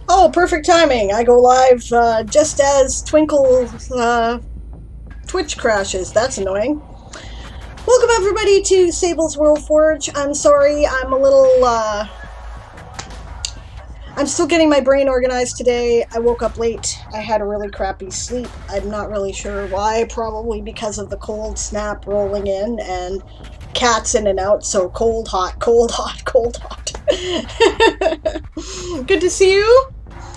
Oh, perfect timing. I go live just as Twinkle's Twitch crashes. That's annoying. Welcome everybody to Sable's WorldForge. I'm sorry, I'm a little, I'm still getting my brain organized today. I woke up late. I had a really crappy sleep. I'm not really sure why. Probably because of the cold snap rolling in and cats in and out. So cold, hot, cold, hot, cold, hot. Good to see you.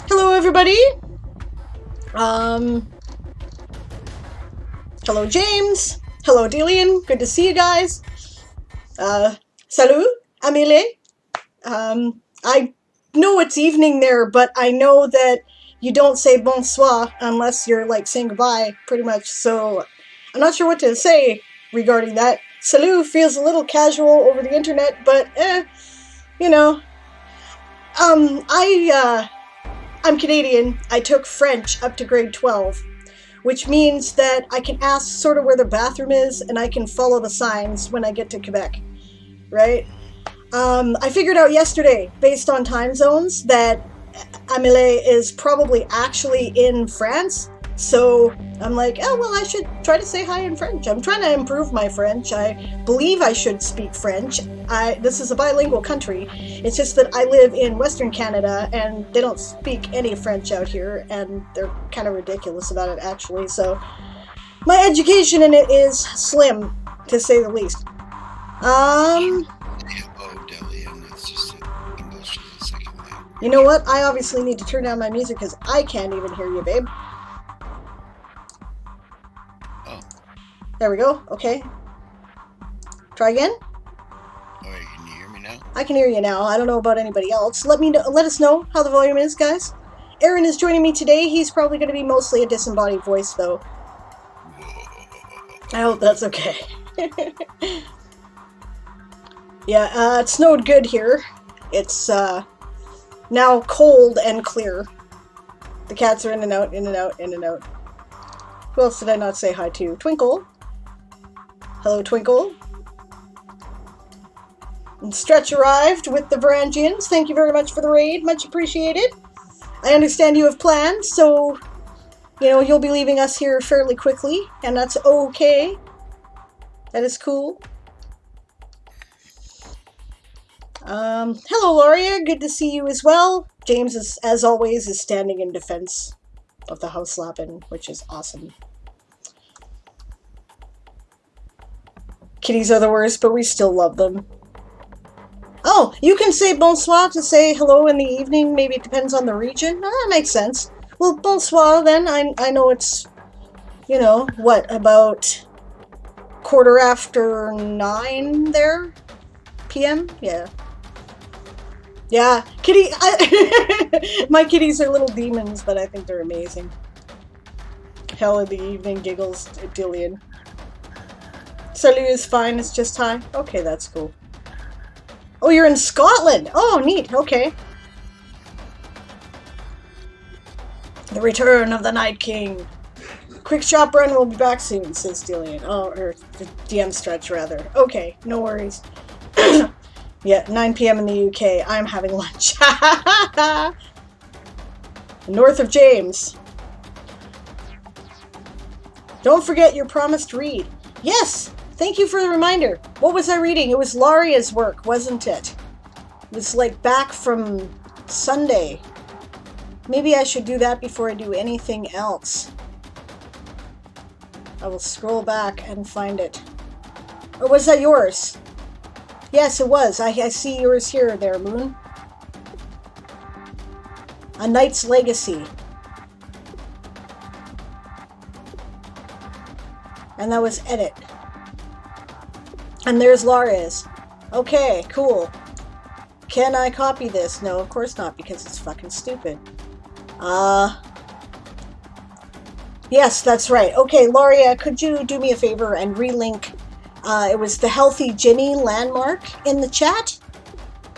Hello, everybody. Hello, James. Hello, Delian. Good to see you guys. Salut, Amélie. I know it's evening there, but I know that you don't say bonsoir unless you're like saying goodbye, pretty much. So I'm not sure what to say regarding that. Salut feels a little casual over the internet, but you know, I I'm Canadian. I took French up to grade 12, which means that I can ask sort of where the bathroom is, and I can follow the signs when I get to Quebec, right? I figured out yesterday, based on time zones, that Amélie is probably actually in France. So I'm like, oh, well, I should try to say hi in French. I'm trying to improve my French. I believe I should speak French. This is a bilingual country. It's just that I live in Western Canada and they don't speak any French out here, and they're kind of ridiculous about it, actually. So my education in it is slim, to say the least. You know what? I obviously need to turn down my music because I can't even hear you, babe. Oh. There we go. Okay. Try again. Alright, can you hear me now? I can hear you now. I don't know about anybody else. Let us know how the volume is, guys. Aaron is joining me today. He's probably going to be mostly a disembodied voice, though. I hope that's okay. Yeah, it snowed good here. It's, now cold and clear. The cats are in and out, in and out, in and out. Who else did I not say hi to? Twinkle. Hello, Twinkle. And Stretch arrived with the Varangians. Thank you very much for the raid. Much appreciated. I understand you have plans, so, you know, you'll be leaving us here fairly quickly, and that's okay. That is cool. Hello, Loria. Good to see you as well. James, as always, is standing in defense of the house slapping, which is awesome. Kitties are the worst, but we still love them. Oh, you can say bonsoir to say hello in the evening. Maybe it depends on the region. Oh, that makes sense. Well, bonsoir then. I know it's, you know, what, about 9:15 there? PM? Yeah. Yeah, my kitties are little demons, but I think they're amazing. Hell of the evening giggles, Dillian. Salut is fine, it's just hi. Okay, that's cool. Oh, you're in Scotland! Oh, neat, okay. The return of the Night King. Quick shop run, we'll be back soon, says Dillian. Oh, or the DM Stretch, rather. Okay, no worries. Yeah, 9 p.m. in the UK. I'm having lunch. North of James. Don't forget your promised read. Yes! Thank you for the reminder. What was I reading? It was Laria's work, wasn't it? It was like back from Sunday. Maybe I should do that before I do anything else. I will scroll back and find it. Or was that yours? Yes, it was. I see yours here, there, Moon. A Knight's Legacy. And that was edit. And there's Lara's. Okay, cool. Can I copy this? No, of course not, because it's fucking stupid. Yes, that's right. Okay, Laria, could you do me a favor and relink? It was the Healthy Ginny landmark in the chat.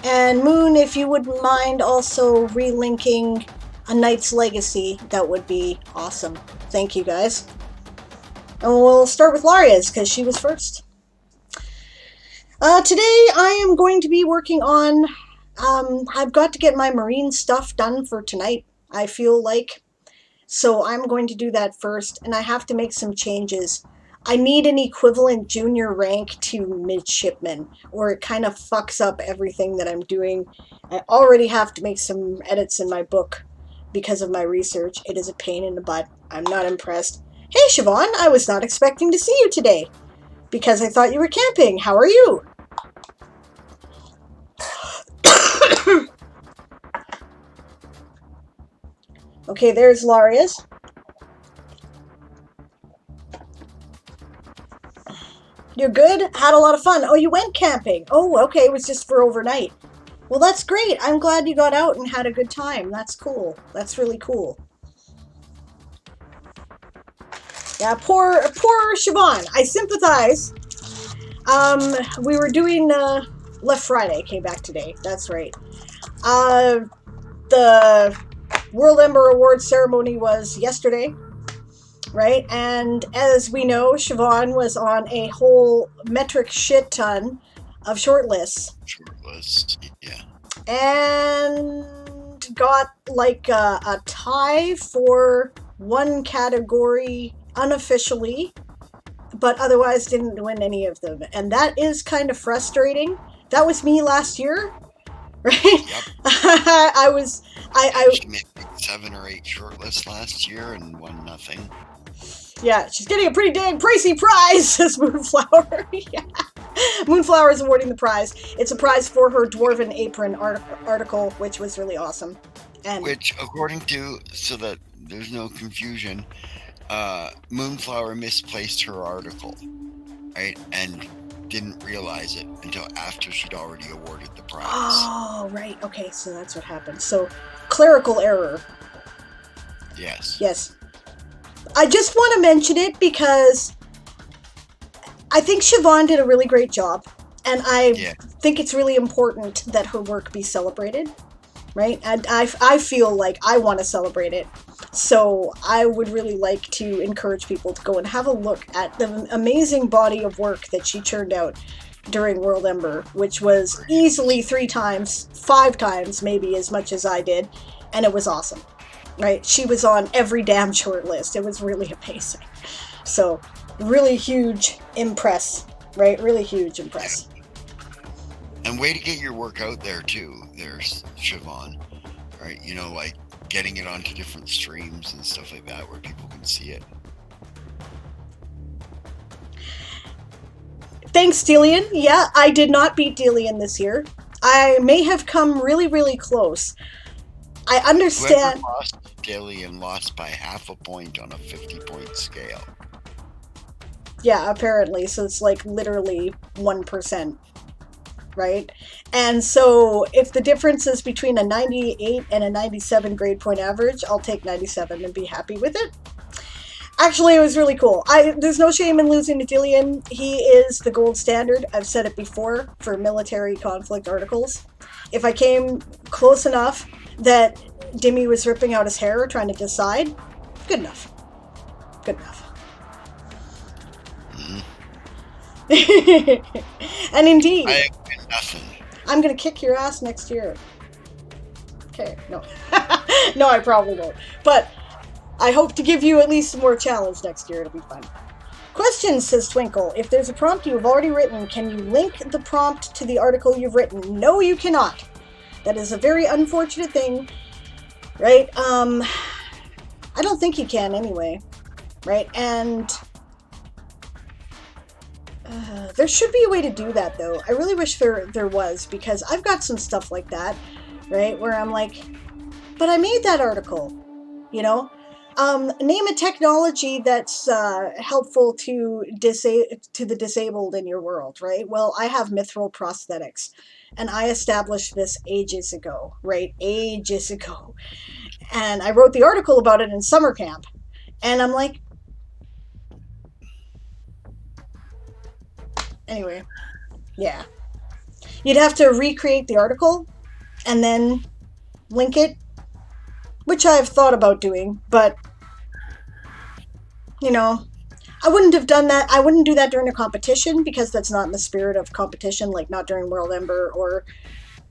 And Moon, if you wouldn't mind also relinking A Knight's Legacy, that would be awesome. Thank you, guys. And we'll start with Laria's, because she was first. Today I am going to be working on... I've got to get my marine stuff done for tonight, I feel like. So I'm going to do that first, and I have to make some changes. I need an equivalent junior rank to midshipman, or it kind of fucks up everything that I'm doing. I already have to make some edits in my book because of my research. It is a pain in the butt. I'm not impressed. Hey, Siobhan, I was not expecting to see you today because I thought you were camping. How are you? Okay, there's Laria's. You're good? Had a lot of fun. Oh, you went camping. Oh, okay. It was just for overnight. Well, that's great. I'm glad you got out and had a good time. That's cool. That's really cool. Yeah, poor Siobhan. I sympathize. We were doing, left Friday. Came back today. That's right. The World Ember Awards ceremony was yesterday, right? And as we know, Siobhan was on a whole metric shit ton of shortlists. Shortlist. Yeah. And got like a tie for one category unofficially, but otherwise didn't win any of them. And that is kind of frustrating. That was me last year, right? Yep. I She made 7 or 8 shortlists last year and won nothing. Yeah, she's getting a pretty dang pricey prize, says Moonflower. Yeah. Moonflower is awarding the prize. It's a prize for her Dwarven Apron article, which was really awesome. And which, according to, so that there's no confusion, Moonflower misplaced her article, right? And didn't realize it until after she'd already awarded the prize. Oh, right. Okay, so that's what happened. So, clerical error. Yes. Yes. I just want to mention it because I think Siobhan did a really great job, and I think it's really important that her work be celebrated, right? And I feel like I want to celebrate it, so I would really like to encourage people to go and have a look at the amazing body of work that she churned out during World Ember, which was easily 3 times, 5 times maybe as much as I did, and it was awesome. Right, she was on every damn short list. It was really amazing. So, really huge impress, right? Really huge impress. And way to get your work out there too. There's Siobhan, right? You know, like getting it onto different streams and stuff like that where people can see it. Thanks, Delian. Yeah, I did not beat Delian this year. I may have come really, really close. I understand. Whoever lost Delian lost by half a point on a 50-point scale. Yeah, apparently. So it's like literally 1%, right? And so if the difference is between a 98 and a 97 grade point average, I'll take 97 and be happy with it. Actually, it was really cool. There's no shame in losing to Delian. He is the gold standard. I've said it before for military conflict articles. If I came close enough that Dimmy was ripping out his hair trying to decide, good enough. Good enough. And indeed, I have been nothing. I'm going to kick your ass next year. Okay, no. No, I probably won't. But I hope to give you at least some more challenge next year. It'll be fun. Question, says Twinkle. If there's a prompt you have already written, can you link the prompt to the article you've written? No, you cannot. That is a very unfortunate thing, right? I don't think you can anyway, right? And there should be a way to do that, though. I really wish there was, because I've got some stuff like that, right? Where I'm like, but I made that article, you know? Name a technology that's helpful to the disabled in your world, right? Well, I have mithril prosthetics, and I established this ages ago, right? Ages ago. And I wrote the article about it in summer camp. And I'm like, anyway, yeah. You'd have to recreate the article and then link it, which I've thought about doing, but, you know, I wouldn't have done that. I wouldn't do that during a competition, because that's not in the spirit of competition, like not during World Ember or,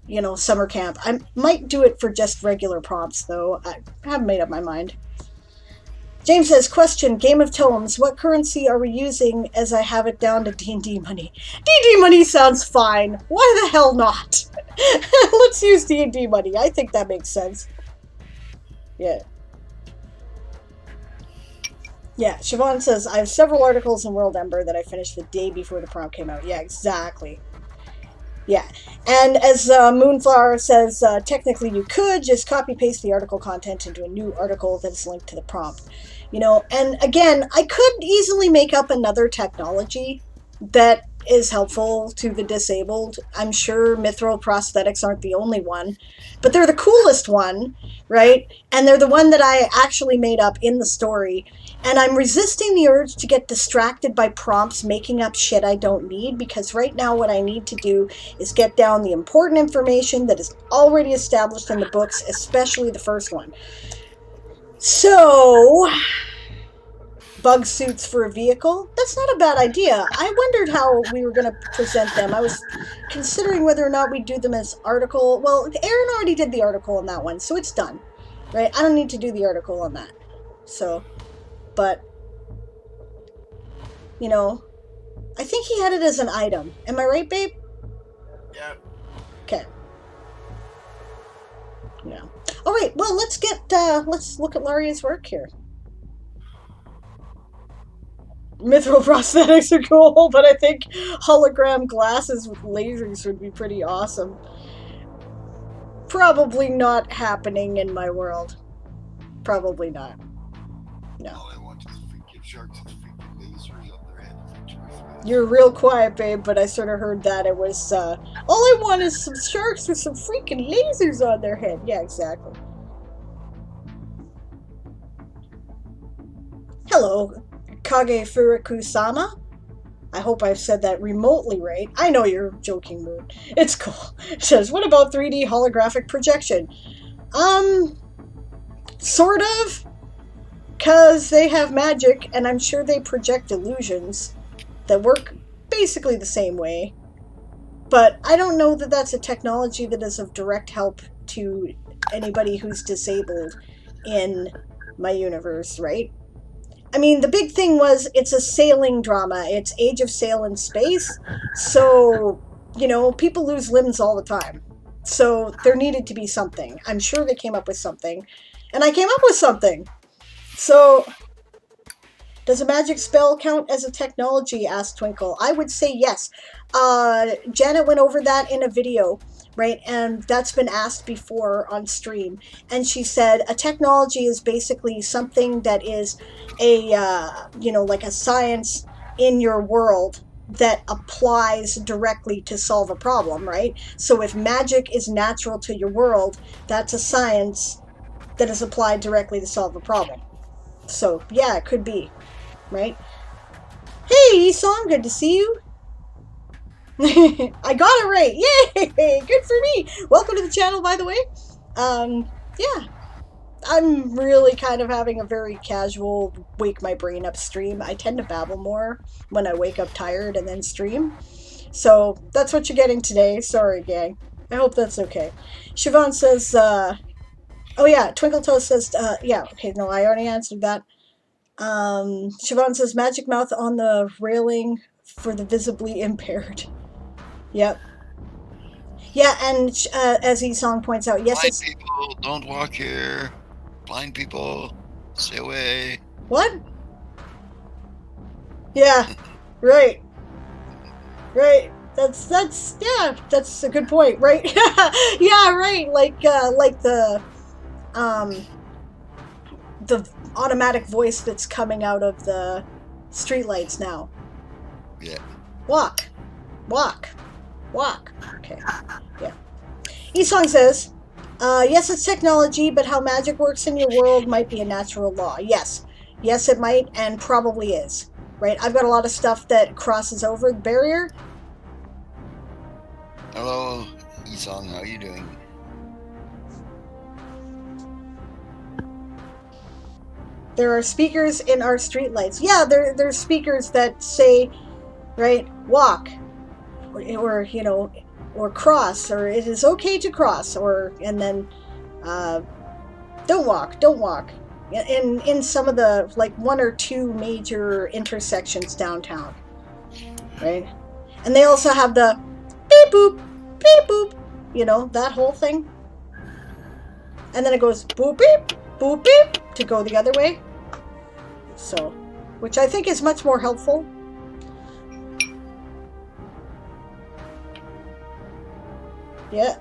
you know, summer camp. I might do it for just regular prompts, though. I haven't made up my mind. James says, question, Game of Tomes, what currency are we using, as I have it down to D&D money? D&D money sounds fine. Why the hell not? Let's use D&D money. I think that makes sense. Yeah. Yeah, Siobhan says, I have several articles in World Ember that I finished the day before the prompt came out. Yeah, exactly. Yeah, and as Moonflower says, technically you could just copy-paste the article content into a new article that's linked to the prompt. You know, and again, I could easily make up another technology that is helpful to the disabled. I'm sure mithril prosthetics aren't the only one, but they're the coolest one, right? And they're the one that I actually made up in the story. And I'm resisting the urge to get distracted by prompts making up shit I don't need, because right now what I need to do is get down the important information that is already established in the books, especially the first one. So, bug suits for a vehicle? That's not a bad idea. I wondered how we were going to present them. I was considering whether or not we'd do them as article. Well, Aaron already did the article on that one, so it's done. Right? I don't need to do the article on that. So, but, you know, I think he had it as an item. Am I right, babe? Yeah. Okay. Yeah. All right, well, let's look at Laria's work here. Mithril prosthetics are cool, but I think hologram glasses with lasers would be pretty awesome. Probably not happening in my world. Probably not. No. All I want is freaking sharks with freaking lasers on their head. You're real quiet, babe, but I sort of heard that it was, all I want is some sharks with some freaking lasers on their head. Yeah, exactly. Hello, Kage Furuku-sama. I hope I've said that remotely right. I know you're joking, Moon. It's cool. It says, what about 3D holographic projection? Sort of. Because they have magic, and I'm sure they project illusions that work basically the same way. But I don't know that that's a technology that is of direct help to anybody who's disabled in my universe, right? I mean, the big thing was it's a sailing drama. It's Age of Sail in space. So, you know, people lose limbs all the time. So there needed to be something. I'm sure they came up with something. And I came up with something. So, does a magic spell count as a technology? Asked Twinkle. I would say yes. Janet went over that in a video, right? And that's been asked before on stream. And she said a technology is basically something that is like a science in your world that applies directly to solve a problem, right? So if magic is natural to your world, that's a science that is applied directly to solve a problem. So, yeah, it could be, right? Hey, Esong, good to see you. I got it right. Yay! Good for me. Welcome to the channel, by the way. Yeah. I'm really kind of having a very casual wake my brain up stream. I tend to babble more when I wake up tired and then stream. So that's what you're getting today. Sorry, gang. I hope that's okay. Siobhan says, oh yeah, Twinkle Toes says, yeah, okay, no, I already answered that. Siobhan says, magic mouth on the railing for the visibly impaired. Yep. Yeah, and as Esong points out, yes, Blind people, don't walk here. Blind people, stay away. What? Yeah, right. Right. That's a good point, right? Yeah, right. Like the automatic voice that's coming out of the streetlights now. Yeah. Walk. Okay. Yeah. Esong says, yes, it's technology, but how magic works in your world might be a natural law. Yes. Yes, it might, and probably is. Right? I've got a lot of stuff that crosses over the barrier. Hello, Esong, how are you doing? There are speakers in our streetlights. Yeah, there's speakers that say, right, walk, or you know, or cross, or it is okay to cross, or and then don't walk. In some of the like 1 or 2 major intersections downtown, right? And they also have the beep boop, you know, that whole thing. And then it goes boop beep to go the other way. So, which I think is much more helpful. Yeah.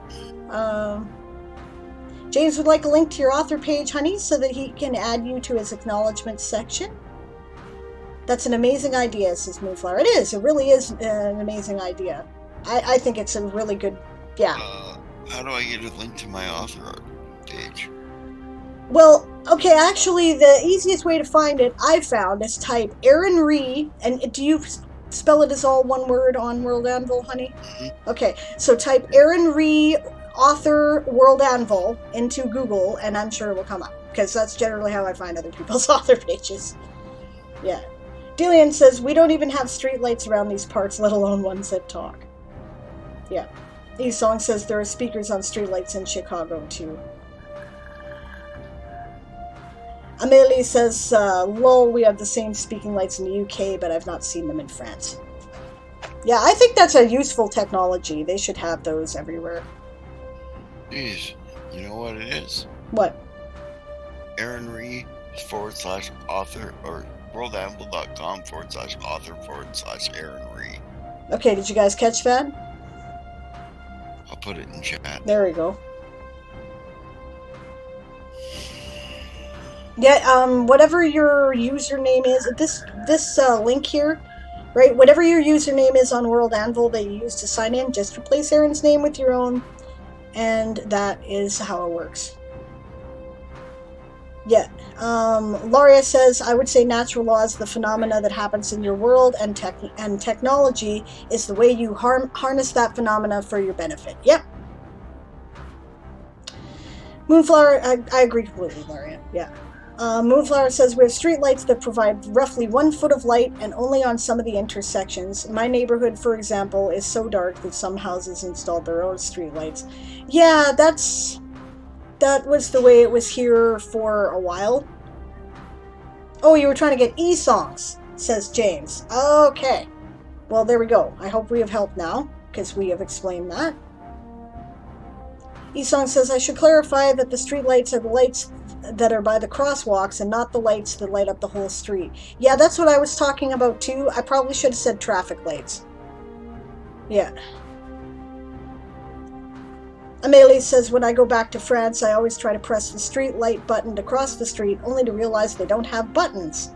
James would like a link to your author page, honey, so that he can add you to his acknowledgments section. That's an amazing idea, says Moonflower. It is. It really is an amazing idea. I think it's a really good, yeah. How do I get a link to my author page? Well, Okay, actually, the easiest way to find it, I've found, is type Aaron Ree, and do you spell it as all one word on World Anvil, honey? Okay, so type Aaron Ree author World Anvil into Google, and I'm sure it will come up, because that's generally how I find other people's author pages. Yeah. Dillian says, we don't even have streetlights around these parts, let alone ones that talk. Yeah. E-Song says there are speakers on streetlights in Chicago, too. Amelie says, lol, we have the same speaking lights in the UK, but I've not seen them in France. Yeah, I think that's a useful technology. They should have those everywhere. Jeez, you know what it is? What? Aaron Ree /author or worldanvil.com /author /Aaron Ree. Okay, did you guys catch that? I'll put it in chat. There we go. Yeah, whatever your username is, this link here, right? Whatever your username is on World Anvil that you use to sign in, just replace Aaron's name with your own, and that is how it works. Yeah. Laria says, I would say natural law is the phenomena that happens in your world, and technology is the way you harness that phenomena for your benefit. Yep. Moonflower, I agree completely, Laria. Yeah. Moonflower says, we have streetlights that provide roughly 1 foot of light and only on some of the intersections. My neighborhood, for example, is so dark that some houses installed their own streetlights. Yeah, that was the way it was here for a while. Oh, you were trying to get e-songs, says James. Okay. Well, there we go. I hope we have helped now, because we have explained that. E-song says, I should clarify that the streetlights are the lights that are by the crosswalks and not the lights that light up the whole street. Yeah, that's what I was talking about too. I probably should have said traffic lights. Yeah. Amelie says, when I go back to France, I always try to press the street light button to cross the street, only to realize they don't have buttons.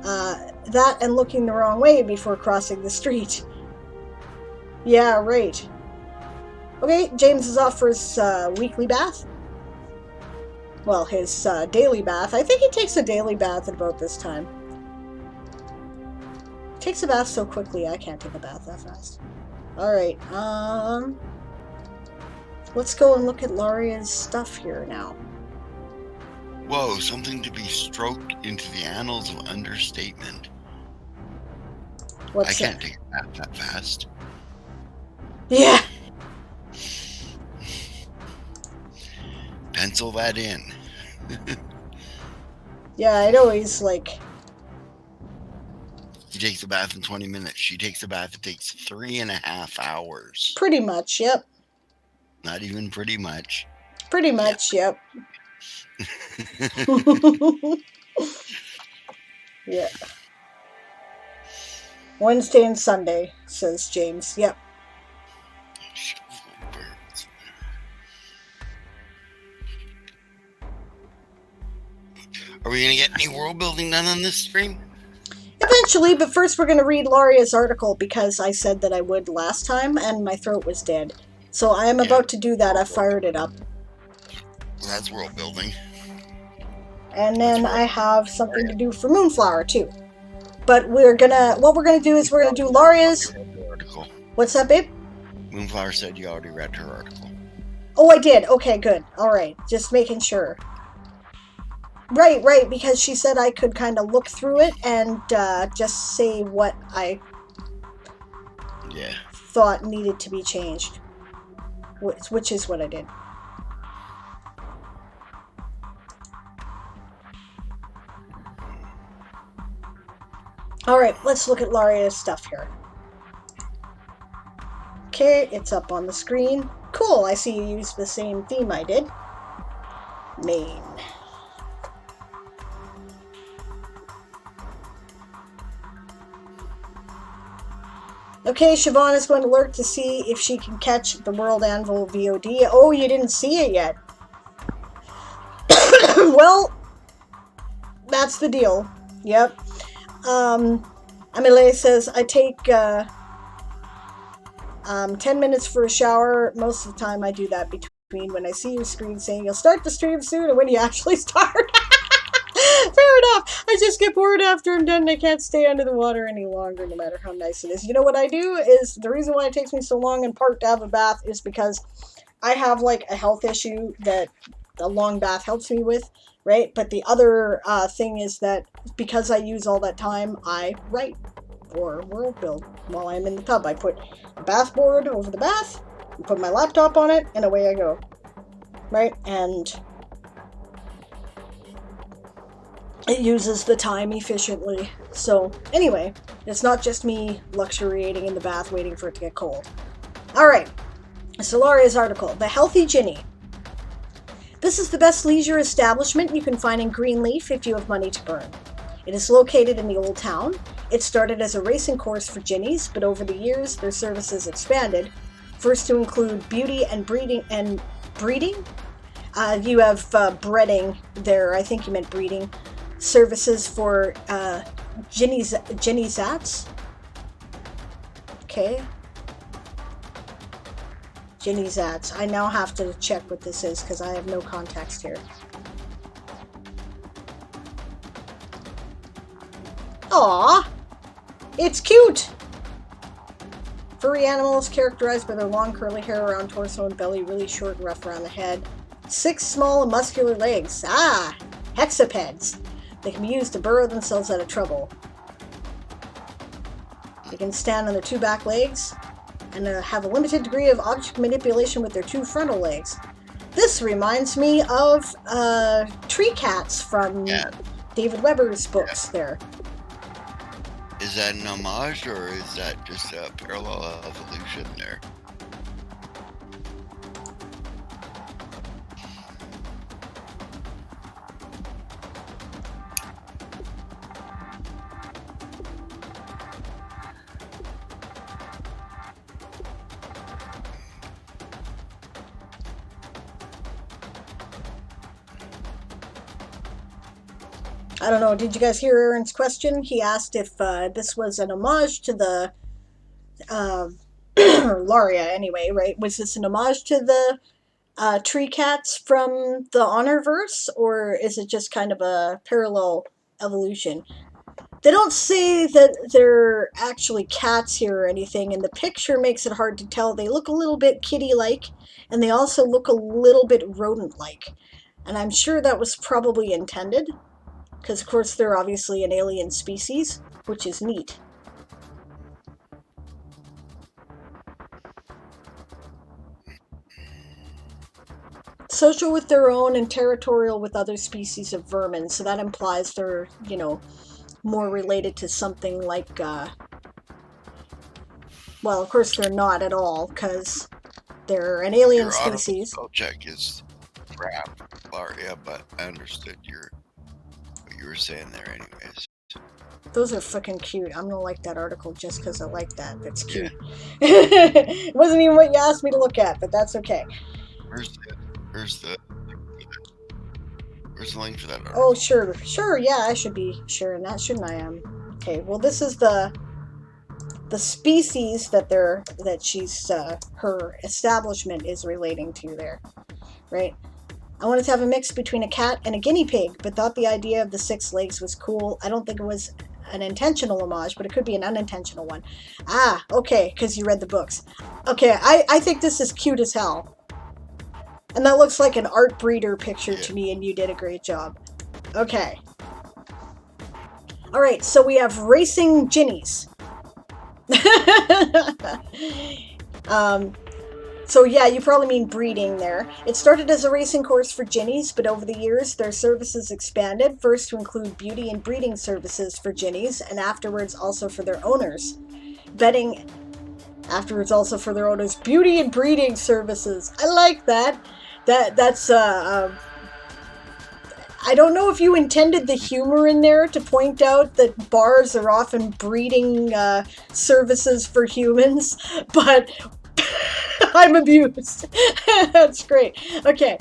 That and looking the wrong way before crossing the street. Yeah, right. Okay, James is off for his weekly bath. Well, his daily bath. I think he takes a daily bath at about this time. He takes a bath so quickly, I can't take a bath that fast. Alright, let's go and look at Laria's stuff here now. Whoa, something to be stroked into the annals of understatement. What's I can't take a bath that fast. Yeah. Pencil that in. Yeah, I know he's like... He takes a bath in 20 minutes. She takes a bath, it takes 3.5 hours. Pretty much, yep. Not even pretty much. Pretty much, yep. Yeah. Wednesday and Sunday, says James. Yep. Are we going to get any world building done on this stream? Eventually, but first we're going to read Laria's article because I said that I would last time and my throat was dead. So I am about to do that. I fired it up. That's world building. And then I have something to do for Moonflower too. But what we're gonna do is we're gonna do Laria's article. What's that, babe? Moonflower said you already read her article. Oh, I did. Okay, good. All right, just making sure. Right, because she said I could kind of look through it and just say what I thought needed to be changed, which is what I did. All right, let's look at Laria's stuff here. Okay, it's up on the screen. Cool, I see you used the same theme I did. Main. Okay, Siobhan is going to lurk to see if she can catch the World Anvil VOD. Oh, you didn't see it yet. Well, that's the deal. Yep. Amelie says, I take 10 minutes for a shower. Most of the time I do that between when I see your screen saying you'll start the stream soon and when you actually start. Fair enough. I just get bored after I'm done and I can't stay under the water any longer, no matter how nice it is. You know what I do is, the reason why it takes me so long in park to have a bath is because I have like a health issue that a long bath helps me with, right? But the other thing is that because I use all that time, I write or world build while I'm in the tub. I put a bath board over the bath, put my laptop on it, and away I go. Right? And it uses the time efficiently. So, anyway, it's not just me luxuriating in the bath waiting for it to get cold. Alright, Solaria's article, The Healthy Ginny. This is the best leisure establishment you can find in Greenleaf if you have money to burn. It is located in the Old Town. It started as a racing course for ginnies, but over the years their services expanded, first to include beauty and breeding. You have breeding there. I think you meant breeding. Services for Ginny-zats. Okay. Ginny-zats. I now have to check what this is because I have no context here. Aww! It's cute! Furry animals characterized by their long curly hair around torso and belly, really short and rough around the head. 6 small and muscular legs. Ah! Hexapeds. They can be used to burrow themselves out of trouble. They can stand on their 2 back legs and have a limited degree of object manipulation with their 2 frontal legs. This reminds me of tree cats from David Weber's books there. Is that an homage, or is that just a parallel evolution there? I don't know, did you guys hear Aaron's question? He asked if this was an homage to the, Laria anyway, right? Was this an homage to the tree cats from the Honorverse, or is it just kind of a parallel evolution? They don't say that they're actually cats here or anything, and the picture makes it hard to tell. They look a little bit kitty-like, and they also look a little bit rodent-like. And I'm sure that was probably intended. Because, of course, they're obviously an alien species, which is neat. Social with their own and territorial with other species of vermin, so that implies they're, you know, more related to something like, well, of course they're not at all, because they're an alien species. Your check is crap, Laria, but I understood what you were saying there anyways. Those are fucking cute. I'm gonna like that article just because I like that. That's cute. Yeah. It wasn't even what you asked me to look at, but that's okay. Where's the link for that article? Oh, sure, yeah, I should be sharing that, shouldn't I? Okay, well, this is the species that she's her establishment is relating to there, right? I wanted to have a mix between a cat and a guinea pig, but thought the idea of the 6 legs was cool. I don't think it was an intentional homage, but it could be an unintentional one. Ah, okay, because you read the books. Okay, I think this is cute as hell. And that looks like an art breeder picture to me, and you did a great job. Okay. Alright, so we have racing ginnies. So yeah, you probably mean breeding there. It started as a racing course for ginnies, but over the years their services expanded, first to include beauty and breeding services for ginnies, and afterwards also for their owners. Afterwards also for their owners, beauty and breeding services. I like that. That's I don't know if you intended the humor in there to point out that bars are often breeding services for humans, but I'm amused. That's great. Okay.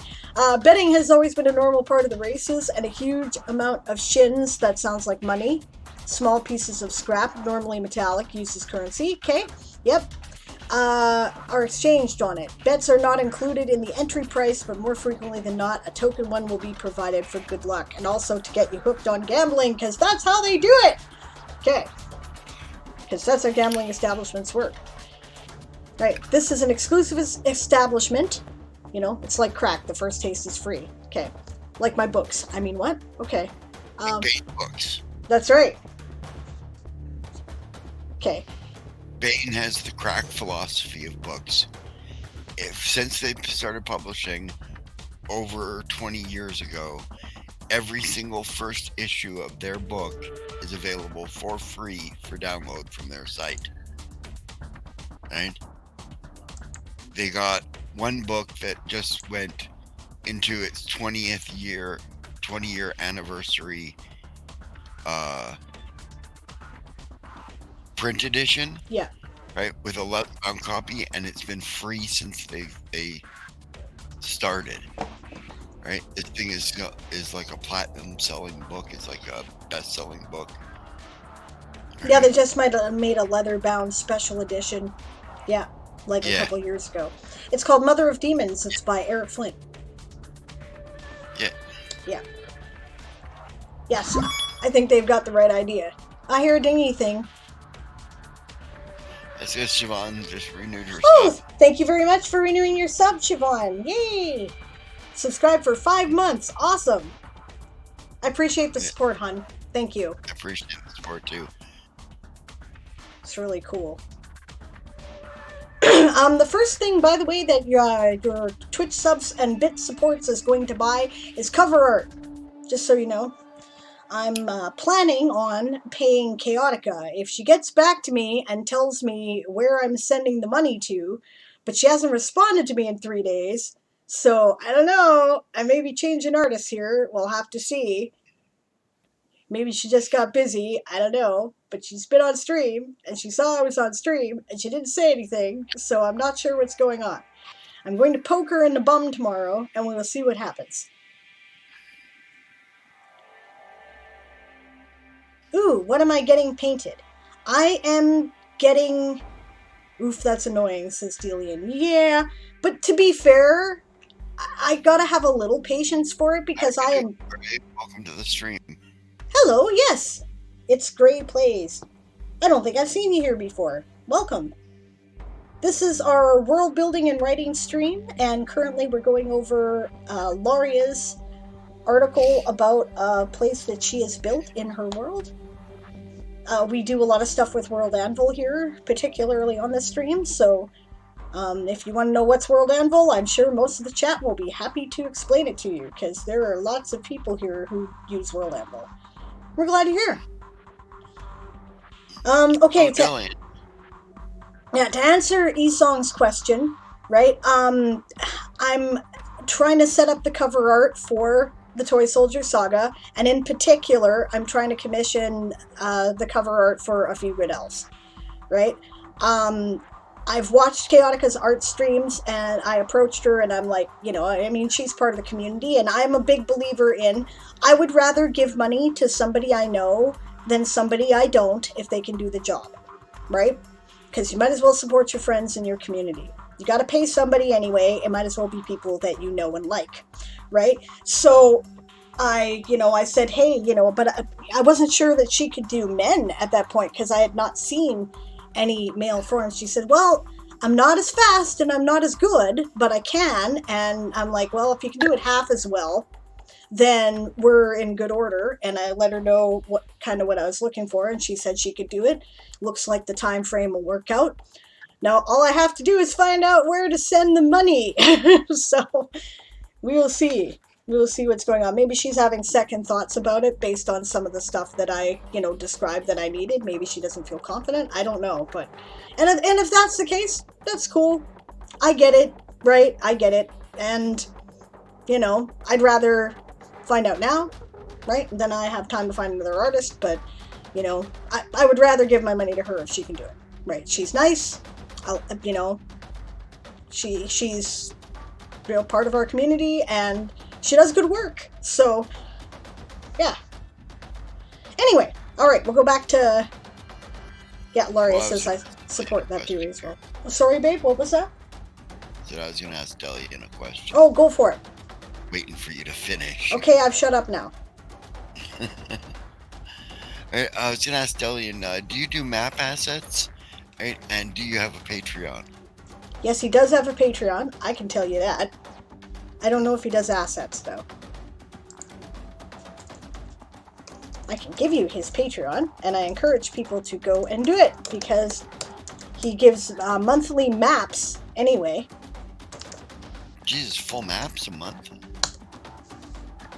Betting has always been a normal part of the races, and a huge amount of shins, that sounds like money. Small pieces of scrap, normally metallic, used as currency. Okay. Yep. are exchanged on it. Bets are not included in the entry price, but more frequently than not, a token one will be provided for good luck, and also to get you hooked on gambling, because that's how they do it! Okay. Because that's how gambling establishments work. Right, this is an exclusive establishment. You know, it's like crack, the first taste is free. Okay. Like my books. I mean, what? Okay. Books. That's right. Okay. Bain has the crack philosophy of books. Since they started publishing over 20 years ago, every single first issue of their book is available for free for download from their site. Right? They got one book that just went into its 20-year anniversary print edition. Yeah. Right, with a leather-bound copy, and it's been free since they started. Right, this thing is like a platinum selling book. It's like a best-selling book. Right? Yeah, they just might have made a leather-bound special edition. Yeah, like a couple years ago. It's called Mother of Demons. It's by Eric Flint. Yeah. Yeah. Yes, I think they've got the right idea. I hear a dingy thing. That's because Siobhan just renewed her sub. Thank you very much for renewing your sub, Siobhan. Yay! Subscribe for 5 months. Awesome. I appreciate the support, hon. Thank you. I appreciate the support, too. It's really cool. The first thing, by the way, that your Twitch subs and bit supports is going to buy is cover art. Just so you know. I'm planning on paying Chaotica. If she gets back to me and tells me where I'm sending the money to, but she hasn't responded to me in 3 days, so I don't know. I may be changing artists here. We'll have to see. Maybe she just got busy. I don't know. But she's been on stream, and she saw I was on stream, and she didn't say anything, so I'm not sure what's going on. I'm going to poke her in the bum tomorrow, and we will see what happens. Ooh, what am I getting painted? I am getting... Oof, that's annoying, says Delian. Yeah, but to be fair, I gotta have a little patience for it because I am... Welcome to the stream. Hello, yes. It's Gray Plays. I don't think I've seen you here before. Welcome. This is our world building and writing stream, and currently we're going over Lauria's article about a place that she has built in her world. We do a lot of stuff with World Anvil here, particularly on this stream, so if you want to know what's World Anvil, I'm sure most of the chat will be happy to explain it to you, because there are lots of people here who use World Anvil. We're glad you're here. Okay, to answer Esong's question, right, I'm trying to set up the cover art for the Toysoldier saga, and in particular, I'm trying to commission the cover art for A Few Good Elves, right? I've watched Chaotica's art streams, and I approached her, and I'm like, you know, I mean, she's part of the community, and I'm a big believer in, I would rather give money to somebody I know than somebody I don't if they can do the job, right? Because you might as well support your friends in your community. You got to pay somebody anyway. It might as well be people that you know and like, right? So I said, hey, but I wasn't sure that she could do men at that point because I had not seen any male forms. She said, well, I'm not as fast and I'm not as good, but I can. And I'm like, well, if you can do it half as well, then we're in good order. And I let her know what I was looking for, and she said she could do it. Looks like the time frame will work out. Now all I have to do is find out where to send the money. So we will see. We will see what's going on. Maybe she's having second thoughts about it based on some of the stuff that I, described that I needed. Maybe she doesn't feel confident. I don't know. But and if that's the case, that's cool. I get it, right? I get it. And, I'd rather find out now, right? Then I have time to find another artist. But, I would rather give my money to her if she can do it, right? She's nice. She's part of our community, and she does good work. So, yeah. Anyway, all right, we'll go back to... Yeah, Lauria says support that theory as well. Sorry, babe, what was that? So I was going to ask Delian a question. Oh, go for it. Waiting for you to finish. Okay, I've shut up now. I was going to ask Delian, do you do map assets? Right? And do you have a Patreon? Yes, he does have a Patreon. I can tell you that. I don't know if he does assets, though. I can give you his Patreon, and I encourage people to go and do it, because he gives monthly maps anyway. Jesus, full maps a month?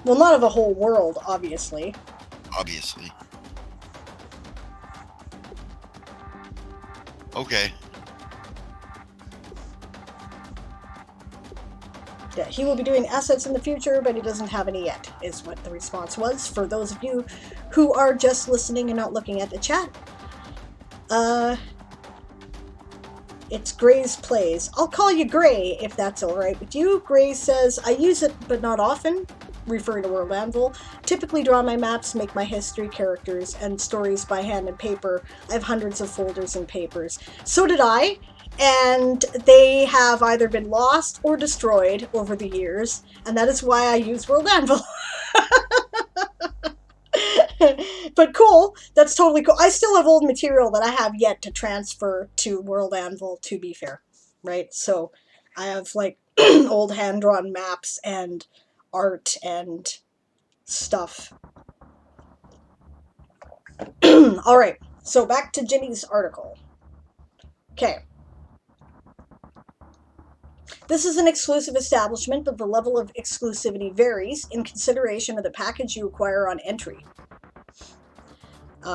Well, not of a whole world, obviously. Obviously. Okay. Yeah, he will be doing assets in the future, but he doesn't have any yet, is what the response was, for those of you who are just listening and not looking at the chat. It's Gray's Plays. I'll call you Gray, if that's alright with you. Gray says, I use it, but not often, referring to World Anvil. Typically draw my maps, make my history, characters, and stories by hand and paper. I have hundreds of folders and papers. So did I. And they have either been lost or destroyed over the years, and that is why I use World Anvil. But cool, that's totally cool. I still have old material that I have yet to transfer to World Anvil, to be fair, right? So I have like old hand-drawn maps and art and stuff. All right, so back to Ginny's article. Okay. This is an exclusive establishment, but the level of exclusivity varies in consideration of the package you acquire on entry.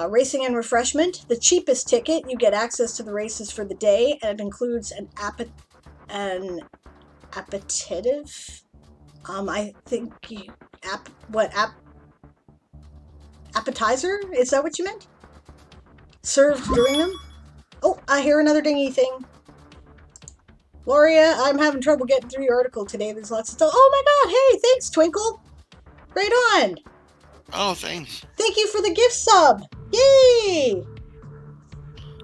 Racing and refreshment. The cheapest ticket, you get access to the races for the day, and it includes an appetitive. I think appetizer? Is that what you meant? Served during them? Oh, I hear another dingy thing. Gloria, I'm having trouble getting through your article today. There's lots of stuff. Oh my god, hey, thanks, Twinkle. Right on. Oh, thanks. Thank you for the gift sub. Yay!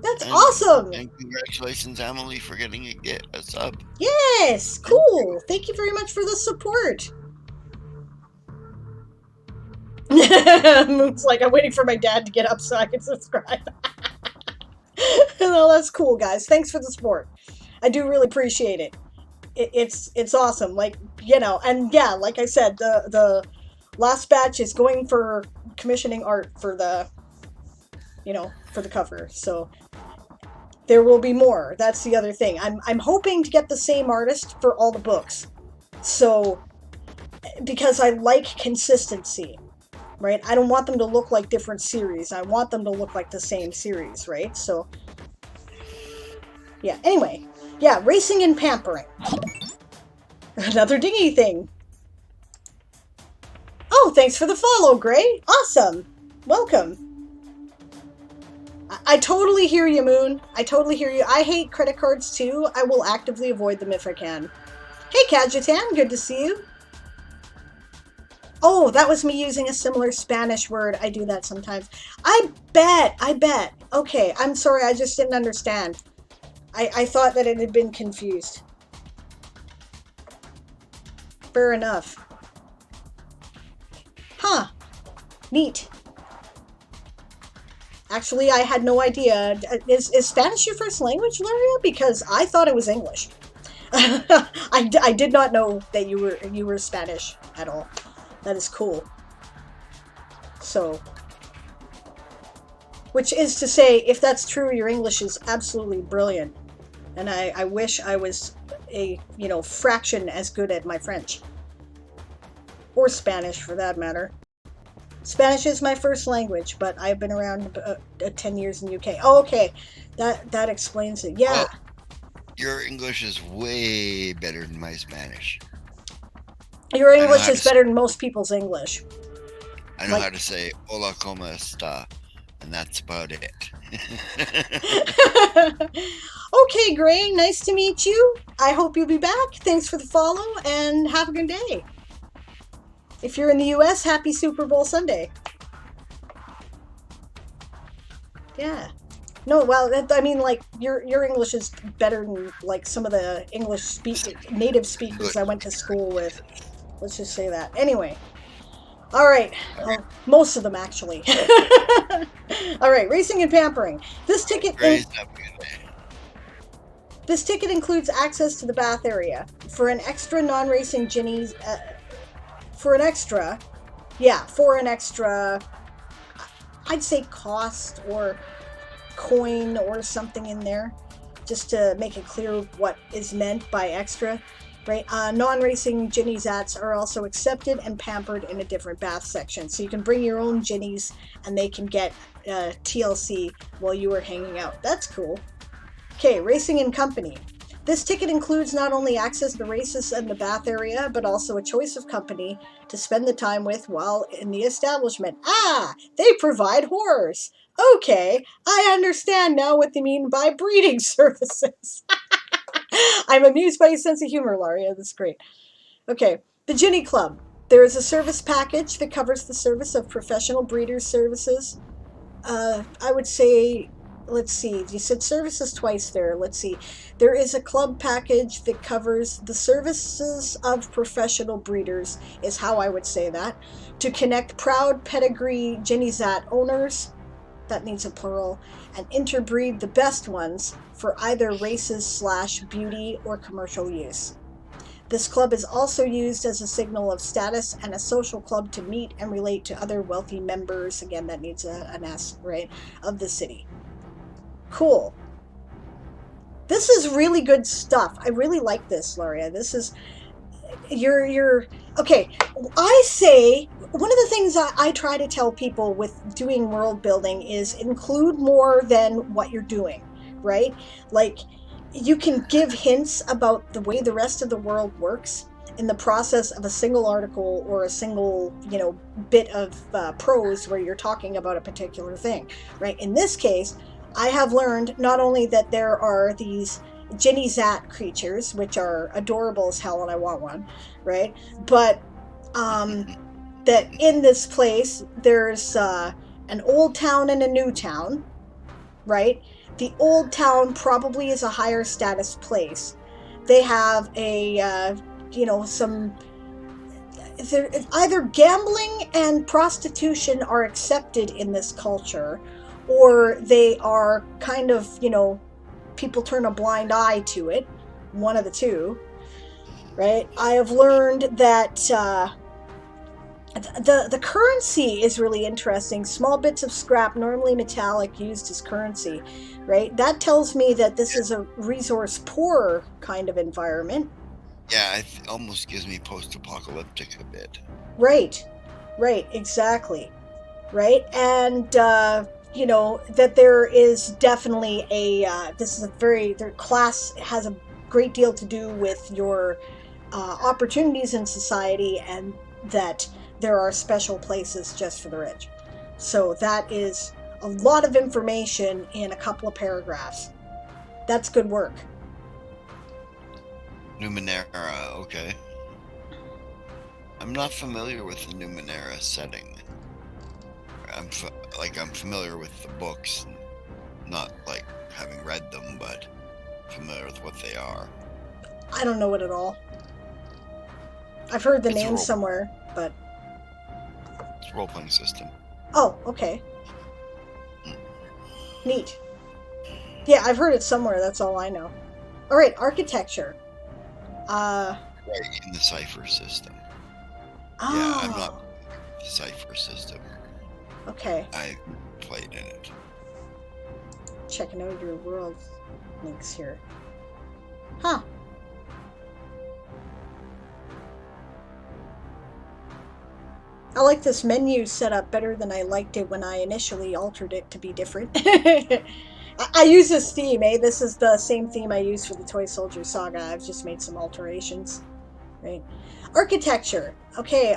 That's awesome. And congratulations, Emily, for getting a sub. Yes, cool. Thank you very much for the support. Moon's like, I'm waiting for my dad to get up so I can subscribe. No, that's cool, guys. Thanks for the support. I do really appreciate it. It's awesome. Like, you know, and yeah, like I said, the last batch is going for commissioning art for the, you know, for the cover. So there will be more. That's the other thing. I'm hoping to get the same artist for all the books. So, because I like consistency, right? I don't want them to look like different series. I want them to look like the same series, right? So, yeah. Anyway. Yeah, racing and pampering. Another dingy thing. Oh, thanks for the follow, Gray. Awesome. Welcome. I totally hear you, Moon. I totally hear you. I hate credit cards, too. I will actively avoid them if I can. Hey, Kajitan. Good to see you. Oh, that was me using a similar Spanish word. I do that sometimes. I bet. Okay, I'm sorry. I just didn't understand. I thought that it had been confused. Fair enough. Huh. Neat. Actually, I had no idea. Is Spanish your first language, Laria? Because I thought it was English. I did not know that you were Spanish at all. That is cool. So, which is to say, if that's true, your English is absolutely brilliant. And I wish I was a, you know, fraction as good at my French. Or Spanish, for that matter. Spanish is my first language, but I've been around 10 years in the UK. Oh, okay. That explains it. Yeah. Well, your English is way better than my Spanish. Your English is better than most people's English. I know how to say, hola, como esta? And that's about it. Okay, Gray, nice to meet you. I hope you'll be back. Thanks for the follow, and have a good day. If you're in the US, happy Super Bowl Sunday. Yeah. No, well, I mean, like your English is better than like some of the native speakers I went to school with. Let's just say that. Anyway, all right. Most of them actually. All right, racing and pampering. Raised up. This ticket includes access to the bath area for an extra non-racing Ginny's. For an extra, I'd say cost or coin or something in there, just to make it clear what is meant by extra. Right? Non-racing Ginny's Zats are also accepted and pampered in a different bath section, so you can bring your own Ginnies and they can get TLC while you are hanging out. That's cool. Okay, racing and company. This ticket includes not only access to the races and the bath area, but also a choice of company to spend the time with while in the establishment. Ah, they provide horrors. Okay, I understand now what they mean by breeding services. I'm amused by your sense of humor, Laria. That's great. Okay, the Ginny Club. There is a service package that covers the service of professional breeders' services. I would say, let's see, you said services twice there. Let's see. There is a club package that covers the services of professional breeders, is how I would say that, to connect proud pedigree Ginny Zat owners, that needs a plural, and interbreed the best ones for either races / beauty or commercial use. This club is also used as a signal of status and a social club to meet and relate to other wealthy members, again that needs an S, right, of the city. Cool. This is really good stuff. I really like this, Laria. This is you're okay. I say one of the things I try to tell people with doing world building is include more than what you're doing, right? Like, you can give hints about the way the rest of the world works in the process of a single article or a single, bit of prose where you're talking about a particular thing, right? In this case, I have learned not only that there are these Ginny Zat creatures, which are adorable as hell and I want one, right? But that in this place there's an old town and a new town, right? The old town probably is a higher status place. They have a, some. Either gambling and prostitution are accepted in this culture, or they are kind of, people turn a blind eye to it. One of the two, right? I have learned that the currency is really interesting. Small bits of scrap, normally metallic, used as currency, right? That tells me that this is a resource poor kind of environment. Yeah, it almost gives me post-apocalyptic a bit. Right, exactly, right? And that there is definitely their class has a great deal to do with your opportunities in society, and that there are special places just for the rich. So that is a lot of information in a couple of paragraphs. That's good work. Numenera, okay. I'm not familiar with the Numenera setting. I'm familiar with the books, not like having read them, but familiar with what they are. I don't know it at all. I've heard the name somewhere, but it's a role-playing system. Oh, okay. Neat. Yeah, I've heard it somewhere, that's all I know. Alright, architecture. Right, in the cipher system. Oh. Yeah, I'm not the cipher system. Okay. I played in it. Checking out your world links here. Huh. I like this menu setup better than I liked it when I initially altered it to be different. I use this theme, eh? This is the same theme I used for the Toysoldier saga. I've just made some alterations. Right. Architecture. Okay,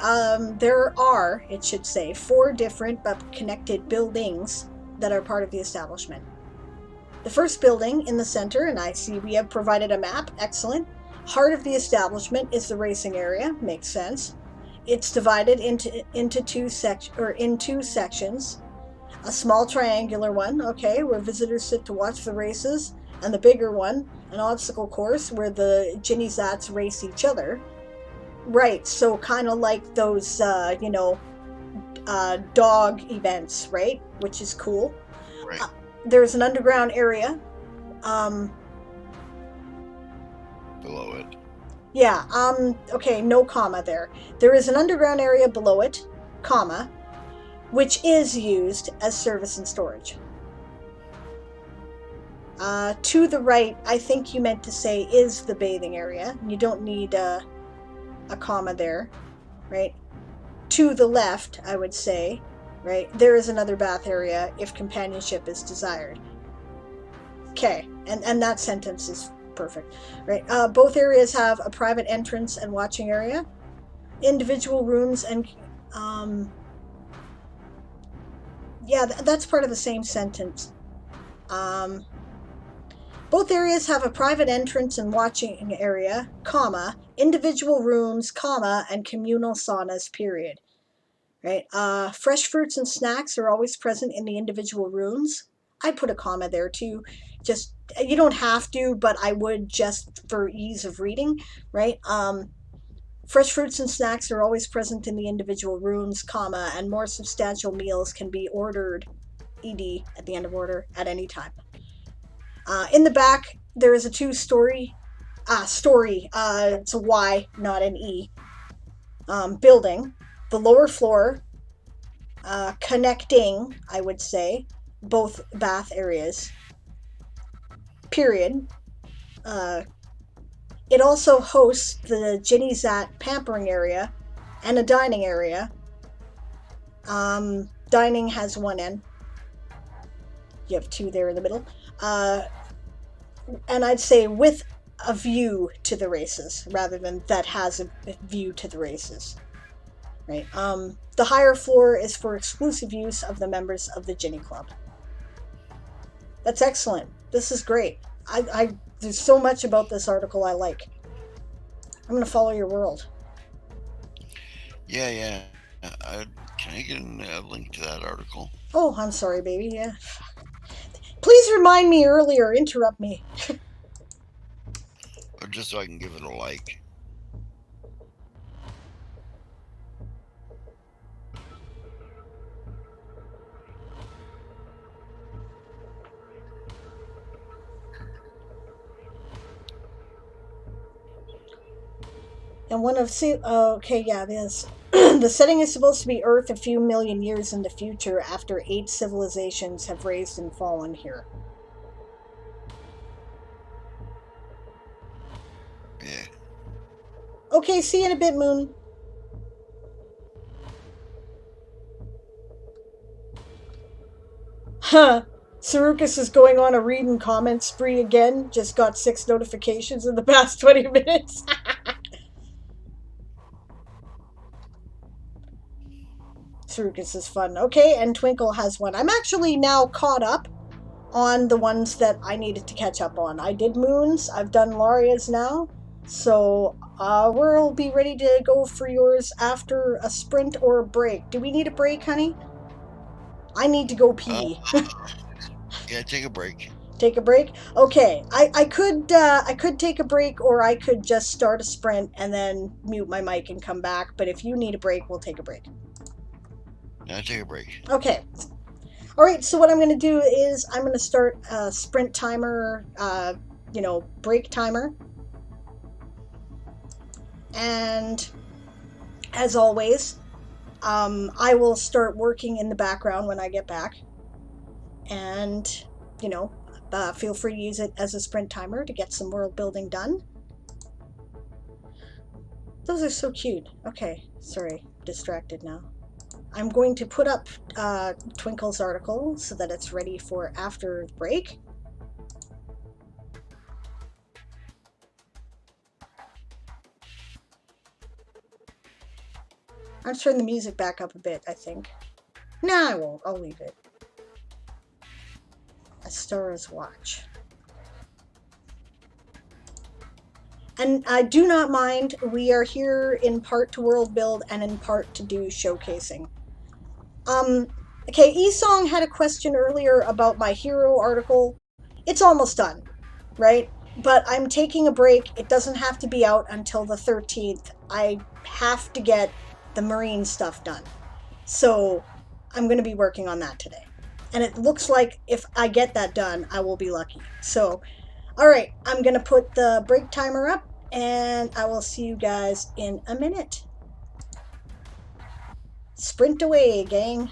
there are, it should say, 4 different but connected buildings that are part of the establishment. The first building in the center, and I see we have provided a map. Excellent. Heart of the establishment is the racing area. Makes sense. It's divided into two sections. A small triangular one, okay, where visitors sit to watch the races, and the bigger one, an obstacle course where the Jinnizats race each other. Right, so kind of like those, dog events, right? Which is cool. Right. There's an underground area. Below it. Yeah, okay, no comma there. There is an underground area below it, comma, which is used as service and storage. To the right, I think you meant to say is the bathing area. You don't need a comma there, right? To the left, I would say, right, there is another bath area if companionship is desired. Okay, and that sentence is perfect, right? Both areas have a private entrance and watching area, individual rooms, and yeah, that's part of the same sentence. Both areas have a private entrance and watching area, comma, individual rooms, comma, and communal saunas, period. Right? Fresh fruits and snacks are always present in the individual rooms. I put a comma there too. Just, you don't have to, but I would just for ease of reading, right? Fresh fruits and snacks are always present in the individual rooms, comma, and more substantial meals can be ordered, ed, at the end of order, at any time. In the back, there is a two-story, it's a Y, not an E, building. The lower floor, connecting, I would say, both bath areas, period. It also hosts the Jinnizat pampering area and a dining area. Dining has one end. You have two there in the middle. And I'd say with a view to the races rather than that has a view to the races. Right. The higher floor is for exclusive use of the members of the Jinny Club. That's excellent. This is great. There's so much about this article I like. I'm going to follow your world. Yeah. Can I get a link to that article? Oh, I'm sorry, baby. Yeah. Please remind me earlier. Interrupt me. Or just so I can give it a like. And one of okay, yeah, this the setting is supposed to be Earth a few million years in the future after 8 civilizations have raised and fallen here. Yeah. Okay, see you in a bit, Moon. Huh. Sarukas is going on a read and comment spree again. Just got 6 notifications in the past 20 minutes. Sarukas is fun. Okay, and Twinkle has one. I'm actually now caught up on the ones that I needed to catch up on. I did Moons. I've done Laria's now. So we'll be ready to go for yours after a sprint or a break. Do we need a break, honey? I need to go pee. Yeah, take a break. Take a break? Okay. I could take a break, or I could just start a sprint and then mute my mic and come back. But if you need a break, we'll take a break. Yeah, take a break. Okay. Alright, so what I'm going to do is I'm going to start a sprint timer, break timer. And as always, I will start working in the background when I get back. And, feel free to use it as a sprint timer to get some world building done. Those are so cute. Okay, sorry, distracted now. I'm going to put up Twinkle's article so that it's ready for after the break. I'll turn the music back up a bit, I think. No, I won't. I'll leave it. A Star's Watch. And I do not mind. We are here in part to world build and in part to do showcasing. Okay, Esong had a question earlier about my hero article. It's almost done, right? But I'm taking a break. It doesn't have to be out until the 13th. I have to get the marine stuff done. So I'm going to be working on that today. And it looks like if I get that done, I will be lucky. So, all right, I'm going to put the break timer up and I will see you guys in a minute. Sprint away, gang.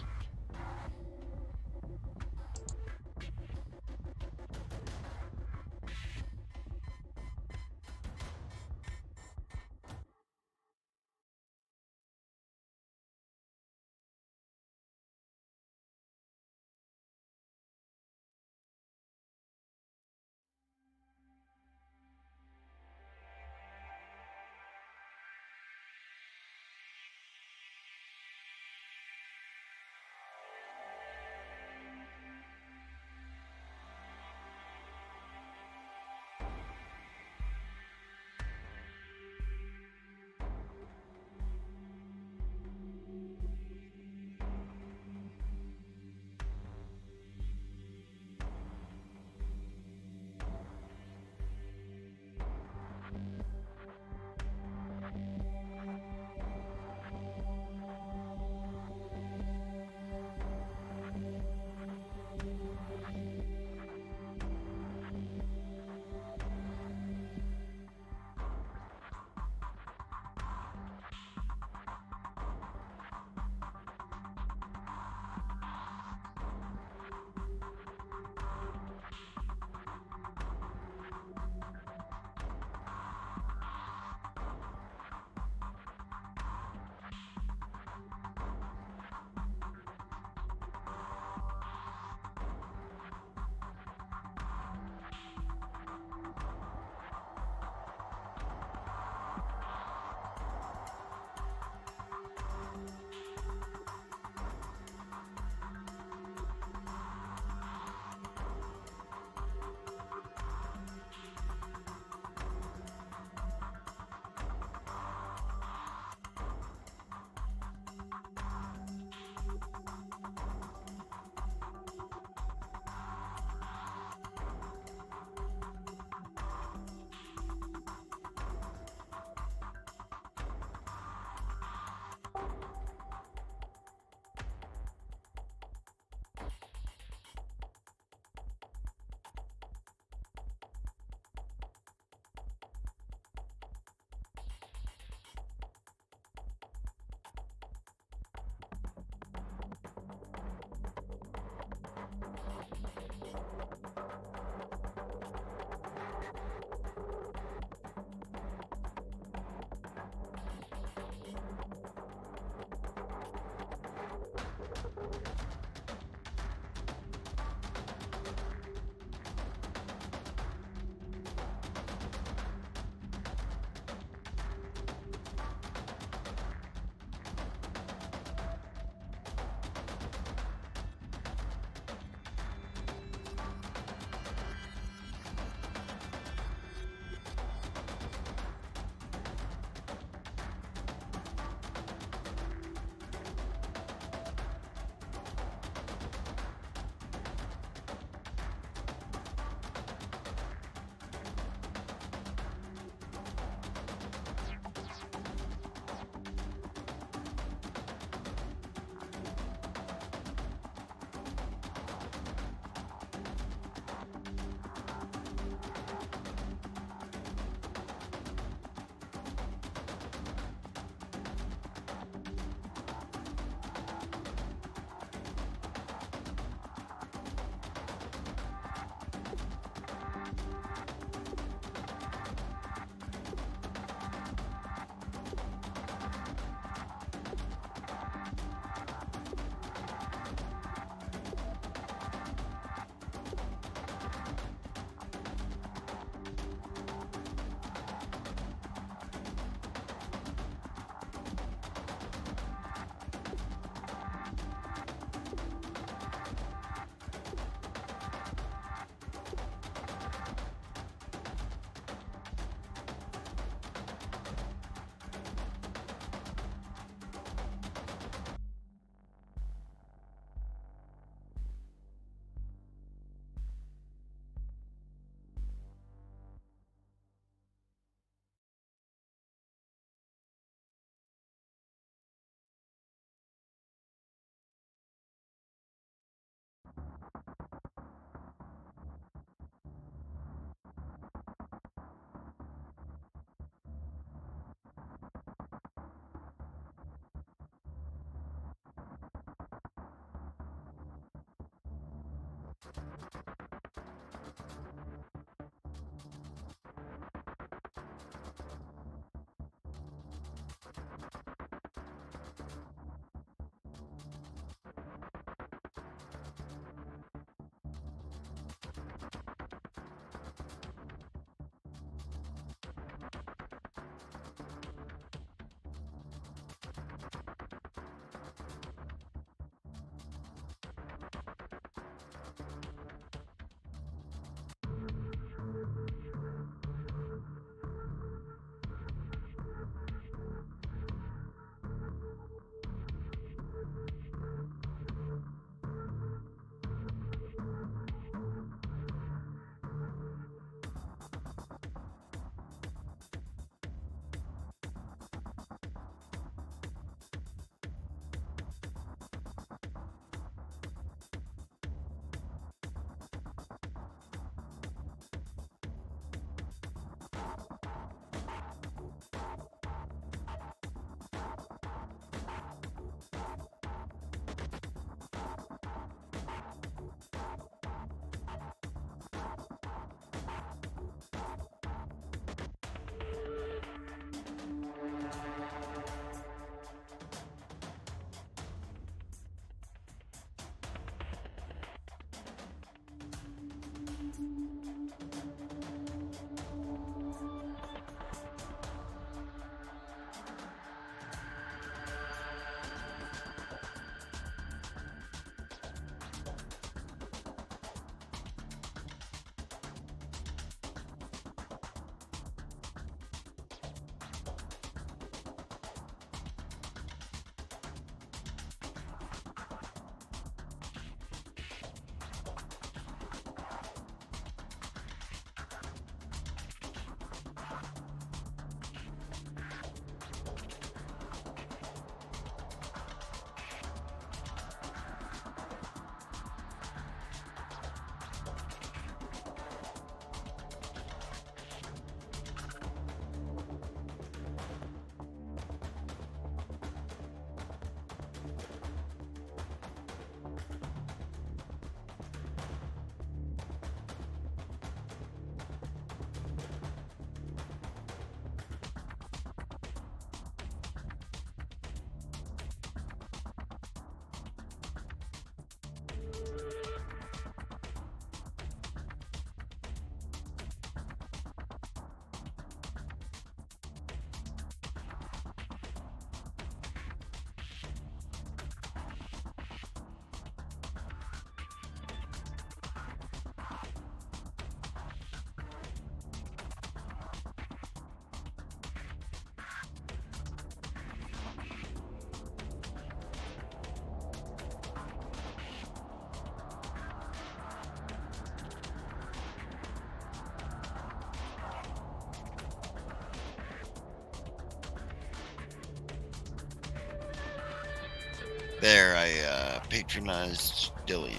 There, I patronized Dillian.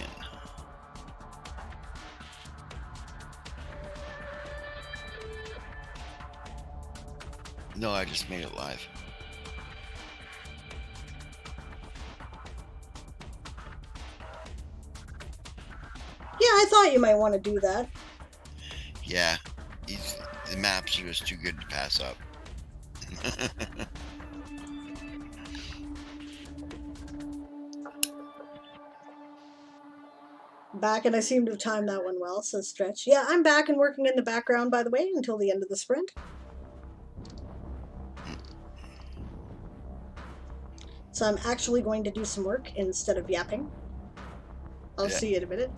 No, I just made it live. Yeah, I thought you might want to do that. Yeah, the maps are just too good to pass up. Back, and I seem to have timed that one well, says Stretch. Yeah, I'm back and working in the background, by the way, until the end of the sprint. So I'm actually going to do some work instead of yapping. I'll Yeah. see you in a minute.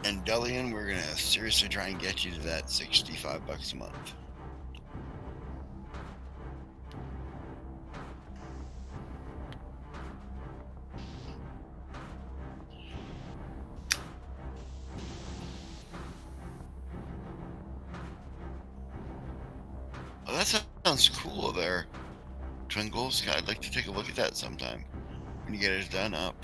And Dillian, we're gonna seriously try and get you to that $65 a month. Oh, that sounds cool there, Twinkles. I'd like to take a look at that sometime when you get it done up.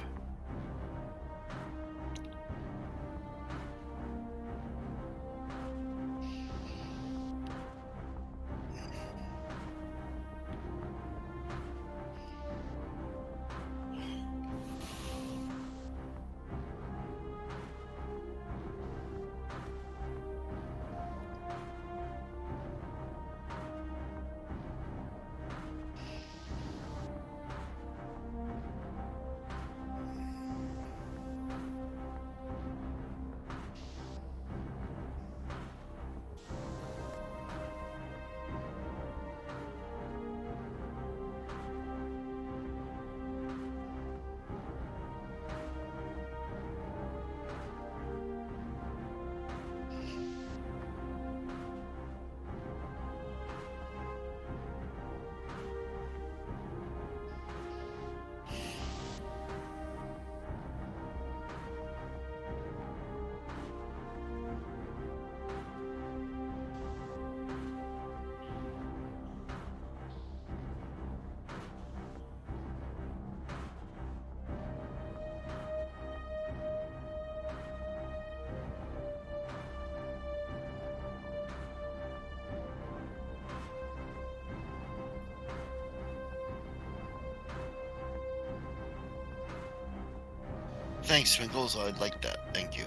Thanks, Twinkles. I'd like that. Thank you.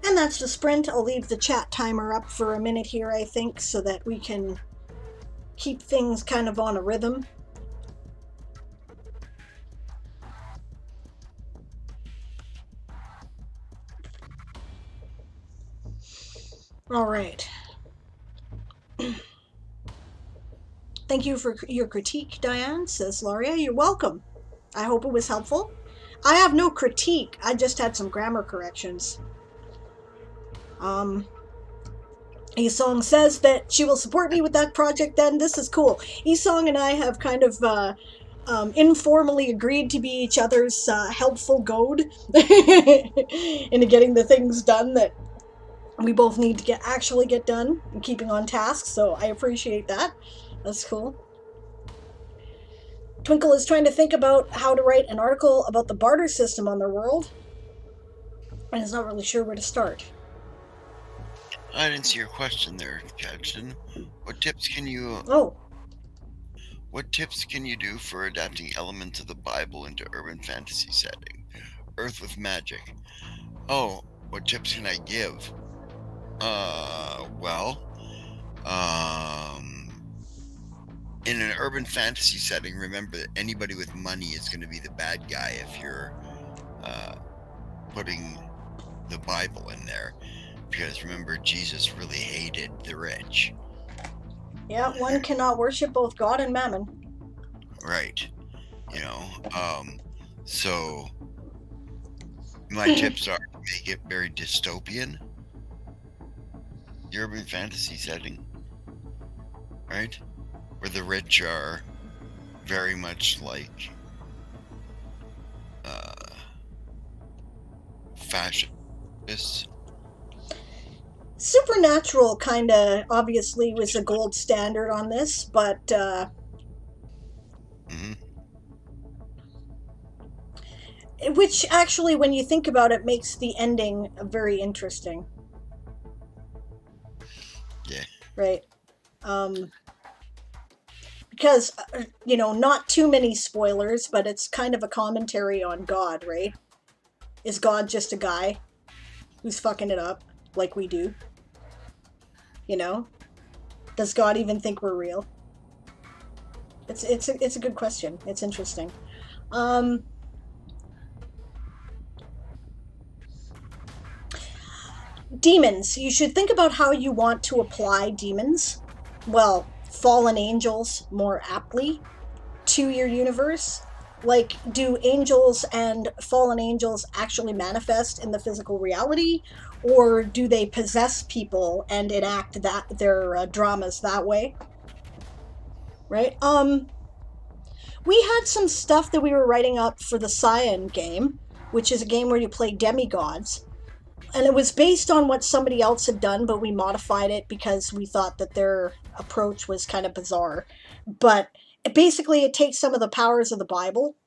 And that's the sprint. I'll leave the chat timer up for a minute here, I think, so that we can keep things kind of on a rhythm. All right. Thank you for your critique, Diane, says Laria. You're welcome. I hope it was helpful. I have no critique. I just had some grammar corrections. Esong says that she will support me with that project then. This is cool. Esong and I have kind of informally agreed to be each other's helpful goad into getting the things done that we both need to actually get done and keeping on task, so I appreciate that. That's cool. Twinkle is trying to think about how to write an article about the barter system on their world, and is not really sure where to start. I didn't see your question there, Captain. What tips can you... Oh. What tips can you do for adapting elements of the Bible into urban fantasy setting? Earth with magic. Oh, what tips can I give? In an urban fantasy setting, remember that anybody with money is going to be the bad guy if you're putting the Bible in there. Because remember, Jesus really hated the rich. Yeah, one cannot worship both God and mammon. Right. You know, so my tips are to make it very dystopian. Urban fantasy setting. Right? Where the rich are very much like fascists. Supernatural kind of obviously was a gold standard on this, but which actually, when you think about it, makes the ending very interesting. Yeah. Right. Because, you know, not too many spoilers, but it's kind of a commentary on God, right? Is God just a guy who's fucking it up like we do? You know? Does God even think we're real? It's a good question. It's interesting. Demons. You should think about how you want to apply demons. Well, fallen angels more aptly to your universe. Like, do angels and fallen angels actually manifest in the physical reality, or do they possess people and enact their dramas that way? Right? We had some stuff that we were writing up for the Cyan game, which is a game where you play demigods. And it was based on what somebody else had done, but we modified it because we thought that their approach was kind of bizarre. But basically, it takes some of the powers of the Bible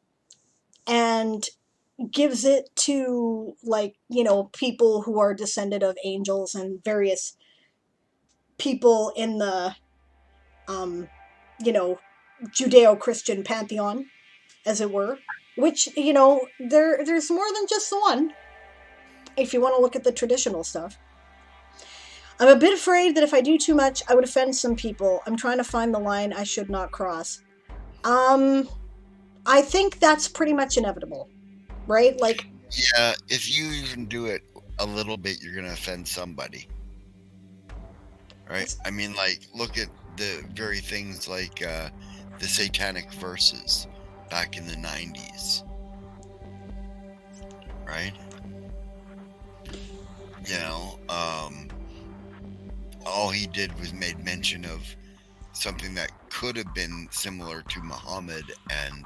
and gives it to, like, you know, people who are descended of angels and various people in the, you know, Judeo-Christian pantheon, as it were. Which, you know, there's more than just the one, if you want to look at the traditional stuff. I'm a bit afraid that if I do too much, I would offend some people. I'm trying to find the line I should not cross. I think that's pretty much inevitable, right? Like, yeah, if you even do it a little bit, you're gonna offend somebody, right? I mean, like, look at the very things like the satanic verses back in the 90s, right? You know, all he did was made mention of something that could have been similar to Muhammad, and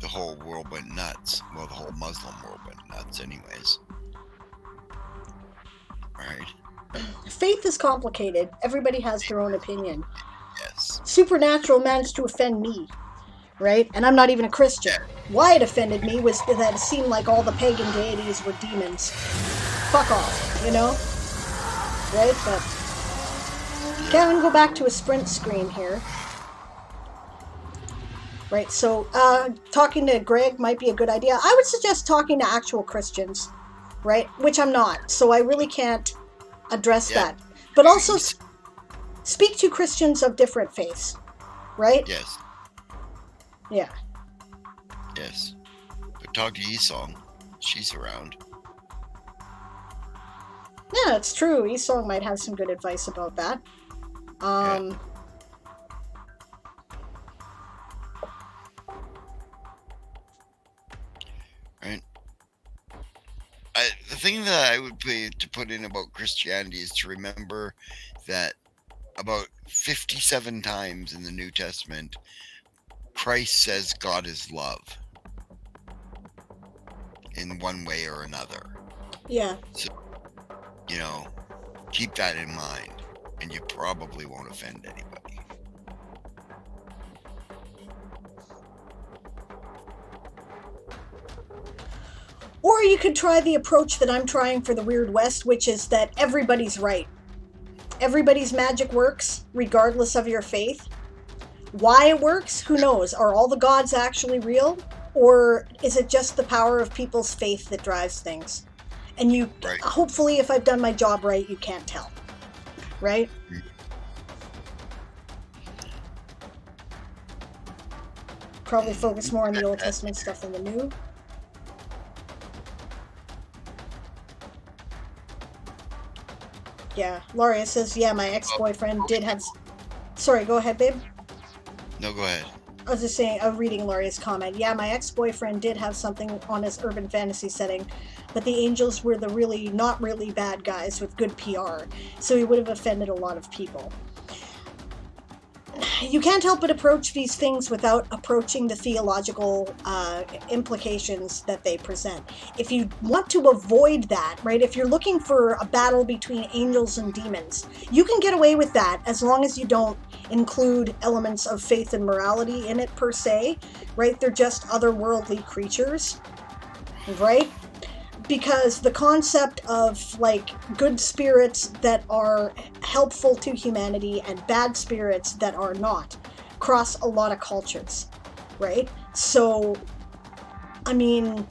the whole world went nuts. Well, the whole Muslim world went nuts anyways. Right? Faith is complicated. Everybody has their own opinion. Yes. Supernatural managed to offend me, right? And I'm not even a Christian. Why it offended me was that it seemed like all the pagan deities were demons. Fuck off, you know? Right? But okay, I'm gonna go back to a sprint screen here. Right, so talking to Greg might be a good idea. I would suggest talking to actual Christians. right? Which I'm not, so I really can't address Yeah. that. But also He's- speak to Christians of different faiths, right? yes, Yeah. yes. But talk to Yisong. She's around. Yeah, it's true. Esong might have some good advice about that. Yeah. Right. The thing that I would put in about Christianity is to remember that about 57 times in the New Testament, Christ says God is love in one way or another. Yeah. So, keep that in mind, and you probably won't offend anybody. Or you could try the approach that I'm trying for the Weird West, which is that everybody's right. Everybody's magic works, regardless of your faith. Why it works, who knows? Are all the gods actually real? Or is it just the power of people's faith that drives things? And you, Right. hopefully, if I've done my job right, you can't tell. Right? Probably focus more on the Old Testament stuff than the New. Yeah, Lauria says, yeah, my ex-boyfriend did have... Sorry, go ahead, babe. No, go ahead. I was just saying, reading Lauria's comment. Yeah, my ex-boyfriend did have something on his urban fantasy setting, but the angels were the not really bad guys with good PR, so he would have offended a lot of people. You can't help but approach these things without approaching the theological implications that they present. If you want to avoid that, right, if you're looking for a battle between angels and demons, you can get away with that as long as you don't include elements of faith and morality in it per se, right? They're just otherworldly creatures, right? Because the concept of like good spirits that are helpful to humanity and bad spirits that are not cross a lot of cultures, right? So, I mean,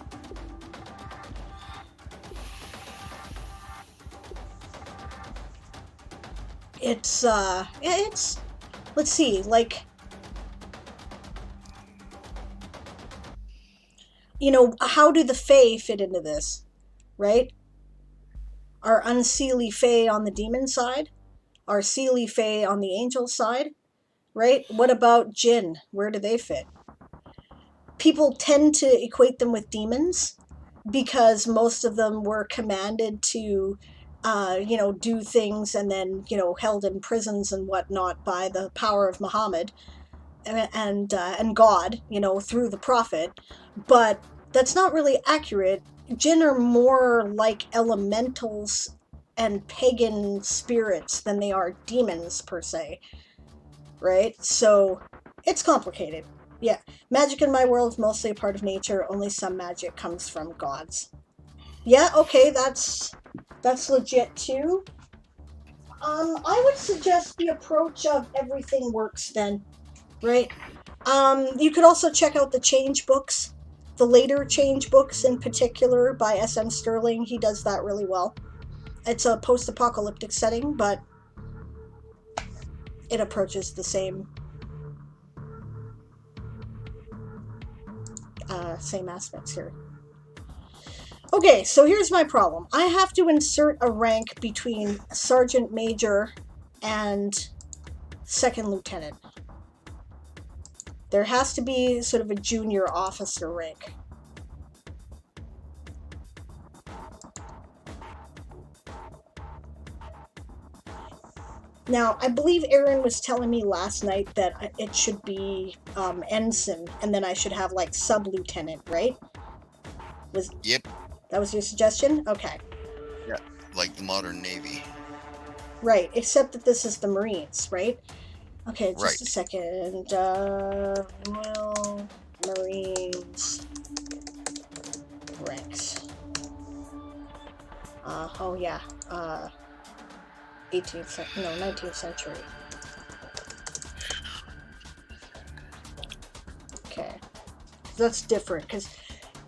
it's let's see, like, how do the Fae fit into this, right? Are unseelie Fae on the demon side? Are seelie Fae on the angel side? Right? What about Jinn? Where do they fit? People tend to equate them with demons because most of them were commanded to, do things and then, held in prisons and whatnot by the power of Muhammad and God, through the prophet. But that's not really accurate. Jinn are more like elementals and pagan spirits than they are demons per se, right? So it's complicated. Yeah, magic in my world is mostly a part of nature. Only some magic comes from gods. Yeah, okay, that's legit too. I would suggest the approach of everything works then, right? You could also check out the change books, the later change books in particular by S.M. Sterling. He does that really well. It's a post-apocalyptic setting, but it approaches the same aspects here. Okay, so here's my problem. I have to insert a rank between Sergeant Major and Second Lieutenant. There has to be sort of a junior officer rank. Now, I believe Aaron was telling me last night that it should be ensign, and then I should have like sub-lieutenant, right? Yep. That was your suggestion? Okay. Yeah. Like the modern Navy. Right, except that this is the Marines, right? Okay, just Right. a second. Royal Marines ranks. Oh yeah. 19th century. Okay. That's different, because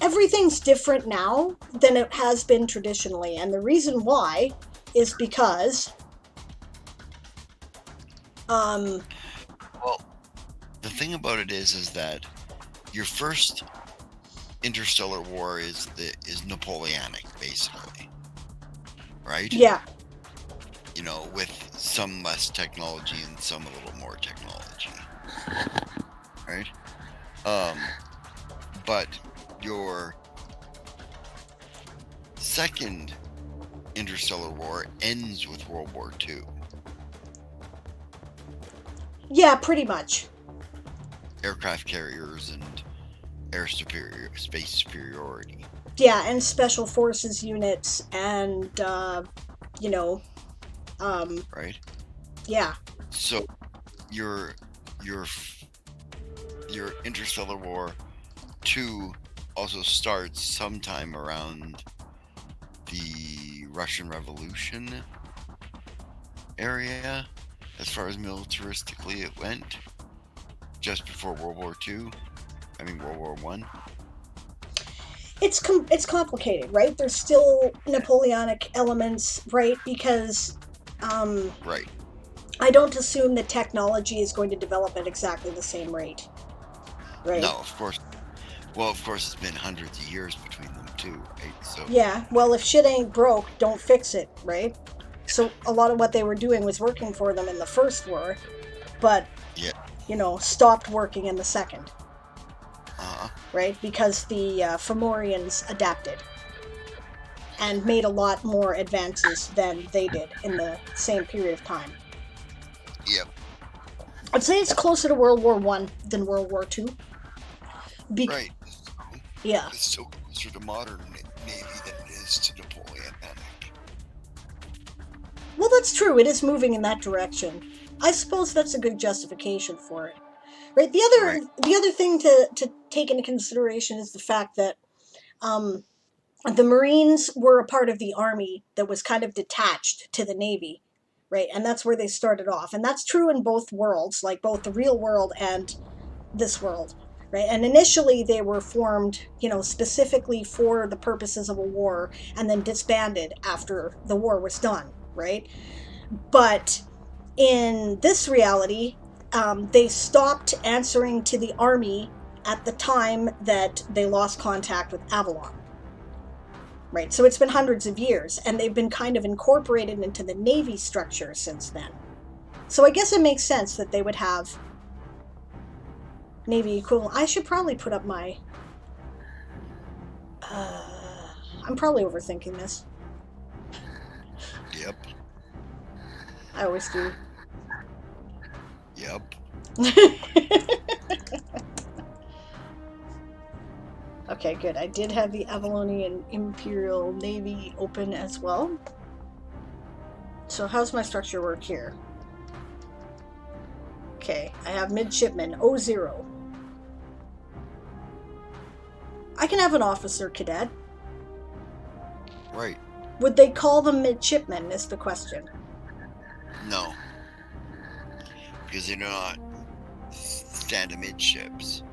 everything's different now than it has been traditionally, and the reason why is because Well, the thing about it is that your first interstellar war is Napoleonic, basically, right? yeah, With some less technology and some a little more technology, right? But your second interstellar war ends with World War II. yeah, pretty much. Aircraft carriers and space superiority. Yeah, and special forces units and right? Yeah. So your Interstellar War 2 also starts sometime around the Russian Revolution area, as far as militaristically it went, just before World War II. I mean World War One. It's complicated, right? There's still Napoleonic elements, right? Because right. I don't assume that technology is going to develop at exactly the same rate, right? No, of course. Well, of course, it's been hundreds of years between them too, right? So yeah, well, if shit ain't broke, don't fix it, right? So a lot of what they were doing was working for them in the first war, but yeah, stopped working in the second, uh-huh. right? Because the Fomorians adapted and made a lot more advances than they did in the same period of time. Yep. I'd say it's closer to World War One than World War Two. Right. Yeah. It's still closer to modern Navy than it is to Napoleonic. Well, that's true. It is moving in that direction. I suppose that's a good justification for it. Right. The other thing to take into consideration is the fact that the Marines were a part of the Army that was kind of detached to the Navy, right? And that's where they started off. And that's true in both worlds, like both the real world and this world, right? And initially they were formed, specifically for the purposes of a war and then disbanded after the war was done, right? But in this reality, they stopped answering to the Army at the time that they lost contact with Avalon. Right, so it's been hundreds of years, and they've been kind of incorporated into the Navy structure since then. So I guess it makes sense that they would have Navy equivalent. I should probably put up my... I'm probably overthinking this. Yep. I always do. Yep. Okay, good. I did have the Avalonian Imperial Navy open as well. So how's my structure work here? Okay, I have midshipman 0. I can have an officer cadet. Right. Would they call them midshipmen is the question. No. Because they're not stand amidships.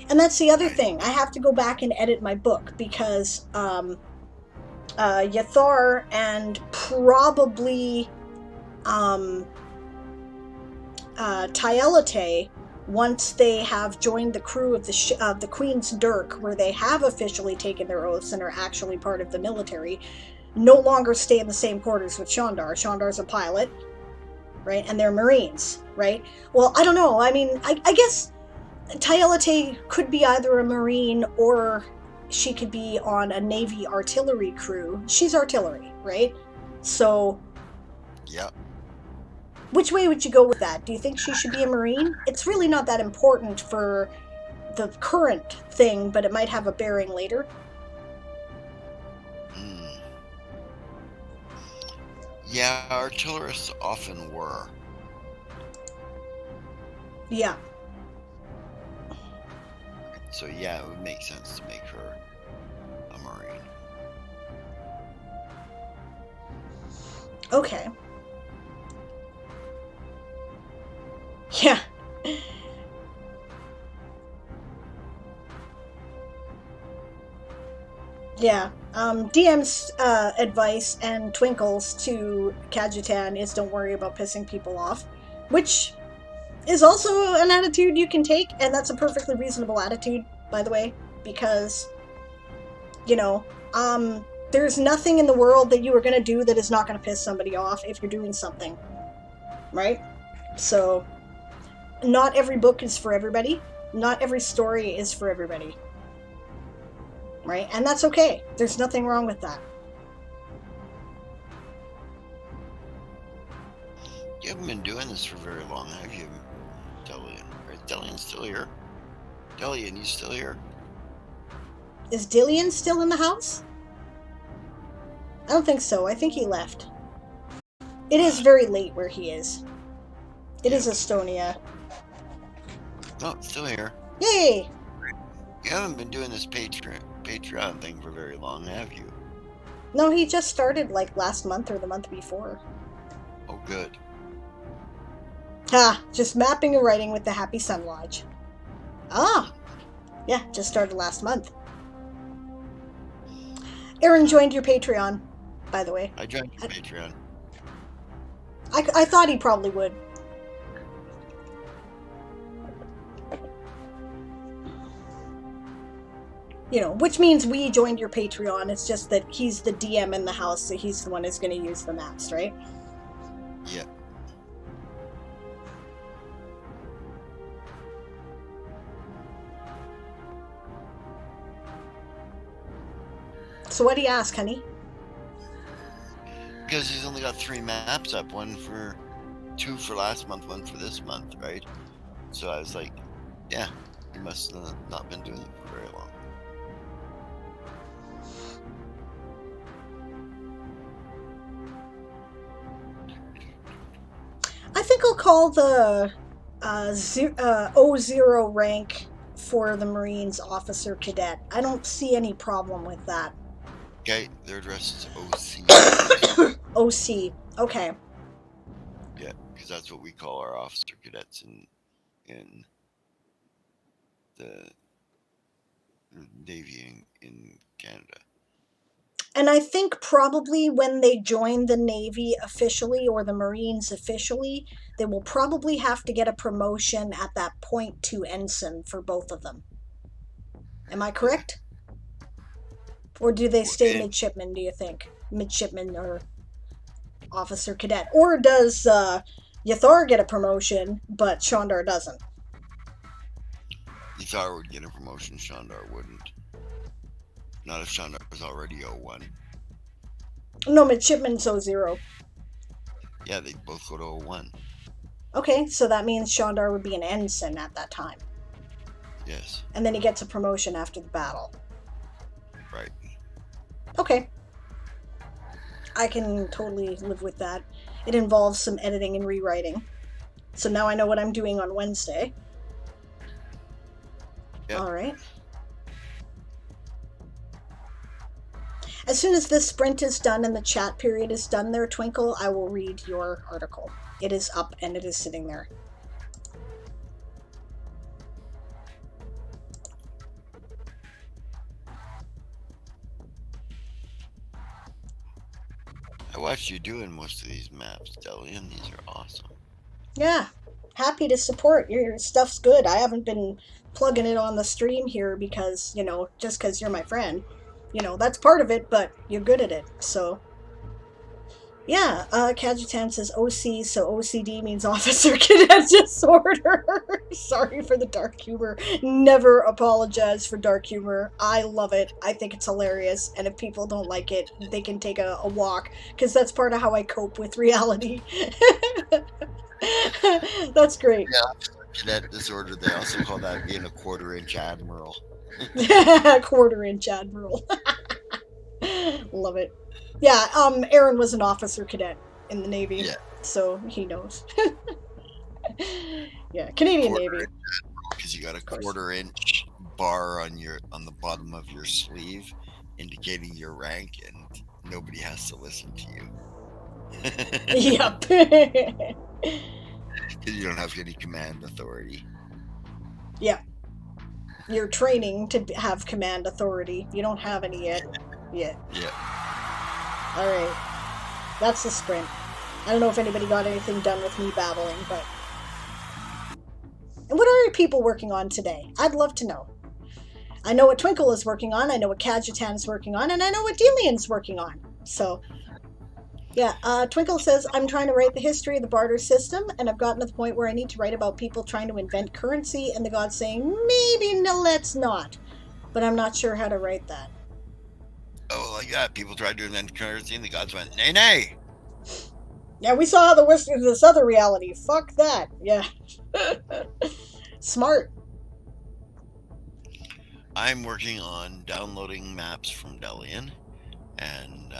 And that's the other thing. I have to go back and edit my book because Yathar and probably Tyelate, once they have joined the crew of the Queen's Dirk, where they have officially taken their oaths and are actually part of the military, no longer stay in the same quarters with Shandar. Shandar's a pilot, right? And they're Marines, right? Well, I don't know. I mean, I guess Tyelate could be either a Marine or she could be on a Navy artillery crew. She's artillery, right? So... Yep. Which way would you go with that? Do you think she should be a Marine? It's really not that important for the current thing, but it might have a bearing later. Yeah, artillerists often were. Yeah. So yeah, it would make sense to make her a Marine. Okay. Yeah. Yeah. DM's advice and Twinkle's to Kajitan is don't worry about pissing people off, which is also an attitude you can take, and that's a perfectly reasonable attitude, by the way, because, you know, there's nothing in the world that you are going to do that is not going to piss somebody off if you're doing something, right? So, not every book is for everybody. Not every story is for everybody. Right? And that's okay. There's nothing wrong with that. You haven't been doing this for very long, have you, Delian? Right? Delian's still here. Delian, you still here? Is Dillian still in the house? I don't think so. I think he left. It is very late where he is. It is Estonia. No, still here. Yay! You haven't been doing this Patreon thing for very long, have you? No, he just started like last month or the month before. Oh, good. Ha! Just mapping and writing with the Happy Sun Lodge. Ah! Yeah, just started last month. Aaron joined your Patreon, by the way. I joined your Patreon. I thought he probably would. You know, which means we joined your Patreon. It's just that he's the DM in the house, so he's the one who's going to use the maps, right? Yeah. So what do you ask, honey? Because he's only got 3 maps up, 2 for last month, 1 for this month, right? So I was like, yeah, he must have not been doing it for very long. I think I'll call the O0 rank for the Marines officer cadet. I don't see any problem with that. Okay, their address is OC. OC, okay. Yeah, because that's what we call our officer cadets in the Navy in Canada. And I think probably when they join the Navy officially or the Marines officially, they will probably have to get a promotion at that point to ensign for both of them. Am I correct? Or do they stay midshipman, do you think? Midshipman or officer cadet? Or does Yathar get a promotion, but Shandar doesn't? Yathar would get a promotion, Shandar wouldn't. Not if Shandar was already 01. No, midshipman's 0. Yeah, they both go to 01. Okay, so that means Shandar would be an ensign at that time. Yes. And then he gets a promotion after the battle. Right. Okay. I can totally live with that. It involves some editing and rewriting. So now I know what I'm doing on Wednesday. Yep. All right. As soon as this sprint is done and the chat period is done there, Twinkle, I will read your article. It is up and it is sitting there. I watched you doing most of these maps, Delian. These are awesome. Yeah, happy to support. Your stuff's good. I haven't been plugging it on the stream here because, you know, just because you're my friend. You know, that's part of it, but you're good at it, so... Yeah, Kajitan says OC, so OCD means Officer Cadet Disorder. Sorry for the dark humor. Never apologize for dark humor. I love it. I think it's hilarious, and if people don't like it, they can take a walk, because that's part of how I cope with reality. That's great. Yeah, Cadet Disorder, they also call that being a quarter-inch admiral. Quarter-inch admiral. Love it. Yeah, Aaron was an officer cadet in the Navy, so he knows. Yeah, Canadian Navy. Because you got a quarter-inch bar on the bottom of your sleeve, indicating your rank, and nobody has to listen to you. Yep. Because you don't have any command authority. Yeah. You're training to have command authority. You don't have any yet. Yeah. Yeah. Alright. That's the sprint. I don't know if anybody got anything done with me babbling, but... And what are people working on today? I'd love to know. I know what Twinkle is working on, I know what Kajitan is working on, and I know what Delian's working on. So, yeah, Twinkle says, I'm trying to write the history of the barter system, and I've gotten to the point where I need to write about people trying to invent currency, and the gods saying, maybe no, let's not. But I'm not sure how to write that. Oh, like that. People tried to invent currency, and the gods went, nay, nay. Yeah, we saw the worst of this other reality. Fuck that. Yeah. Smart. I'm working on downloading maps from Delian and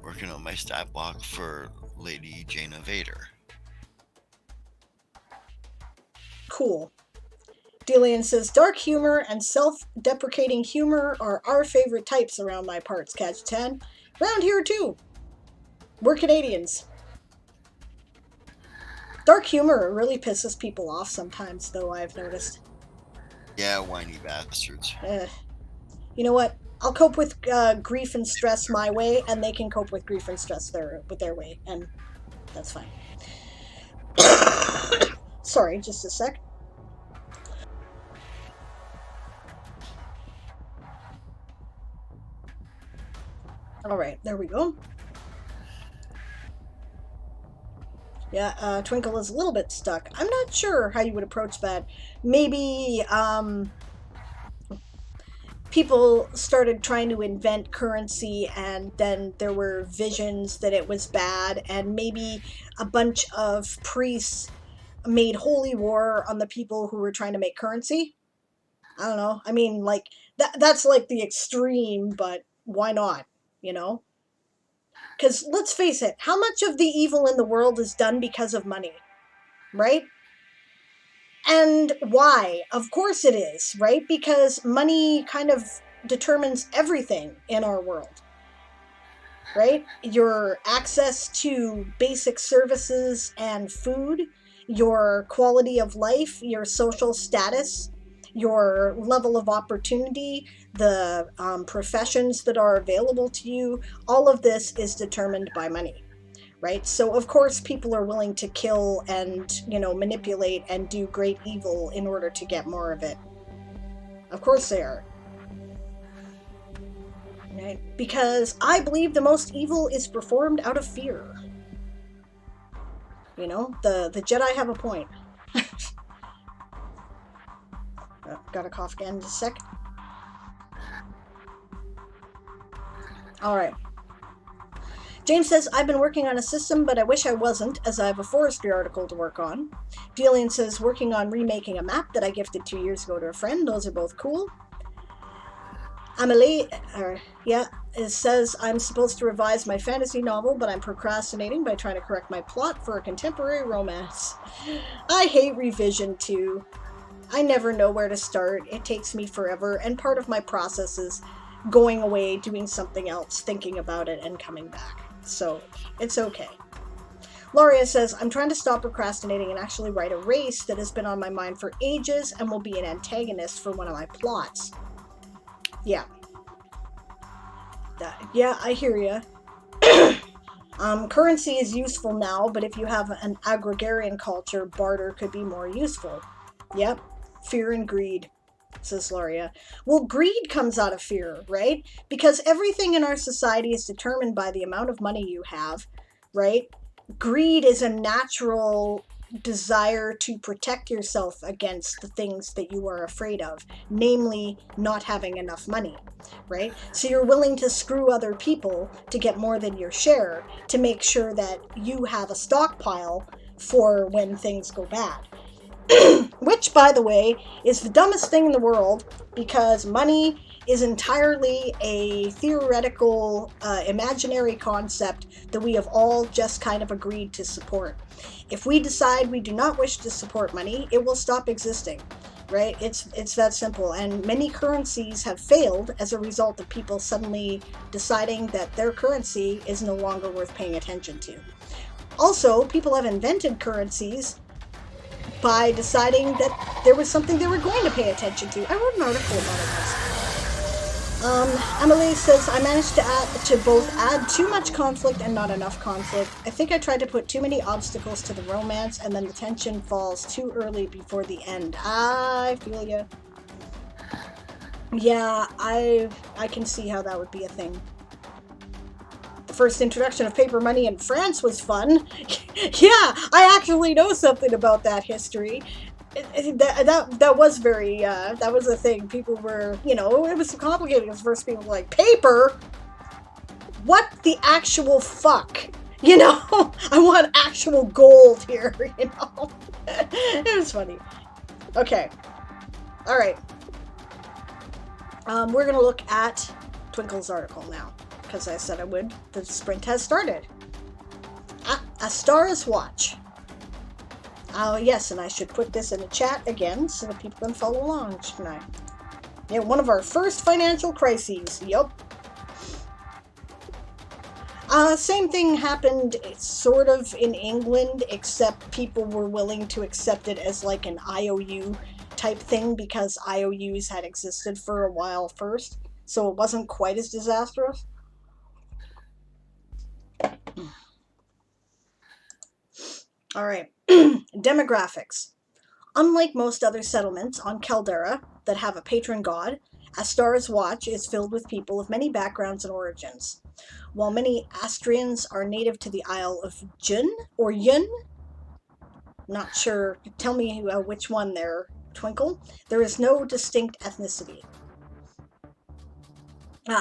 working on my stat block for Lady Jaina Vader. Cool. Delian says, dark humor and self-deprecating humor are our favorite types around my parts, Kajitan. Around here, too. We're Canadians. Dark humor really pisses people off sometimes, though, I've noticed. Yeah, whiny bastards. You know what? I'll cope with grief and stress my way, and they can cope with grief and stress with their way, and that's fine. Sorry, just a sec. Alright, there we go. Yeah, Twinkle is a little bit stuck. I'm not sure how you would approach that. Maybe, people started trying to invent currency and then there were visions that it was bad, and maybe a bunch of priests made holy war on the people who were trying to make currency. I don't know. I mean, like, that's like the extreme, but why not, you know? Because let's face it, how much of the evil in the world is done because of money, right? And why? Of course it is, right? Because money kind of determines everything in our world, right? Your access to basic services and food, your quality of life, your social status, your level of opportunity, the professions that are available to you, all of this is determined by money, right? So of course people are willing to kill and, you know, manipulate and do great evil in order to get more of it. Of course they are. Right? Because I believe the most evil is performed out of fear. You know, the Jedi have a point. Gotta cough again in a sec. Alright. James says, I've been working on a system, but I wish I wasn't, as I have a forestry article to work on. Delian says, working on remaking a map that I gifted 2 years ago to a friend. Those are both cool. Amelie, it says, I'm supposed to revise my fantasy novel, but I'm procrastinating by trying to correct my plot for a contemporary romance. I hate revision, too. I never know where to start. It takes me forever, and part of my process is going away, doing something else, thinking about it, and coming back. So, it's okay. Loria says, I'm trying to stop procrastinating and actually write a race that has been on my mind for ages and will be an antagonist for one of my plots. Yeah. Yeah, I hear ya. Currency is useful now, but if you have an agrarian culture, barter could be more useful. Yep. Fear and greed, says Loria. Well, greed comes out of fear, right? Because everything in our society is determined by the amount of money you have, right? Greed is a natural desire to protect yourself against the things that you are afraid of, namely not having enough money, right? So you're willing to screw other people to get more than your share to make sure that you have a stockpile for when things go bad. Which, by the way, is the dumbest thing in the world, because money is entirely a theoretical, imaginary concept that we have all just kind of agreed to support. If we decide we do not wish to support money, it will stop existing, right? It's that simple. And many currencies have failed as a result of people suddenly deciding that their currency is no longer worth paying attention to. Also, people have invented currencies by deciding that there was something they were going to pay attention to. I wrote an article about it once. Emily says, I managed to both add too much conflict and not enough conflict. I think I tried to put too many obstacles to the romance, and then the tension falls too early before the end. I feel ya. Yeah, I can see how that would be a thing. The first introduction of paper money in France was fun. Yeah, I actually know something about that history. That was very that was a thing. People were, you know, it was complicated because first people were like, paper, what the actual fuck, you know? I want actual gold here, you know. It was funny. Okay, all right. We're gonna look at Twinkle's article now because I said I would. The sprint has started. A Star's Watch. Oh, yes, and I should put this in the chat again so that people can follow along, shouldn't I? Yeah, one of our first financial crises. Yup. Same thing happened sort of in England, except people were willing to accept it as like an IOU type thing because IOUs had existed for a while first, so it wasn't quite as disastrous. All right. Demographics. Unlike most other settlements on Caldera that have a patron god, Astar's Watch is filled with people of many backgrounds and origins. While many Astrians are native to the Isle of Jun, or Yun, not sure, tell me which one there, Twinkle, there is no distinct ethnicity.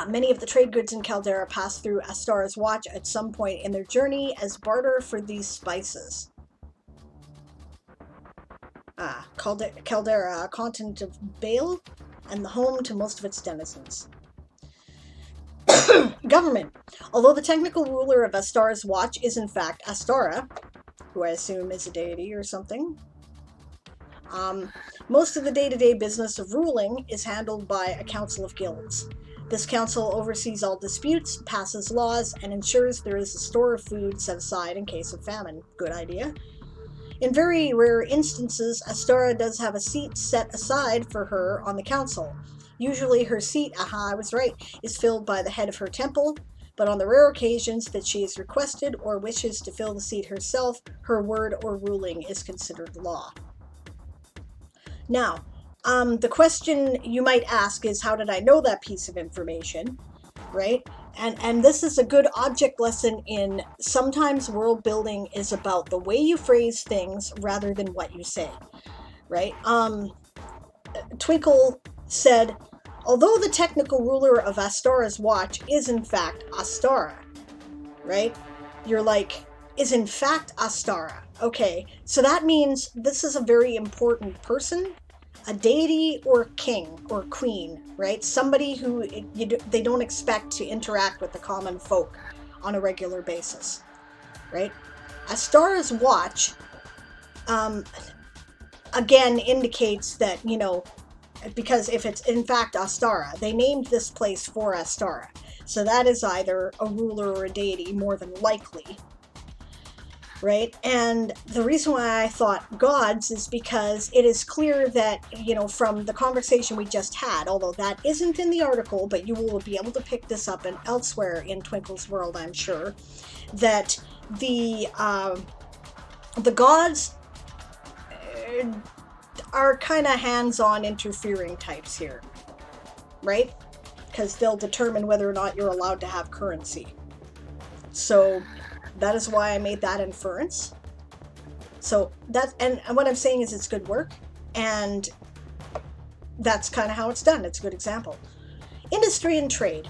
Many of the trade goods in Caldera pass through Astar's Watch at some point in their journey as barter for these spices. Caldera, a continent of Bale, and the home to most of its denizens. Government. Although the technical ruler of Astar's Watch is in fact Astara, who I assume is a deity or something, most of the day-to-day business of ruling is handled by a council of guilds. This council oversees all disputes, passes laws, and ensures there is a store of food set aside in case of famine. Good idea. In very rare instances, Astara does have a seat set aside for her on the council. Usually her seat, I was right, is filled by the head of her temple, but on the rare occasions that she is requested or wishes to fill the seat herself, her word or ruling is considered law. Now, the question you might ask is, how did I know that piece of information, right? And this is a good object lesson in sometimes world building is about the way you phrase things rather than what you say, right? Twinkle said, although the technical ruler of Astara's Watch is in fact Astara, right? You're like, is in fact Astara. Okay, so that means this is a very important person, a deity or king or queen, right? Somebody who they don't expect to interact with the common folk on a regular basis, right? Astara's Watch, again, indicates that, you know, because if it's in fact Astara, they named this place for Astara. So that is either a ruler or a deity, more than likely, right? And the reason why I thought gods is because it is clear that, you know, from the conversation we just had, although that isn't in the article, but you will be able to pick this up and elsewhere in Twinkle's world, I'm sure, that the gods are kind of hands-on interfering types here, right? Because they'll determine whether or not you're allowed to have currency. So that is why I made that inference. So that, and what I'm saying is it's good work, and that's kind of how it's done. It's a good example. Industry and trade.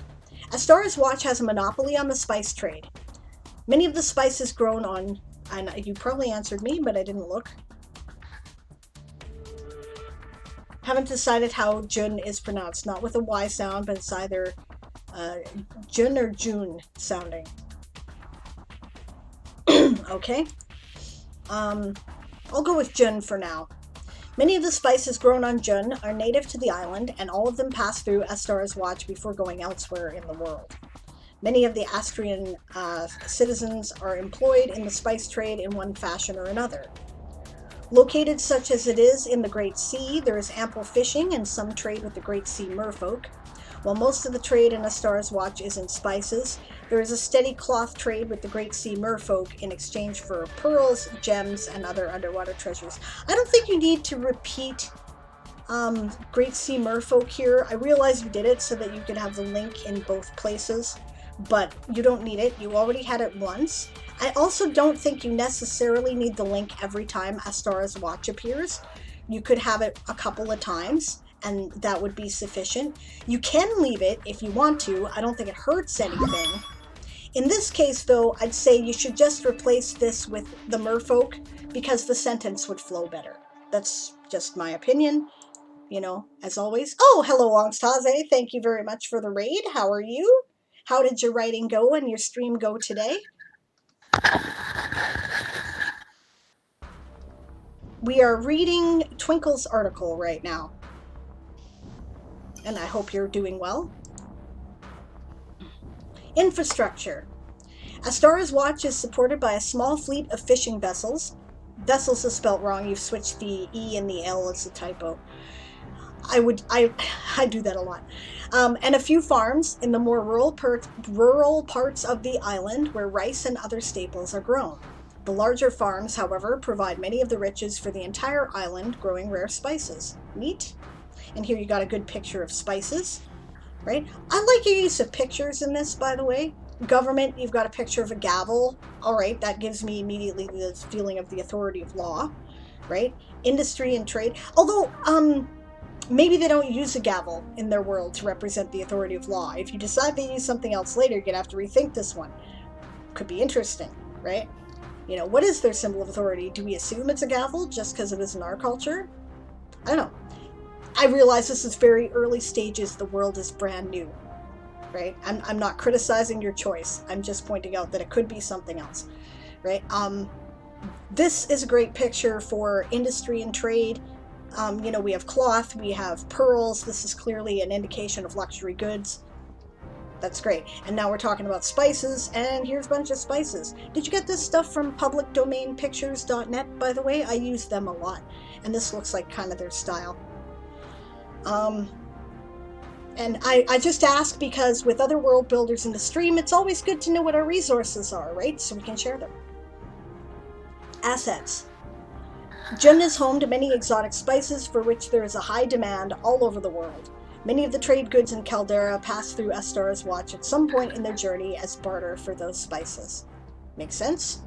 Astara's Watch has a monopoly on the spice trade. Many of the spices grown on, and you probably answered me, but I didn't look. Haven't decided how Jun is pronounced. Not with a Y sound, but it's either Jun or June sounding. Okay. I'll go with Jun for now. Many of the spices grown on Jun are native to the island, and all of them pass through Astara's Watch before going elsewhere in the world. Many of the Astrian citizens are employed in the spice trade in one fashion or another. Located such as it is in the Great Sea, there is ample fishing and some trade with the Great Sea merfolk. While most of the trade in A Star's Watch is in spices, there is a steady cloth trade with the Great Sea merfolk in exchange for pearls, gems, and other underwater treasures. I don't think you need to repeat Great Sea merfolk here. I realize you did it so that you could have the link in both places, but you don't need it. You already had it once. I also don't think you necessarily need the link every time A Star's Watch appears. You could have it a couple of times, and that would be sufficient. You can leave it if you want to. I don't think it hurts anything. In this case, though, I'd say you should just replace this with the merfolk because the sentence would flow better. That's just my opinion. You know, as always. Oh, hello, Angstaze. Thank you very much for the raid. How are you? How did your writing go and your stream go today? We are reading Twinkle's article right now. And I hope you're doing well. Infrastructure. A Star's Watch is supported by a small fleet of fishing vessels. Vessels is spelt wrong. You've switched the E and the L as a typo. I do that a lot. And a few farms in the more rural parts of the island where rice and other staples are grown. The larger farms, however, provide many of the riches for the entire island, growing rare spices. Neat. And here you got a good picture of spices, right? I like your use of pictures in this, by the way. Government, you've got a picture of a gavel. All right, that gives me immediately the feeling of the authority of law, right? Industry and trade. Although, maybe they don't use a gavel in their world to represent the authority of law. If you decide they use something else later, you're going to have to rethink this one. Could be interesting, right? You know, what is their symbol of authority? Do we assume it's a gavel just because it is in our culture? I don't know. I realize this is very early stages. The world is brand new, right? I'm not criticizing your choice. I'm just pointing out that it could be something else, right? This is a great picture for industry and trade. You know, we have cloth, we have pearls. This is clearly an indication of luxury goods. That's great. And now we're talking about spices, and here's a bunch of spices. Did you get this stuff from publicdomainpictures.net, by the way? I use them a lot, and this looks like kind of their style. And I just ask because with other world builders in the stream, it's always good to know what our resources are, right? So we can share them. Assets. Jund is home to many exotic spices for which there is a high demand all over the world. Many of the trade goods in Caldera pass through A Star's Watch at some point in their journey as barter for those spices. Makes sense?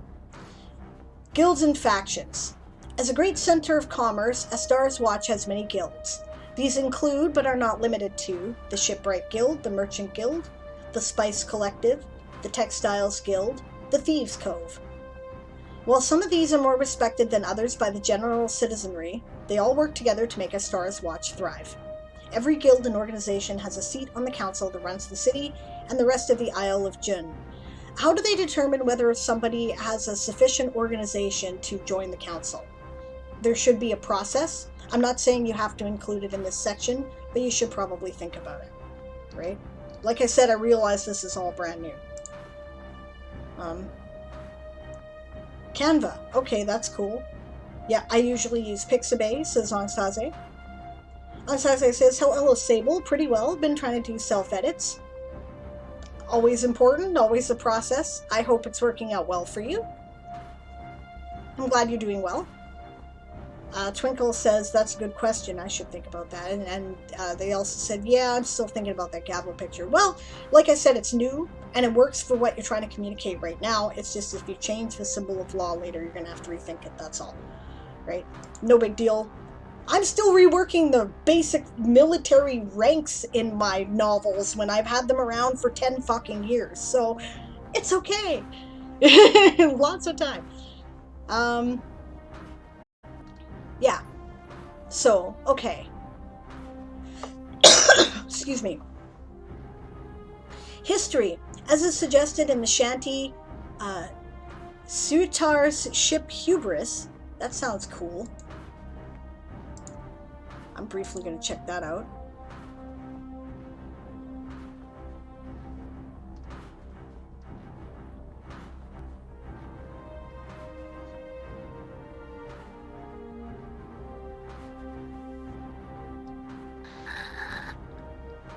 Guilds and factions. As a great center of commerce, A Star's Watch has many guilds. These include, but are not limited to, the Shipwright Guild, the Merchant Guild, the Spice Collective, the Textiles Guild, the Thieves' Cove. While some of these are more respected than others by the general citizenry, they all work together to make A Star's Watch thrive. Every guild and organization has a seat on the council that runs the city and the rest of the Isle of Jund. How do they determine whether somebody has a sufficient organization to join the council? There should be a process. I'm not saying you have to include it in this section, but you should probably think about it, right? Like I said, I realize this is all brand new. Canva. Okay, that's cool. Yeah, I usually use Pixabay, says Angstaze. Angstaze says, hello, Sable. Pretty well. Been trying to do self-edits. Always important, always a process. I hope it's working out well for you. I'm glad you're doing well. Twinkle says, that's a good question. I should think about that. And they also said, yeah, I'm still thinking about that gavel picture. Well, like I said, it's new, and it works for what you're trying to communicate right now. It's just if you change the symbol of law later, you're going to have to rethink it. That's all. Right? No big deal. I'm still reworking the basic military ranks in my novels when I've had them around for 10 fucking years. So, it's okay. Lots of time. Yeah. So, okay. Excuse me. History. As is suggested in the shanty, Sutar's ship Hubris. That sounds cool. I'm briefly going to check that out.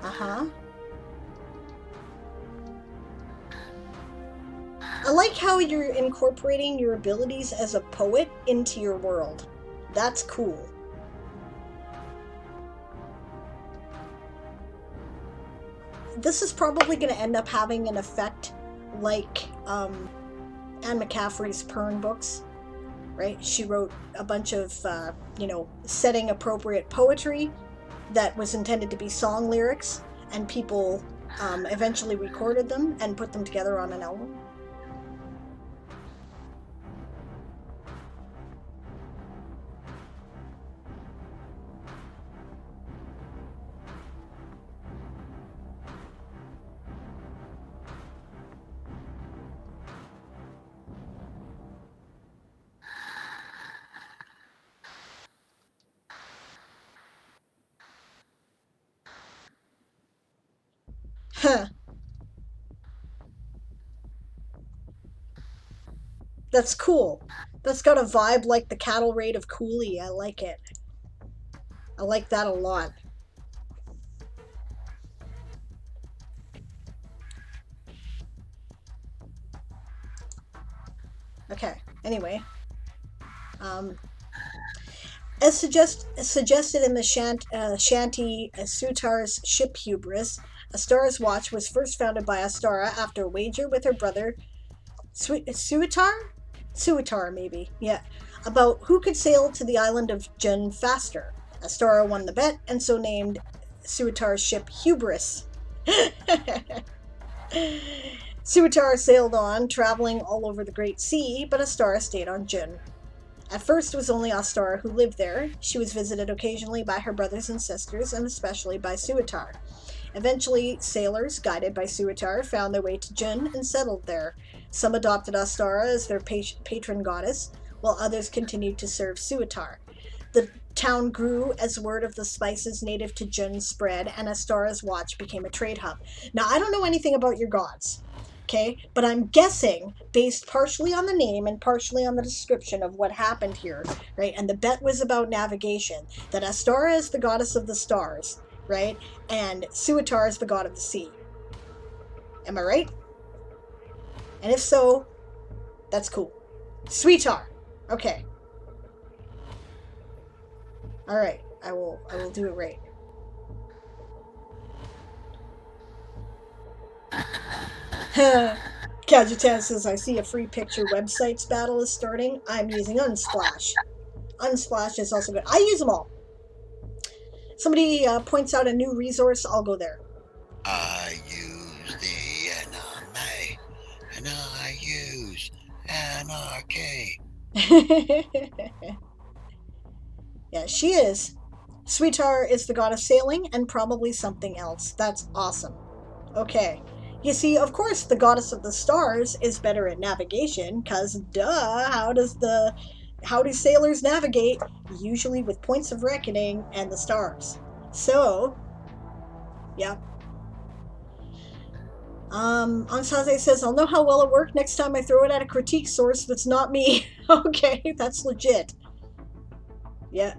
Uh-huh. I like how you're incorporating your abilities as a poet into your world. That's cool. This is probably going to end up having an effect like Anne McCaffrey's Pern books, right? She wrote a bunch of, setting appropriate poetry that was intended to be song lyrics, and people eventually recorded them and put them together on an album. Huh. That's cool. That's got a vibe like the cattle raid of Cooley. I like it. I like that a lot. Okay, anyway. As suggested in the shanty Sutar's Ship Hubris, Astara's Watch was first founded by Astara after a wager with her brother Suitar? Suitar, maybe, yeah, about who could sail to the island of Jun faster. Astara won the bet and so named Suitar's ship Hubris. Suitar sailed on, traveling all over the Great Sea, but Astara stayed on Jun. At first, it was only Astara who lived there. She was visited occasionally by her brothers and sisters, and especially by Suitar. Eventually, sailors, guided by Suitar, found their way to Jun and settled there. Some adopted Astara as their patron goddess, while others continued to serve Suitar. The town grew as word of the spices native to Jun spread, and Astara's Watch became a trade hub. Now, I don't know anything about your gods, okay? But I'm guessing, based partially on the name and partially on the description of what happened here, right? And the bet was about navigation, that Astara is the goddess of the stars, right? And Suitar is the god of the sea. Am I right? And if so, that's cool. Suitar. Okay. All right. I will do it right. Kajutan says, I see a free picture websites battle is starting. I'm using Unsplash. Unsplash is also good. I use them all. Somebody points out a new resource, I'll go there. I use the enemy, and I use anarchy. Yeah, she is. Suitar is the god of sailing and probably something else. That's awesome. Okay. You see, of course, the goddess of the stars is better at navigation, because duh, how do sailors navigate? Usually with points of reckoning and the stars. So, yeah. Ansaze says, I'll know how well it worked next time I throw it at a critique source that's not me. Okay, that's legit. Yeah.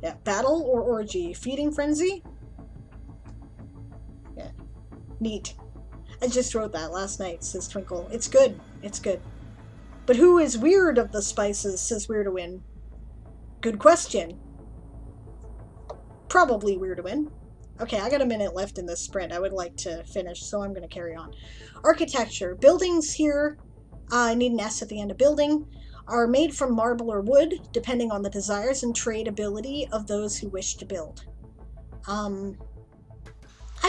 Yeah, battle or orgy? Feeding frenzy? Yeah. Neat. I just wrote that last night, says Twinkle. It's good. It's good. But who is weird of the spices, says Weirdowin. Good question. Probably Weirdowin. Okay, I got a minute left in this sprint. I would like to finish, so I'm going to carry on. Architecture. Buildings here, I need an S at the end of building, are made from marble or wood, depending on the desires and trade ability of those who wish to build. I'd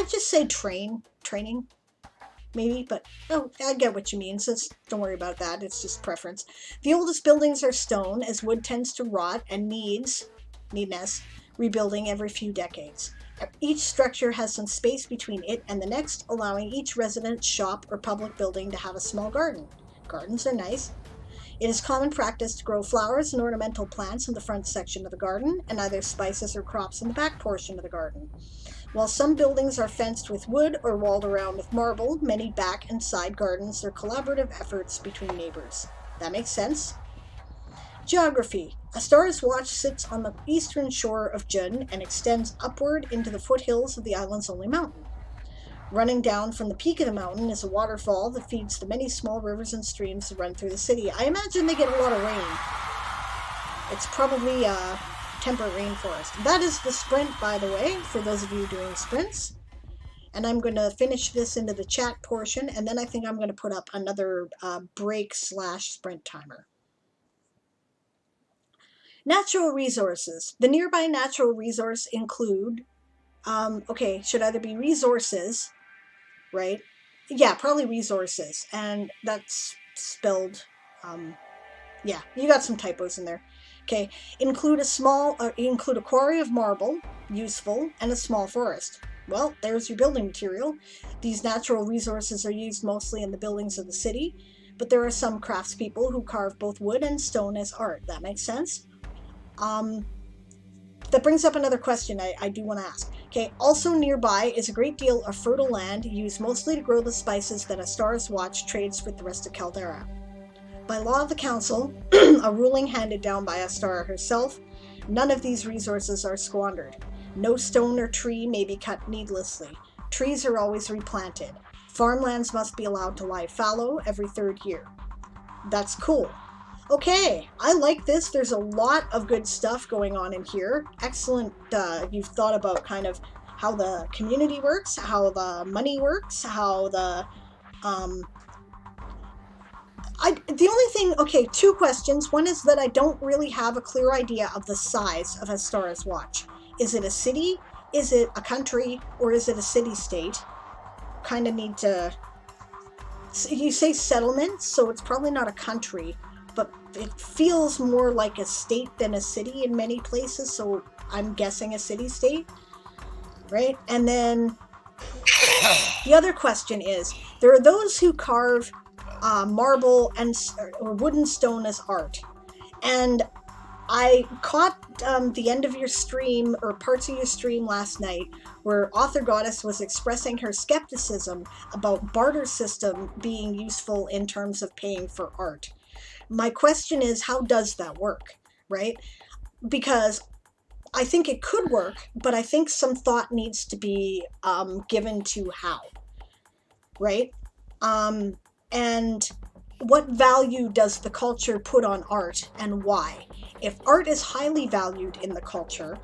just say training, maybe, but I get what you mean, so don't worry about that, it's just preference. The oldest buildings are stone, as wood tends to rot and needs rebuilding every few decades. Each structure has some space between it and the next, allowing each residence, shop, or public building to have a small garden. Gardens are nice. It is common practice to grow flowers and ornamental plants in the front section of the garden, and either spices or crops in the back portion of the garden. While some buildings are fenced with wood or walled around with marble, many back and side gardens are collaborative efforts between neighbors. That makes sense? Geography. Astara's Watch sits on the eastern shore of Jun and extends upward into the foothills of the island's only mountain. Running down from the peak of the mountain is a waterfall that feeds the many small rivers and streams that run through the city. I imagine they get a lot of rain. It's probably a temperate rainforest. That is the sprint, by the way, for those of you doing sprints. And I'm going to finish this into the chat portion, and then I think I'm going to put up another break/sprint timer. Natural resources. The nearby natural resource include, should either be resources, right? Yeah, probably resources, and that's spelled, yeah, you got some typos in there. Okay, include a quarry of marble, useful, and a small forest. Well, there's your building material. These natural resources are used mostly in the buildings of the city, but there are some craftspeople who carve both wood and stone as art. That makes sense. That brings up another question I do want to ask. Okay, also nearby is a great deal of fertile land used mostly to grow the spices that Astar's Watch trades with the rest of Caldera. By law of the Council, a ruling handed down by Astara herself, none of these resources are squandered. No stone or tree may be cut needlessly. Trees are always replanted. Farmlands must be allowed to lie fallow every 3rd year. That's cool. Okay, I like this. There's a lot of good stuff going on in here. Excellent. You've thought about kind of how the community works, how the money works, how the the only thing, okay, 2 questions. One is that I don't really have a clear idea of the size of Astara's Watch. Is it a city? Is it a country? Or is it a city-state? Kind of need to... You say settlement, so it's probably not a country, but it feels more like a state than a city in many places, so I'm guessing a city-state, right? And then the other question is, there are those who carve marble or wooden stone as art, and I caught the end of your stream or parts of your stream last night where Author Goddess was expressing her skepticism about barter system being useful in terms of paying for art. My question is, how does that work, right? Because I think it could work, but I think some thought needs to be given to how, right? And what value does the culture put on art and why? If art is highly valued in the culture,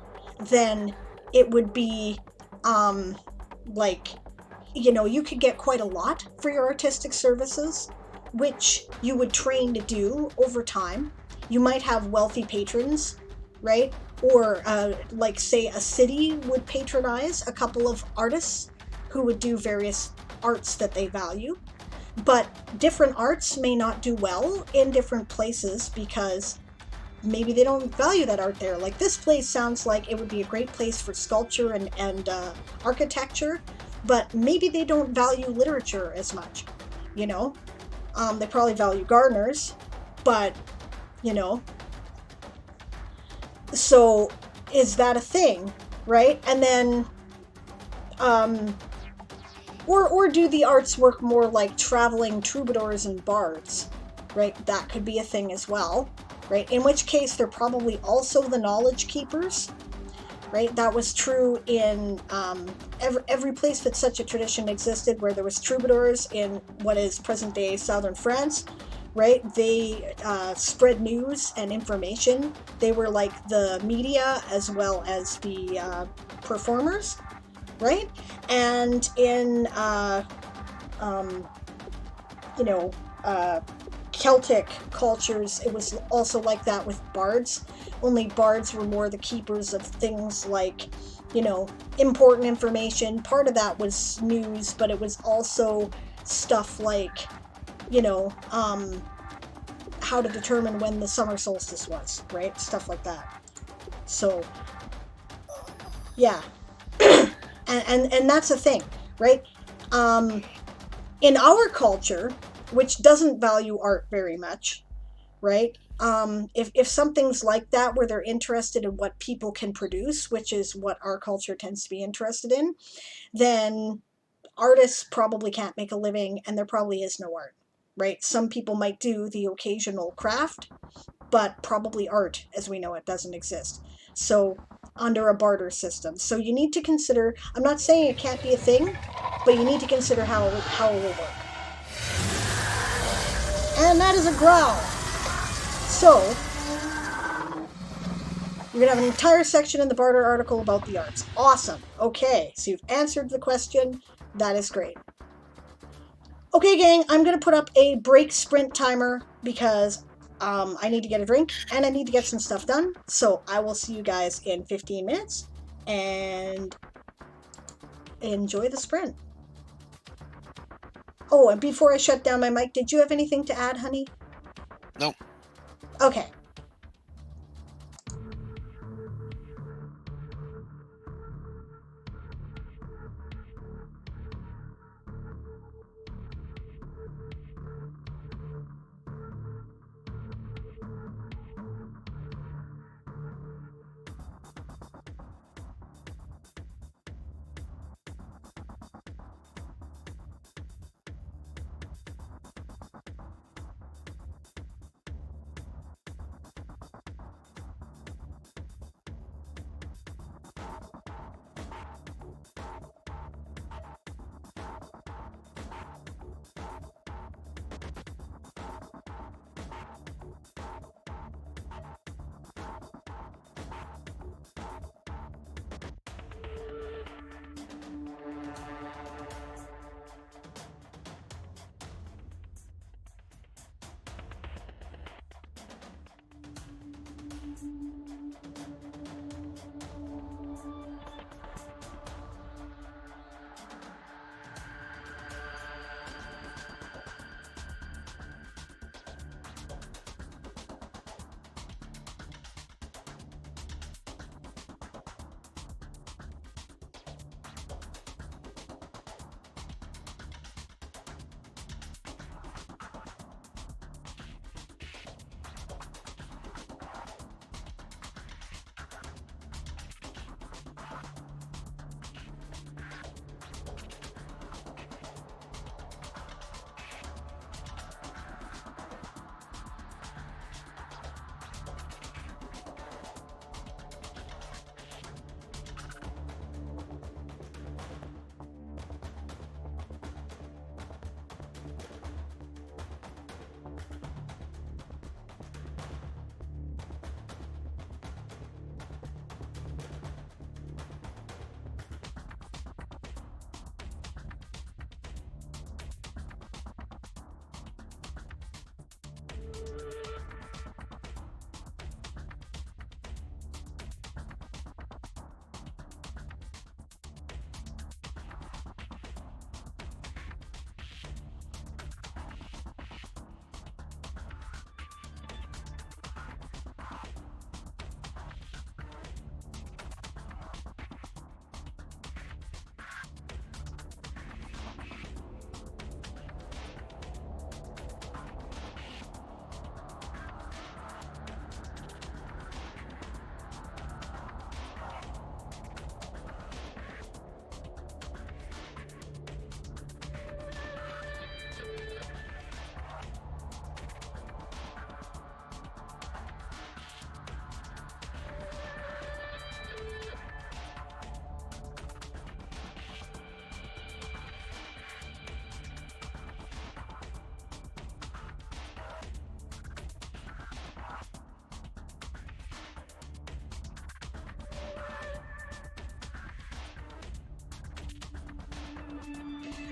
then it would be you could get quite a lot for your artistic services, which you would train to do over time. You might have wealthy patrons, right? Or say a city would patronize a couple of artists who would do various arts that they value. But different arts may not do well in different places because maybe they don't value that art there. Like this place sounds like it would be a great place for sculpture and architecture, but maybe they don't value literature as much, you know? They probably value gardeners, but, you know. So is that a thing, right? And then... Or do the arts work more like traveling troubadours and bards, right? That could be a thing as well, right? In which case, they're probably also the knowledge keepers, right? That was true in every place that such a tradition existed, where there was troubadours in what is present-day southern France, right? They spread news and information. They were like the media as well as the performers, right? And in Celtic cultures, it was also like that with bards. Only bards were more the keepers of things like, important information. Part of that was news, but it was also stuff like, how to determine when the summer solstice was, right? Stuff like that. So, yeah. And that's a thing, right? In our culture, which doesn't value art very much, right? If something's like that, where they're interested in what people can produce, which is what our culture tends to be interested in, then artists probably can't make a living, and there probably is no art, right? Some people might do the occasional craft, but probably art, as we know it, doesn't exist. So under a barter system. So you need to consider, I'm not saying it can't be a thing, but you need to consider how it will work. And that is a growl. So, you're going to have an entire section in the barter article about the arts. Awesome. Okay, so you've answered the question. That is great. Okay, gang, I'm going to put up a break sprint timer because I need to get a drink and I need to get some stuff done. So I will see you guys in 15 minutes and enjoy the sprint. Oh, and before I shut down my mic, did you have anything to add, honey? Nope. Okay.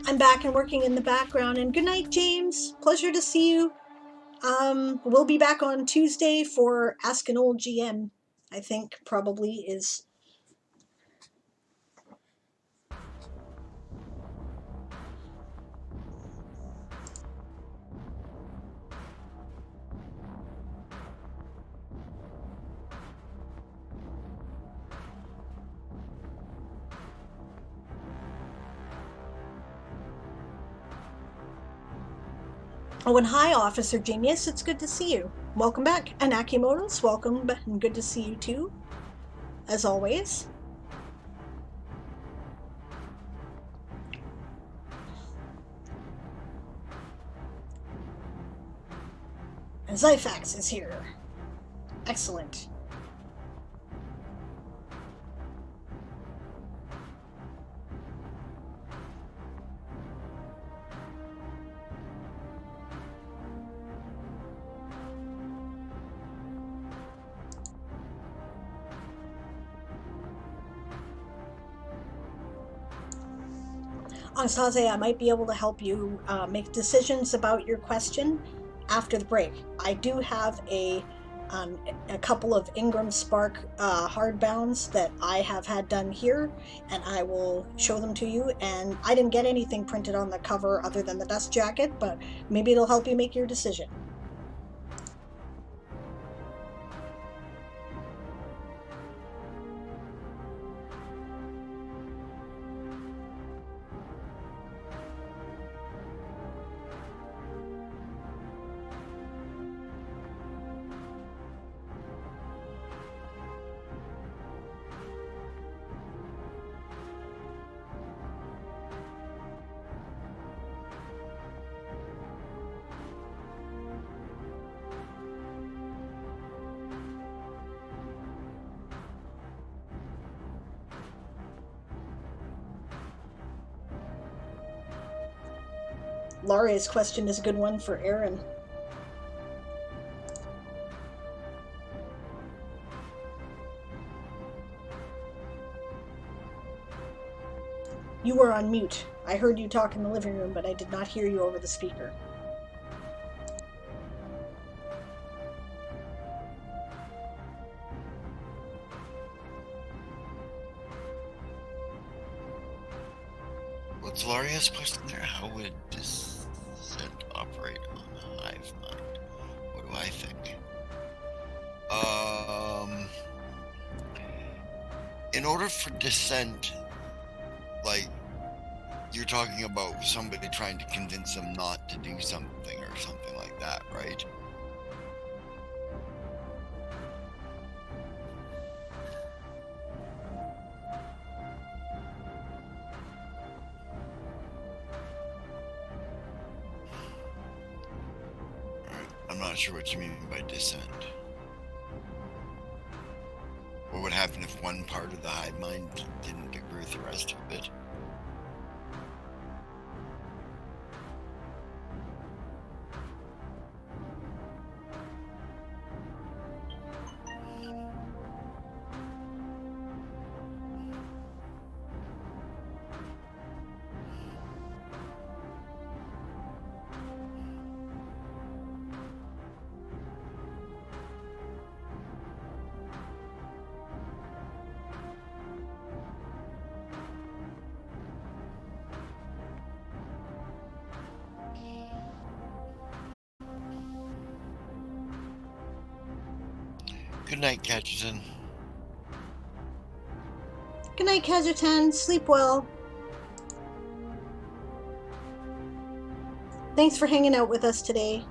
I'm back and working in the background. And good night, James. Pleasure to see you. We'll be back on Tuesday for Ask an Old GM. I think probably is. Oh, and hi, Officer Genius. It's good to see you. Welcome back. And Akimoto's, welcome and good to see you too, as always. And Zyfax is here. Excellent. Ansaze, I might be able to help you make decisions about your question after the break. I do have a couple of Ingram Spark hardbounds that I have had done here, and I will show them to you. And I didn't get anything printed on the cover other than the dust jacket, but maybe it'll help you make your decision. Laura's question is a good one for Aaron. You were on mute. I heard you talk in the living room, but I did not hear you over the speaker. What's Laria's question there? How would Descent operate on the Hive mind? What do I think? In order for Descent, like, you're talking about somebody trying to convince them not to do something or something like that, right? I'm not sure what you mean by Descent. What would happen if one part of the hive mind didn't agree with the rest of it? Good night, Catcherton. Good night, Kazutan. Sleep well. Thanks for hanging out with us today.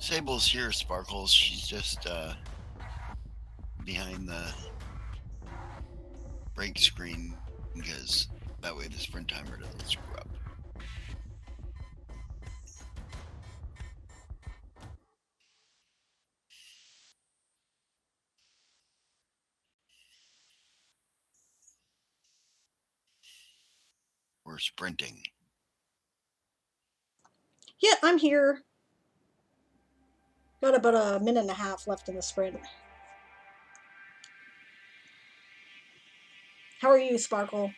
Sable's here, Sparkles. She's just behind the break screen because that way the sprint timer doesn't screw up. We're sprinting. Yeah, I'm here. Got about a minute and a half left in the sprint. How are you, Sparkle?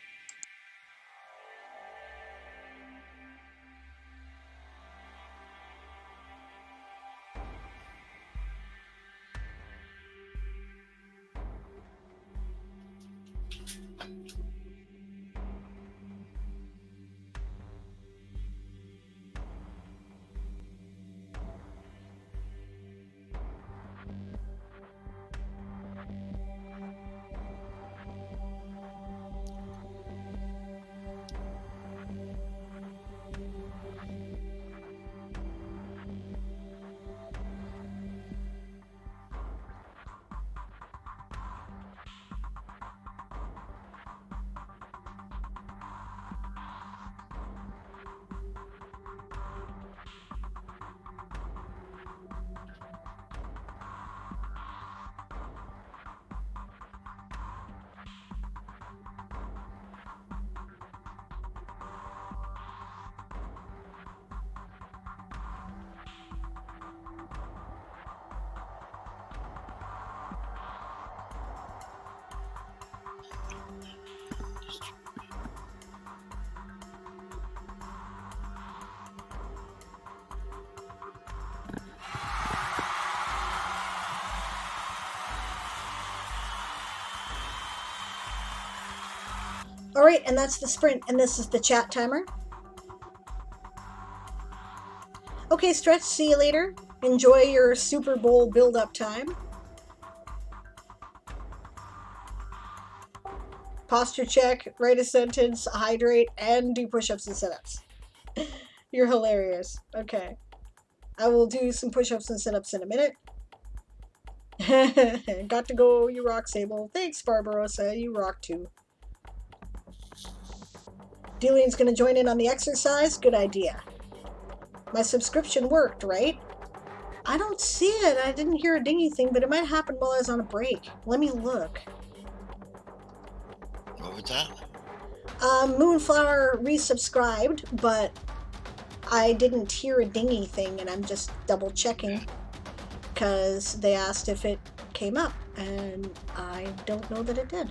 Alright, and that's the sprint, and this is the chat timer. Okay, Stretch, see you later. Enjoy your Super Bowl build-up time. Posture check, write a sentence, hydrate, and do push-ups and sit-ups. You're hilarious. Okay. I will do some push-ups and sit-ups in a minute. Got to go, you rock, Sable. Thanks, Barbarossa, you rock too. Delian's gonna join in on the exercise? Good idea. My subscription worked, right? I don't see it. I didn't hear a dingy thing, but it might happen while I was on a break. Let me look. What was that? Moonflower resubscribed, but I didn't hear a dingy thing, and I'm just double checking because they asked if it came up, and I don't know that it did.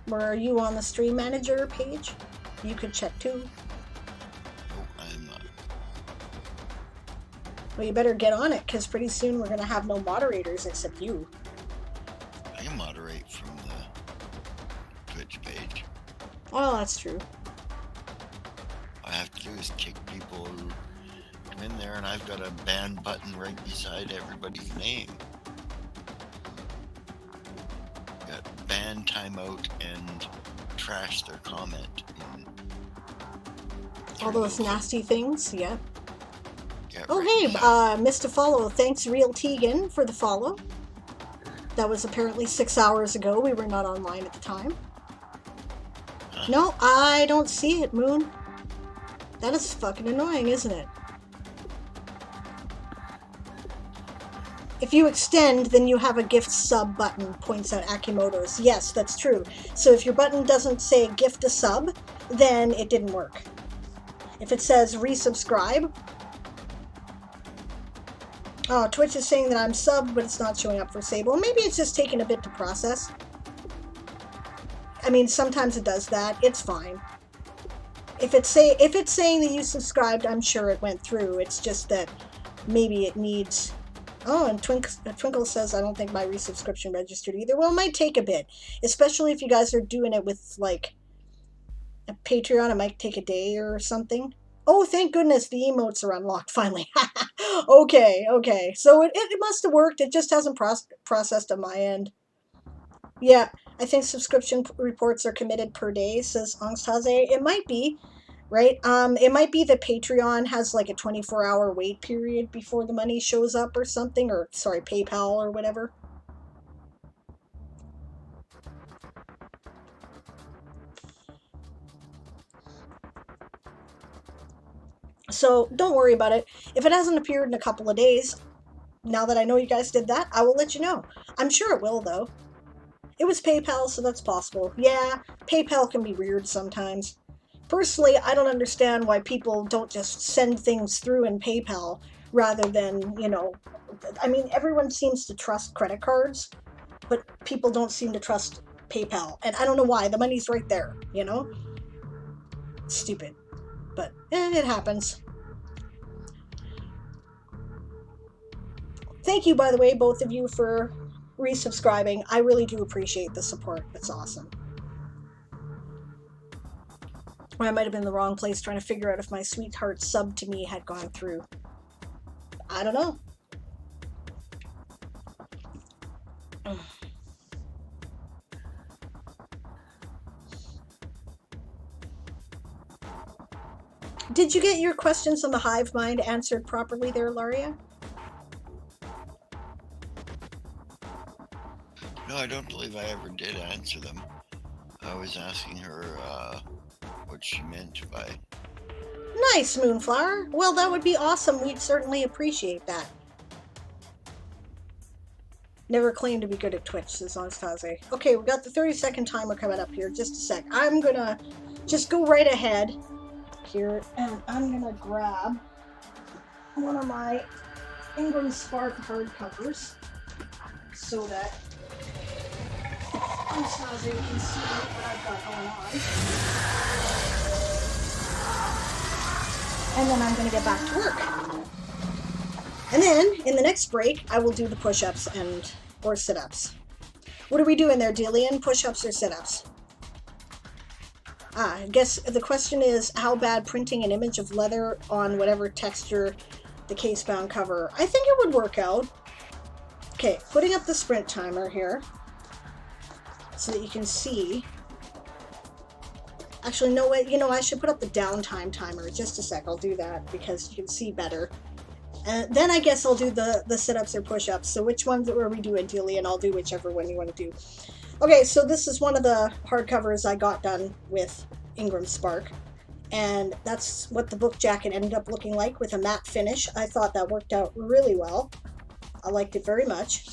Were you on the stream manager page? You could check too. No, I'm not. Well, you better get on it, because pretty soon we're going to have no moderators except you. I can moderate from the Twitch page. Oh, that's true. All I have to do is kick people who come in there, and I've got a ban button right beside everybody's name. Got ban, timeout, and trash their comment. All those nasty things, yeah. Oh, right, hey, missed a follow. Thanks, Real Tegan, for the follow. That was apparently 6 hours ago. We were not online at the time. Huh? No, I don't see it, Moon. That is fucking annoying, isn't it? If you extend, then you have a gift sub button, points out Akimoto's. Yes, that's true. So if your button doesn't say gift a sub, then it didn't work. If it says resubscribe... Oh, Twitch is saying that I'm subbed, but it's not showing up for Sable. Maybe it's just taking a bit to process. I mean, sometimes it does that. It's fine. If it's saying that you subscribed, I'm sure it went through. It's just that maybe it needs... Oh, and Twinkle says, I don't think my resubscription registered either. Well, it might take a bit. Especially if you guys are doing it with, like, a Patreon. It might take a day or something. Oh, thank goodness the emotes are unlocked finally. Okay. So it must have worked. It just hasn't processed on my end. Yeah, I think subscription reports are committed per day, says Angsthaze. It might be. right? It might be that Patreon has like a 24-hour wait period before the money shows up or something, or sorry, PayPal or whatever. So don't worry about it. If it hasn't appeared in a couple of days, now that I know you guys did that, I will let you know. I'm sure it will, though. It was PayPal, so that's possible. Yeah, PayPal can be weird sometimes. Personally, I don't understand why people don't just send things through in PayPal rather than, you know, I mean, everyone seems to trust credit cards, but people don't seem to trust PayPal. And I don't know why. The money's right there, you know? Stupid. But it happens. Thank you, by the way, both of you, for resubscribing. I really do appreciate the support. It's awesome. Or I might have been in the wrong place trying to figure out if my sweetheart sub to me had gone through. I don't know. Did you get your questions on the hive mind answered properly there, Laria? No, I don't believe I ever did answer them. I was asking her what she meant by... Nice, Moonflower. Well, that would be awesome. We'd certainly appreciate that. Never claimed to be good at Twitch, says Anastasia. Okay, we got the 30-second timer coming up here. Just a sec. I'm gonna just go right ahead here, and I'm gonna grab one of my Ingram Spark hardcovers so that Anastasia can see what I've got going on. And then I'm gonna get back to work. And then, in the next break, I will do the push-ups or sit-ups. What are we doing there, Dillian? Push-ups or sit-ups? I guess the question is, how bad printing an image of leather on whatever texture the case-bound cover? I think it would work out. Okay, putting up the sprint timer here so that you can see. Actually, no, wait, you know, I should put up the downtime timer. Just a sec, I'll do that because you can see better. And then I guess I'll do the sit-ups or push-ups. So which ones are we doing, Julie? And I'll do whichever one you want to do. Okay, so this is one of the hardcovers I got done with Ingram Spark. And that's what the book jacket ended up looking like with a matte finish. I thought that worked out really well. I liked it very much.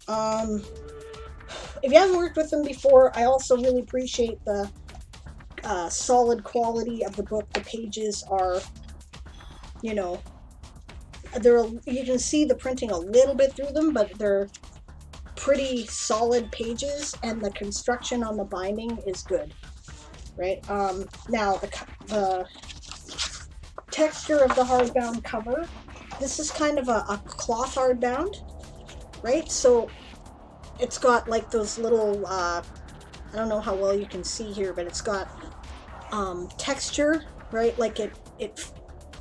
If you haven't worked with them before, I also really appreciate the solid quality of the book. The pages are, you know, you can see the printing a little bit through them, but they're pretty solid pages, and the construction on the binding is good, right? Now the texture of the hardbound cover, this is kind of a cloth hardbound, right? So it's got like those little I don't know how well you can see here, but it's got texture, right? Like it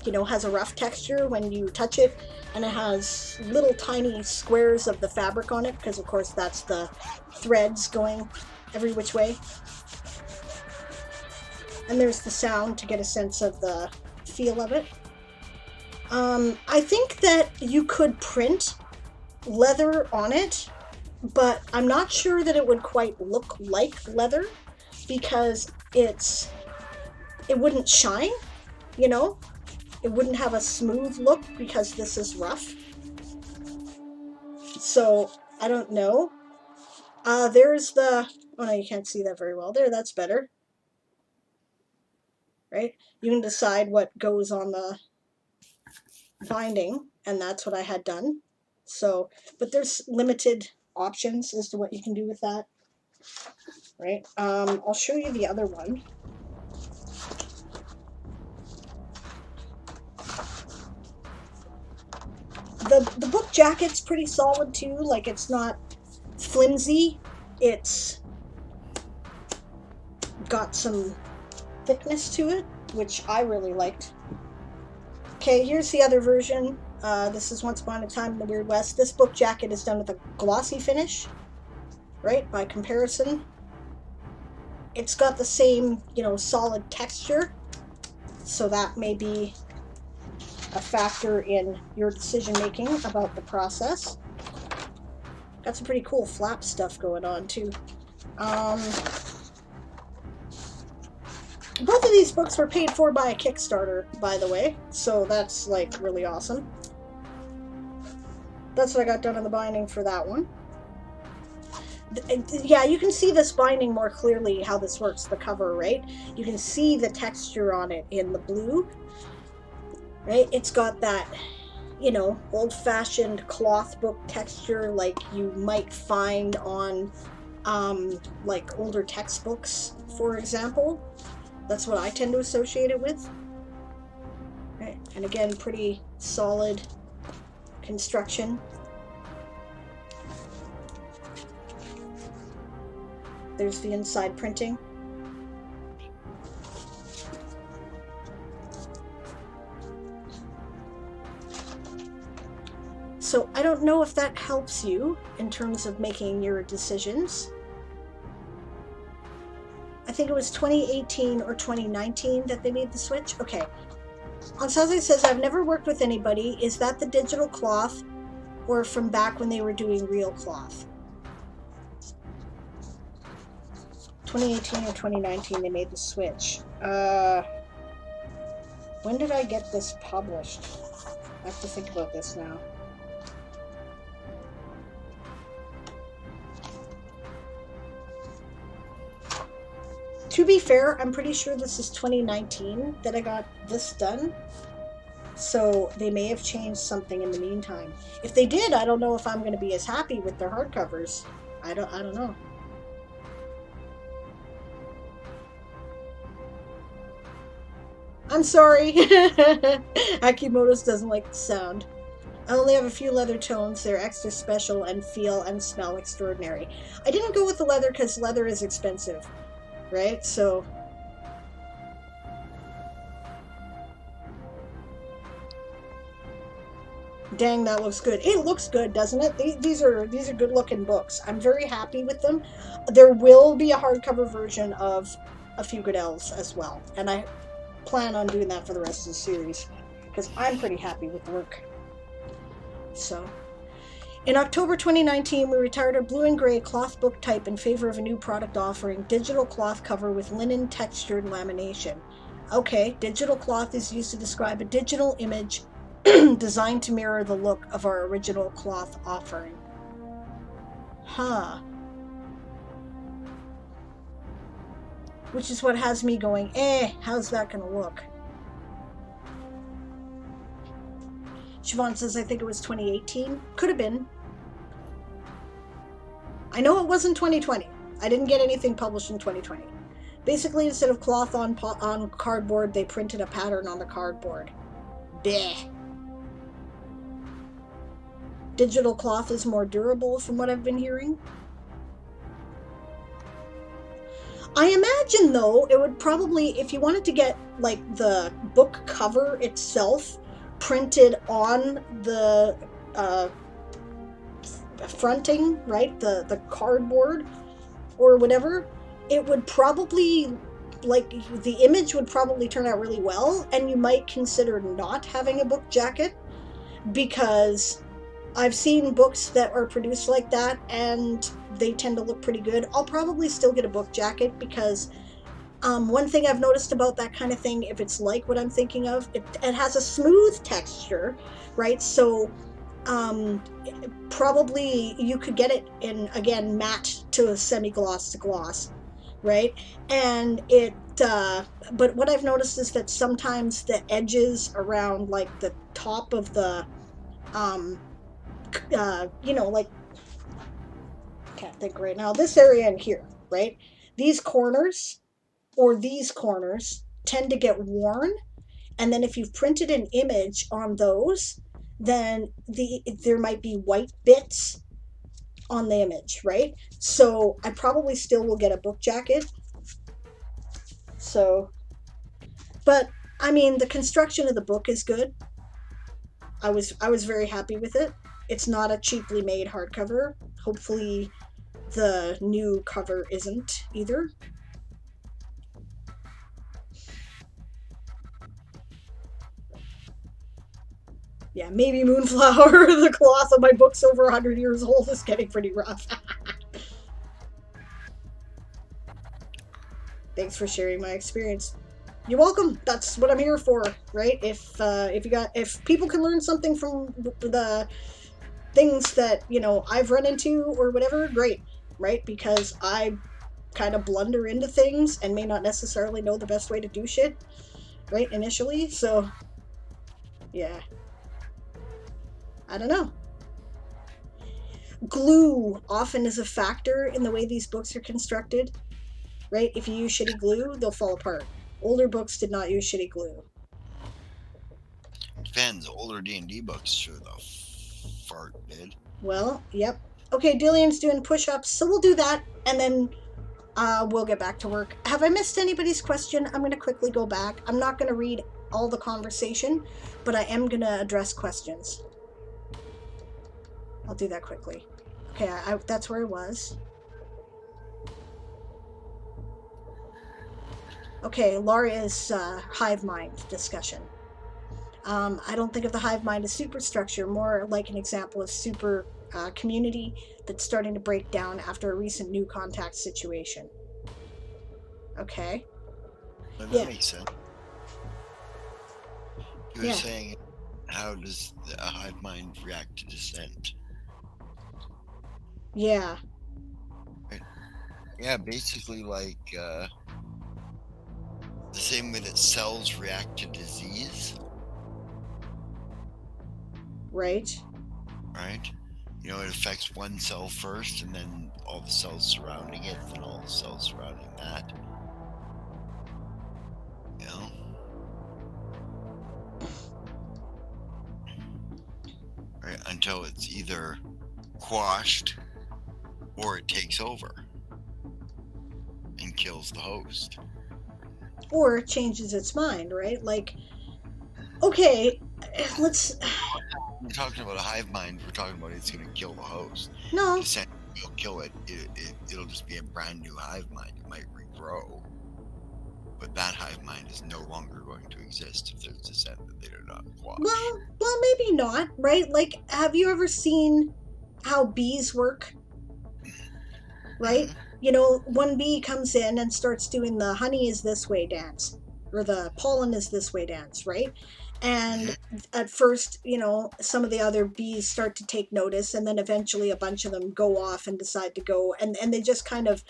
you know, has a rough texture when you touch it, and it has little tiny squares of the fabric on it, because of course that's the threads going every which way. And there's the sound to get a sense of the feel of it. I think that you could print leather on it, but I'm not sure that it would quite look like leather, because it wouldn't shine, you know? It wouldn't have a smooth look because this is rough. So, I don't know. There's the... Oh, no, you can't see that very well. There, that's better. Right? You can decide what goes on the binding, and that's what I had done. So, but there's limited options as to what you can do with that. Right? I'll show you the other one. The book jacket's pretty solid too, like it's not flimsy, it's got some thickness to it, which I really liked. Okay, here's the other version. This is Once Upon a Time in the Weird West. This book jacket is done with a glossy finish, right, by comparison. It's got the same, you know, solid texture, So that may be a factor in your decision making about the process. Got some pretty cool flap stuff going on too. Both of these books were paid for by a Kickstarter, by the way, so that's like really awesome. That's what I got done on the binding for that one. Yeah, you can see this binding more clearly how this works, the cover, right? You can see the texture on it in the blue, right? It's got that, you know, old-fashioned cloth book texture like you might find on like older textbooks, for example. That's what I tend to associate it with. Right. And again, pretty solid construction. There's the inside printing. So I don't know if that helps you in terms of making your decisions. I think it was 2018 or 2019 that they made the switch. Okay. Ansaze says, I've never worked with anybody. Is that the digital cloth or from back when they were doing real cloth? 2018 or 2019 they made the switch. When did I get this published? I have to think about this now. To be fair, I'm pretty sure this is 2019 that I got this done. So they may have changed something in the meantime. If they did, I don't know if I'm going to be as happy with their hardcovers. I don't know. I'm sorry. Akimoto's doesn't like the sound. I only have a few leather tones. They're extra special and feel and smell extraordinary. I didn't go with the leather because leather is expensive, right? So dang, that looks good. It looks good, doesn't it? These are good looking books. I'm very happy with them. There will be a hardcover version of A Few Good Elves as well, and I plan on doing that for the rest of the series because I'm pretty happy with the work. So, in October 2019, we retired our blue and gray cloth book type in favor of a new product offering digital cloth cover with linen textured lamination. Okay, digital cloth is used to describe a digital image designed to mirror the look of our original cloth offering. Huh. Which is what has me going, how's that gonna look? Siobhan says, I think it was 2018. Could have been. I know it wasn't 2020. I didn't get anything published in 2020. Basically, instead of cloth on cardboard, they printed a pattern on the cardboard. Bleh. Digital cloth is more durable from what I've been hearing. I imagine, though, it would probably, if you wanted to get, like, the book cover itself printed on the fronting, right, the cardboard or whatever, it would probably, like, the image would probably turn out really well, and you might consider not having a book jacket, because I've seen books that are produced like that and they tend to look pretty good. I'll probably still get a book jacket because one thing I've noticed about that kind of thing, if it's like what I'm thinking of, it has a smooth texture, right? So probably you could get it in, again, matte to semi-gloss to gloss, right? And it, but what I've noticed is that sometimes the edges around, like, the top of the, you know, like, can't think right now, this area in here, right? These corners or these corners tend to get worn, and then if you've printed an image on those, then there might be white bits on the image, right? So I probably still will get a book jacket. So, but I mean, the construction of the book is good. I was very happy with it. It's not a cheaply made hardcover. Hopefully the new cover isn't either. Yeah, maybe Moonflower. The cloth of my book's over 100 years old. Is getting pretty rough. Thanks for sharing my experience. You're welcome. That's what I'm here for, right? If people can learn something from the things that I've run into or whatever, great, right? Because I kind of blunder into things and may not necessarily know the best way to do shit, right? Initially, so yeah, I don't know. Glue often is a factor in the way these books are constructed, right? If you use shitty glue, they'll fall apart. Older books did not use shitty glue. Depends. Older D&D books sure the fart did. Well, yep. Okay, Dillian's doing push-ups, so we'll do that, and then we'll get back to work. Have I missed anybody's question? I'm going to quickly go back. I'm not going to read all the conversation, but I am going to address questions. I'll do that quickly. Okay, that's where I was. Okay, Laria's hive mind discussion. I don't think of the hive mind as superstructure, more like an example of super community that's starting to break down after a recent new contact situation. Okay. Well, that makes sense. You were Yeah. saying, how does a hive mind react to dissent? Yeah. Right. Yeah, basically like the same way that cells react to disease. Right. Right? You know, it affects one cell first, and then all the cells surrounding it, and all the cells surrounding that. You know? Right? Until it's either quashed or it takes over and kills the host. Or changes its mind, right? Like, okay, let's... We're talking about a hive mind, we're talking about it's going to kill the host. No. Dissent will kill it. It'll just be a brand new hive mind. It might regrow. But that hive mind is no longer going to exist if there's dissent that they do not quash. Well, maybe not, right? Like, have you ever seen how bees work? Right? Mm-hmm. You know, one bee comes in and starts doing the honey is this way dance, or the pollen is this way dance, right? And at first, some of the other bees start to take notice, and then eventually a bunch of them go off and decide to go, and they just kind of,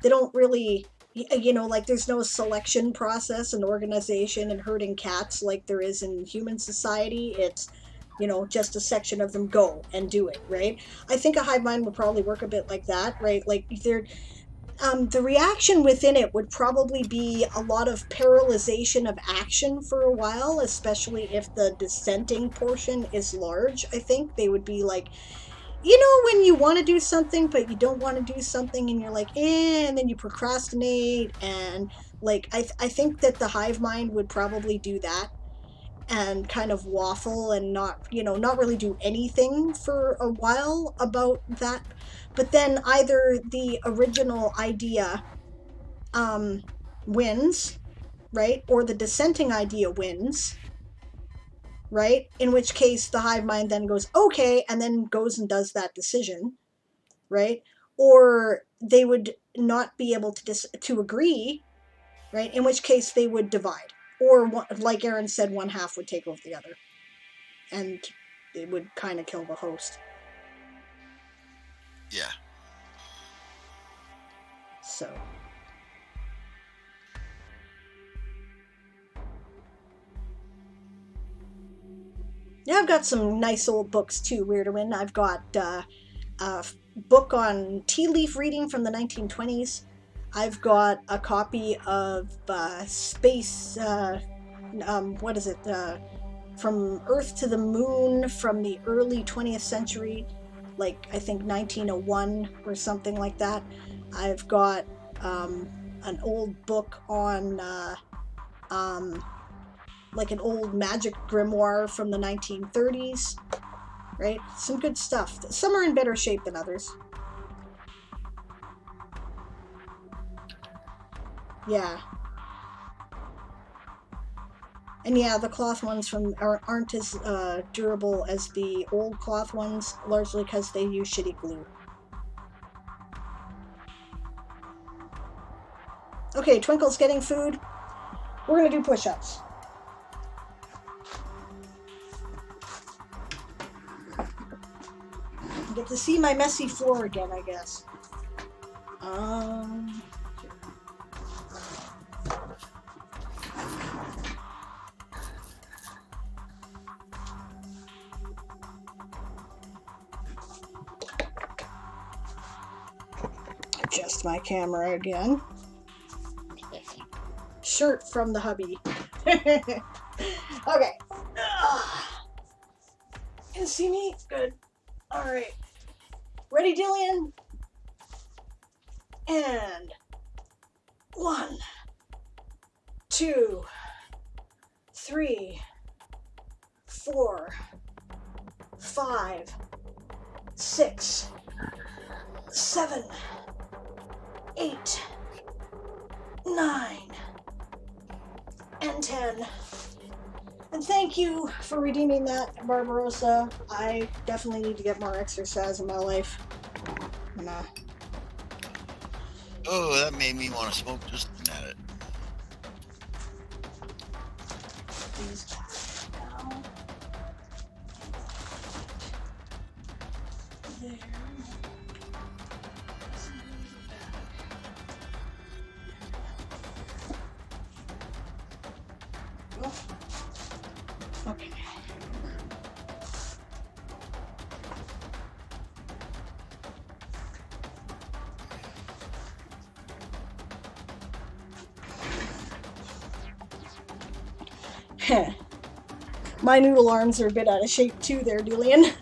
they don't really, like there's no selection process and organization and herding cats like there is in human society. It's, just a section of them go and do it, right? I think a hive mind would probably work a bit like that, right? Like they're, the reaction within it would probably be a lot of paralyzation of action for a while, especially if the dissenting portion is large. I think they would be like, when you want to do something but you don't want to do something and you're like, and then you procrastinate, and like I think that the hive mind would probably do that and kind of waffle and not really do anything for a while about that. But then either the original idea wins, right, or the dissenting idea wins, right, in which case the hive mind then goes okay and then goes and does that decision, right? Or they would not be able to agree, right, in which case they would divide, or like Aaron said, one half would take over the other and it would kind of kill the host. Yeah. So yeah, I've got some nice old books too, Weirderwin. I've got a book on tea leaf reading from the 1920s. I've got a copy of Space, what is it? From Earth to the Moon from the early 20th century, like I think 1901 or something like that. I've got an old book on like an old magic grimoire from the 1930s, right? Some good stuff. Some are in better shape than others. Yeah. And yeah, the cloth ones aren't as durable as the old cloth ones, largely because they use shitty glue. Okay, Twinkle's getting food. We're gonna do push-ups. Get to see my messy floor again, I guess. Adjust my camera again. Shirt from the hubby. Okay. Can you see me? Good. Alright. Ready, Dillian? And 1, 2, 3, 4, 5, 6, 7, 8, 9, and 10. And thank you for redeeming that, Barbarossa. I definitely need to get more exercise in my life. Oh, that made me want to smoke just looking at it. These guys down. There. Okay. My noodle arms are a bit out of shape too there, Julian.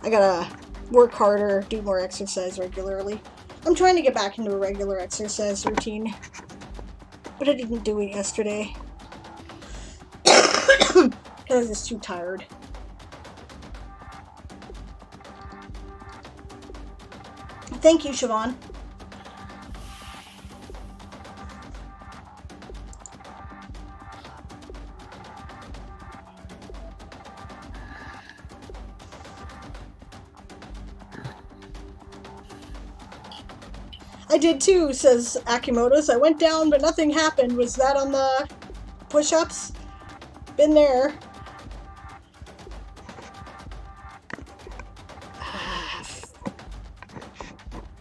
I gotta work harder, do more exercise regularly. I'm trying to get back into a regular exercise routine, but I didn't do it yesterday because I was just too tired. Thank you, Siobhan. I did too, says Akimoto's. I went down, but nothing happened. Was that on the push-ups? Been there.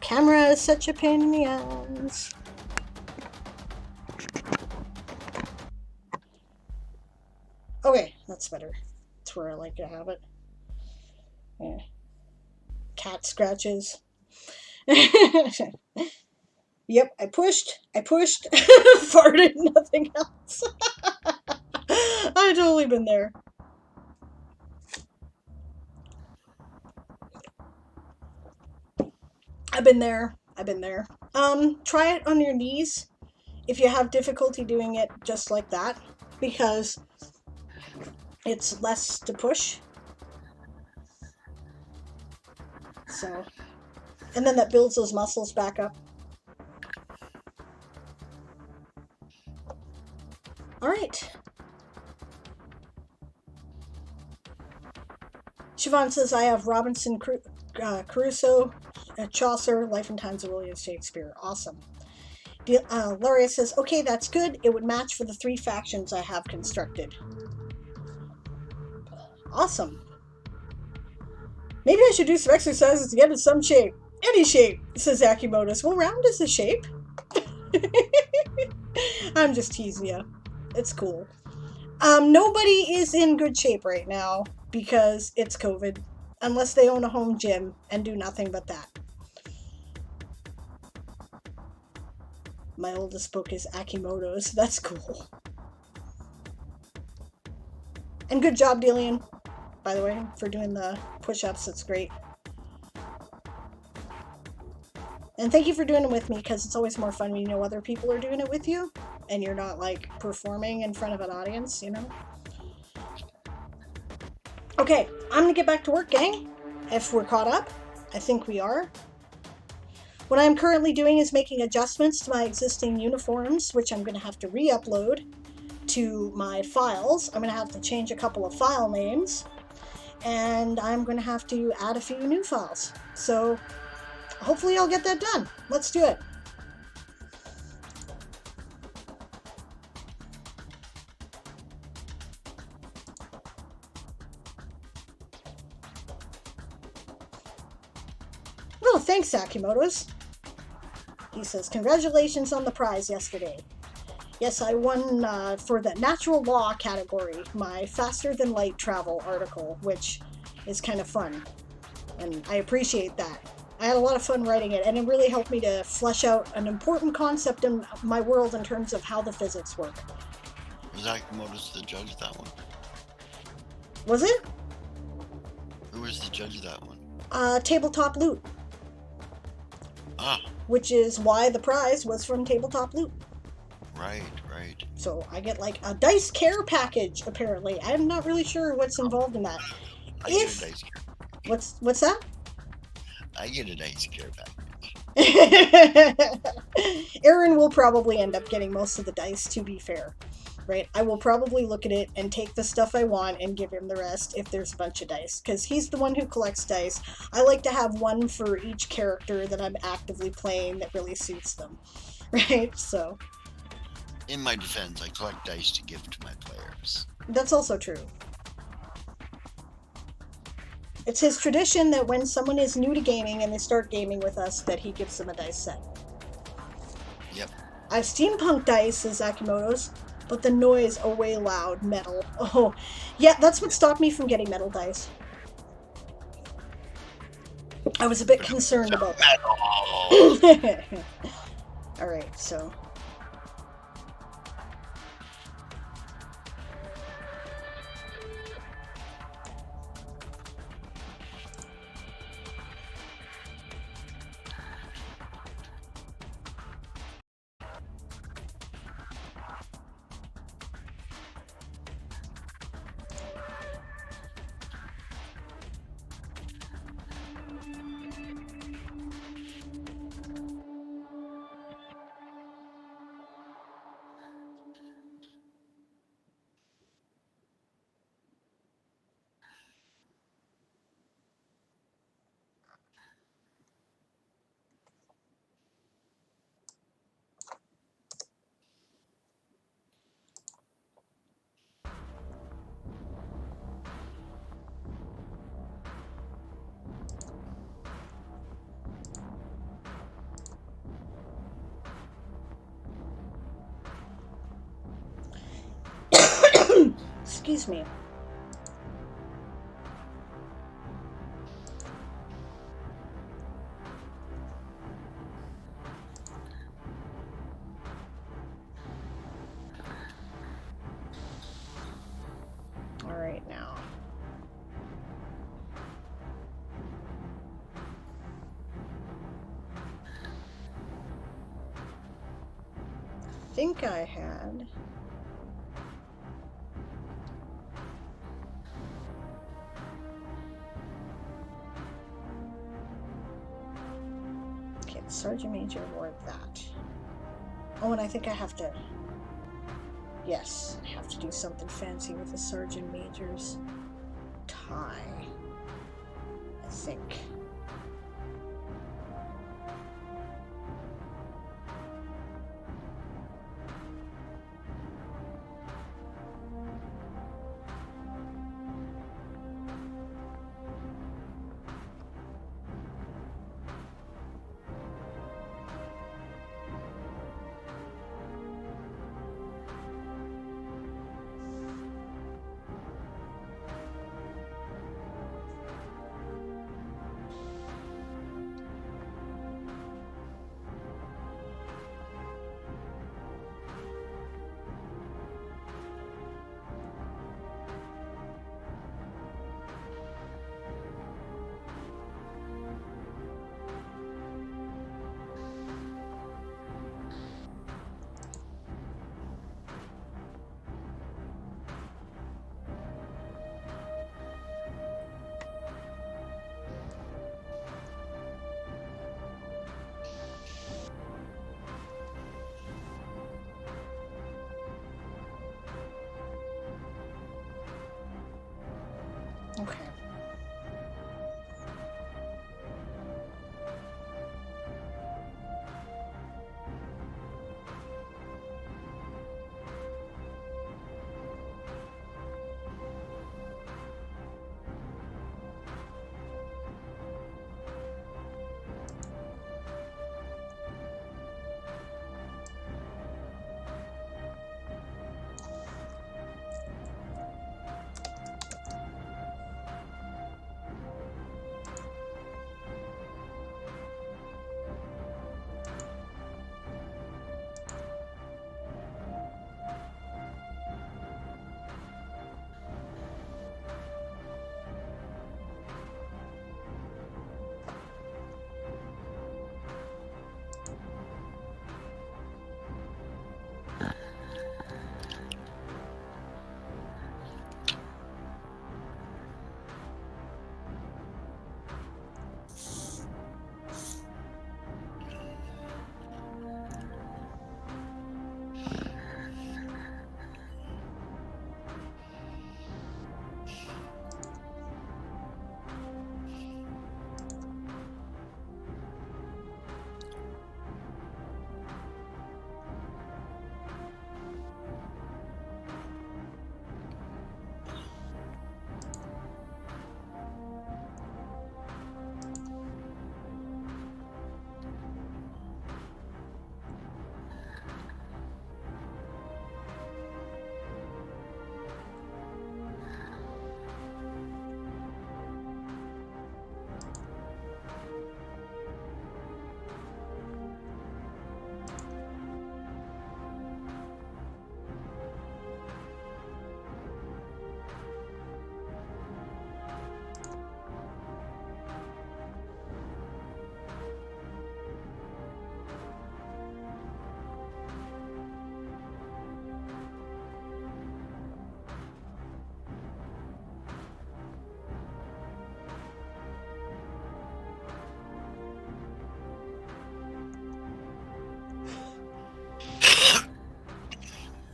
Camera is such a pain in the ass. Okay, that's better. That's where I like to have it. Yeah. Cat scratches. Yep, I pushed, farted, nothing else. I've totally been there. I've been there. Try it on your knees if you have difficulty doing it just like that, because it's less to push. So, and then that builds those muscles back up. All right. Siobhan says, I have Robinson Crusoe, Chaucer, Life and Times of William Shakespeare. Awesome. Lauria says, okay, that's good. It would match for the 3 factions I have constructed. Awesome. Maybe I should do some exercises to get in some shape. Any shape, says Akimoto's. Well, round is a shape. I'm just teasing you. It's cool. Nobody is in good shape right now because it's COVID, unless they own a home gym and do nothing but that. My oldest book is Akimoto's. That's cool. And good job, Delian, by the way, for doing the push-ups. That's great. And thank you for doing it with me, because it's always more fun when you know other people are doing it with you and you're not like performing in front of an audience, you know? Okay, I'm gonna get back to work, gang. If we're caught up, I think we are. What I'm currently doing is making adjustments to my existing uniforms, which I'm going to have to re-upload to my files. I'm going to have to change a couple of file names, and I'm going to have to add a few new files. So hopefully I'll get that done. Let's do it. Oh, thanks, Sakimoto's. He says, congratulations on the prize yesterday. Yes, I won for the natural law category, my faster than light travel article, which is kind of fun. And I appreciate that. I had a lot of fun writing it, and it really helped me to flesh out an important concept in my world in terms of how the physics work. Was Akimoto's the judge of that one? Was it? Who was the judge of that one? Tabletop Loot. Ah. Which is why the prize was from Tabletop Loot. Right. So I get like a dice care package, apparently. I'm not really sure what's involved in that. I get a dice care package. What's that? I get a dice care package. Aaron will probably end up getting most of the dice, to be fair. Right? I will probably look at it and take the stuff I want and give him the rest if there's a bunch of dice, because he's the one who collects dice. I like to have one for each character that I'm actively playing that really suits them. Right? So... in my defense, I collect dice to give to my players. That's also true. It's his tradition that when someone is new to gaming and they start gaming with us, that he gives them a dice set. Yep. I have steampunk dice, says Akimoto's, but the noise, way loud, metal. Oh, yeah, that's what stopped me from getting metal dice. I was a bit concerned about that. Alright, so... Excuse me. Alright, now. I think I had... Okay, the Sergeant Major wore that. Oh, and I think I have to... Yes, I have to do something fancy with the Sergeant Major's tie. I think. Okay.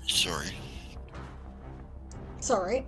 Sorry. It's alright.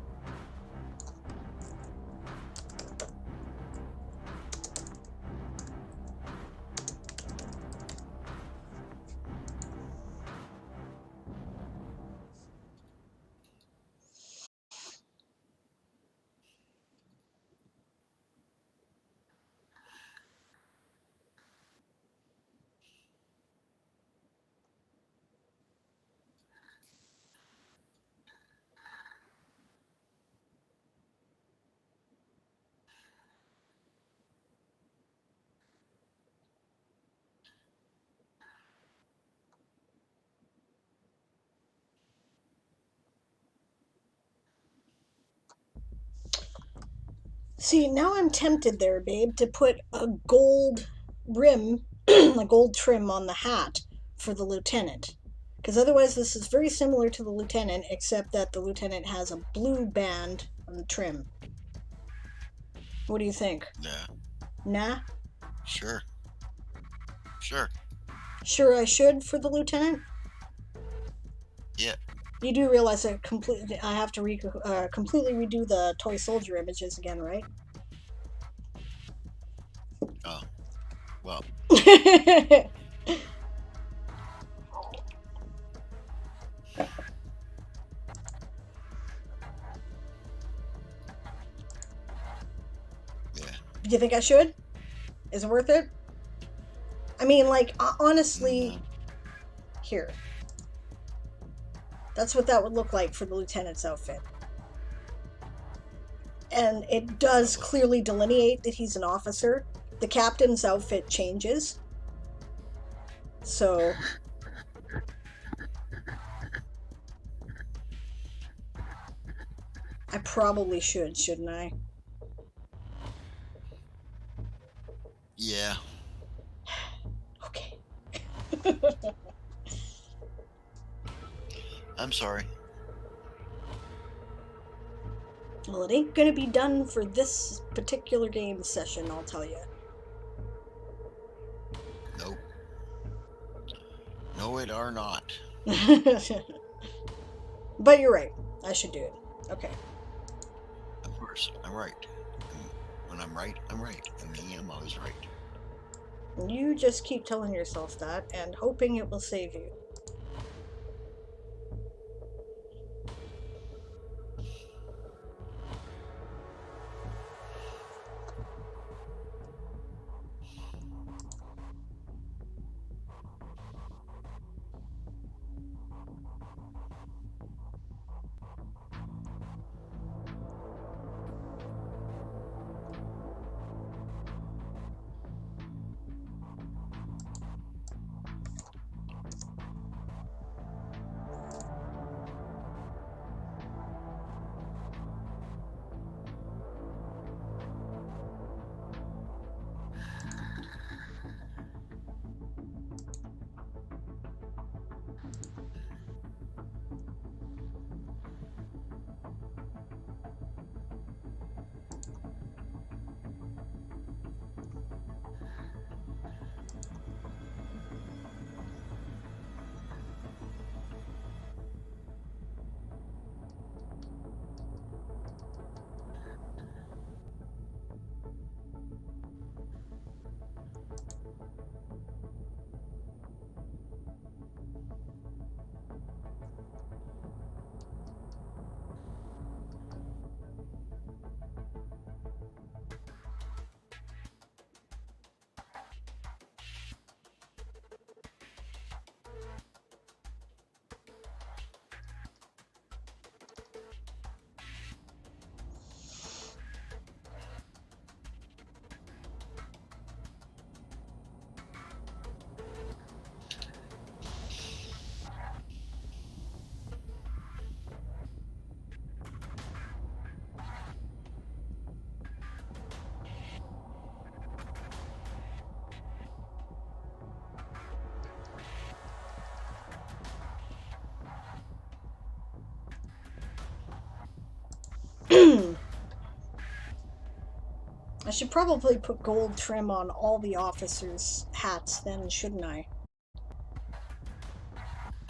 See, now I'm tempted there, babe, to put a gold rim, a gold trim on the hat for the lieutenant. Because otherwise, this is very similar to the lieutenant, except that the lieutenant has a blue band on the trim. What do you think? Yeah. Nah? Sure. Sure. Sure I should for the lieutenant? Yeah. You do realize I have to completely redo the Toysoldier images again, right? Oh. Well. Yeah. Do you think I should? Is it worth it? I mean, like, honestly, No. here. That's what that would look like for the lieutenant's outfit. And it does clearly delineate that he's an officer. The captain's outfit changes. So I probably should, shouldn't I? Yeah. Okay. I'm sorry. Well, it ain't gonna be done for this particular game session, I'll tell you. Nope. No, it are not. But you're right. I should do it. Okay. Of course. course, I'm right. When I'm right, I'm right. And me, I'm always right. You just keep telling yourself that and hoping it will save you. I should probably put gold trim on all the officers' hats then, shouldn't I?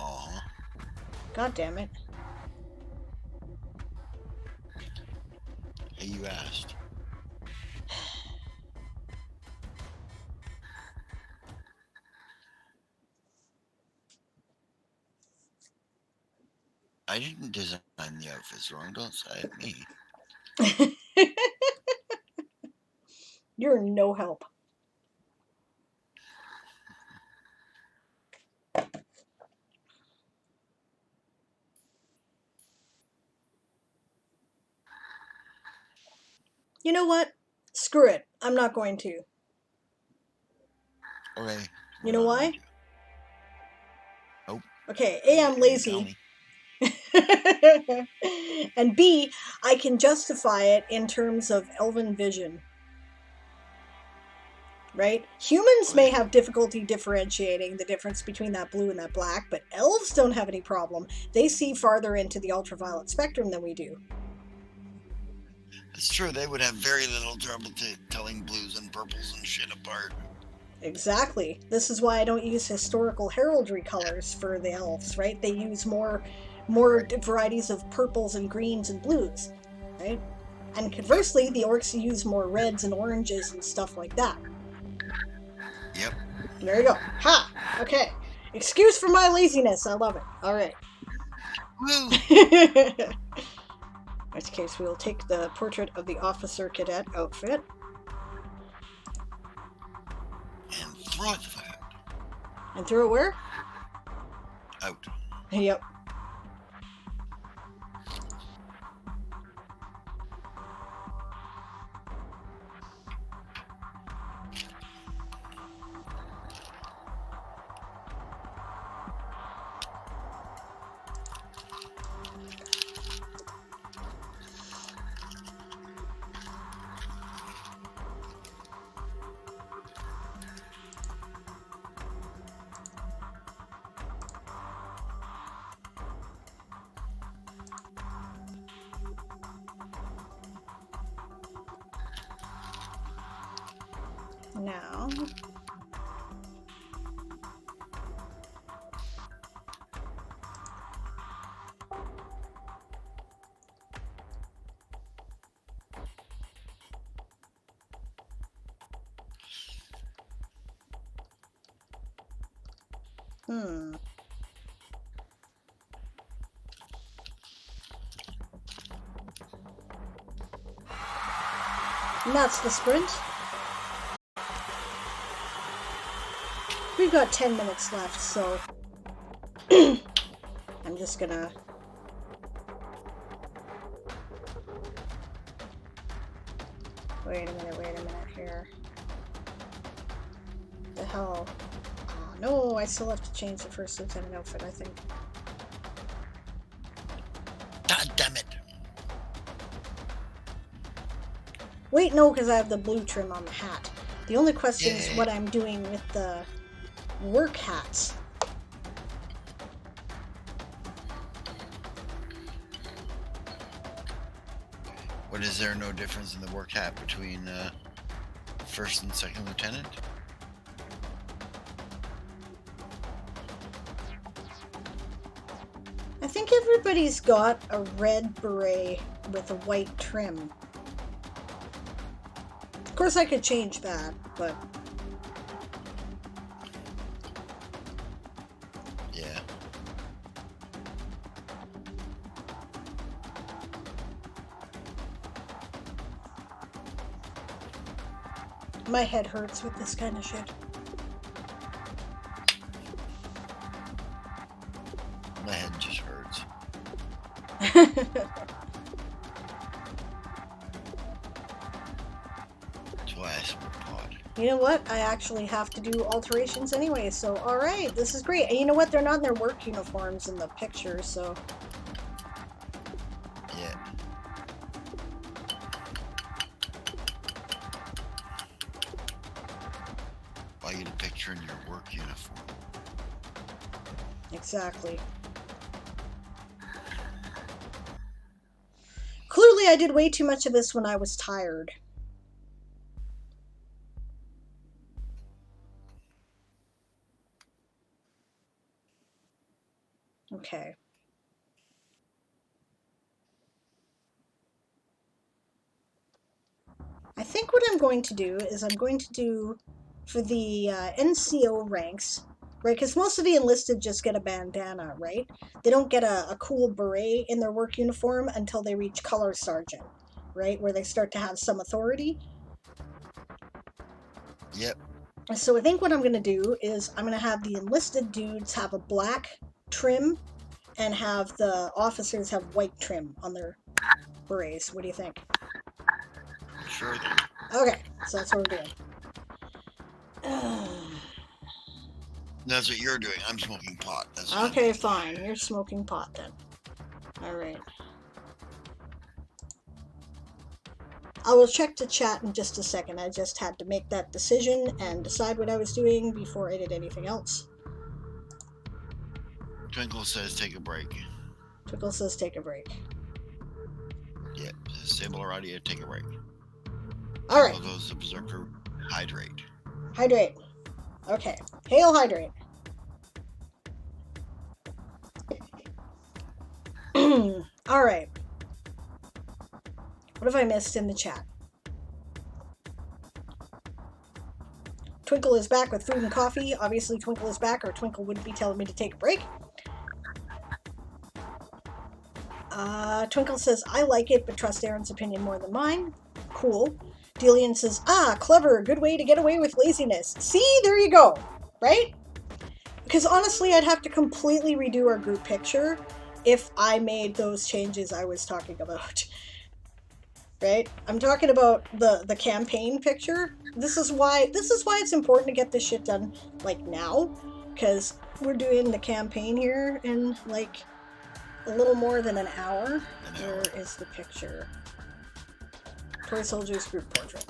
Uh-huh. God damn it. Hey, you asked. I didn't design the outfits wrong. Don't say it me. You're no help. You know what? Screw it. I'm not going to. Okay. You know why? Nope. Okay, A, I'm lazy. And B, I can justify it in terms of elven vision. Right? Humans may have difficulty differentiating the difference between that blue and that black, but elves don't have any problem. They see farther into the ultraviolet spectrum than we do. It's true, they would have very little trouble telling blues and purples and shit apart. Exactly. This is why I don't use historical heraldry colors for the elves, right? They use more varieties of purples and greens and blues, right? And conversely, the orcs use more reds and oranges and stuff like that. Yep. There you go. Ha! Okay. Excuse for my laziness. I love it. All right. Woo! In which case, we'll take the portrait of the officer cadet outfit. And throw it the fuck out. And throw it where? Out. Yep. Now, And that's the sprint. We've got 10 minutes left, so I'm just gonna... Wait a minute here. The hell? Oh, no, I still have to change the first lieutenant outfit, I think. God damn it! Wait, no, because I have the blue trim on the hat. The only question is what I'm doing with the work hats. What, is there no difference in the work hat between first and second lieutenant? I think everybody's got a red beret with a white trim. Of course, I could change that, but... Yeah. My head hurts with this kind of shit. My head just hurts. That's why I smoke pot. You know what? I actually have to do alterations anyway, so alright, this is great. And you know what? They're not in their work uniforms in the picture, so... Yeah. Why get a picture in your work uniform? Exactly. Clearly, I did way too much of this when I was tired. Okay. I think what I'm going to do is I'm going to do for the NCO ranks, right? Because most of the enlisted just get a bandana, right? They don't get a cool beret in their work uniform until they reach color sergeant, right? Where they start to have some authority. Yep. So I think what I'm going to do is I'm going to have the enlisted dudes have a black trim and have the officers have white trim on their berets. What do you think? Sure thing. Okay, so that's what we're doing. That's what you're doing. I'm smoking pot. That's Okay, fine. You're smoking pot then. Alright. I will check the chat in just a second. I just had to make that decision and decide what I was doing before I did anything else. Twinkle says take a break. Twinkle says take a break. Yep. Sable Radio, take a break. Alright. Twinkle goes to Berserker, hydrate. Hydrate. Okay. Hail hydrate. Alright. What have I missed in the chat? Twinkle is back with food and coffee. Obviously, Twinkle is back, or Twinkle wouldn't be telling me to take a break. Twinkle says, I like it, but trust Aaron's opinion more than mine. Cool. Delian says, clever. Good way to get away with laziness. See? There you go. Right? Because honestly, I'd have to completely redo our group picture if I made those changes I was talking about. Right? I'm talking about the campaign picture. This is why it's important to get this shit done like now, because we're doing the campaign here in like a little more than an hour. Where is the picture? Toysoldier's group portrait.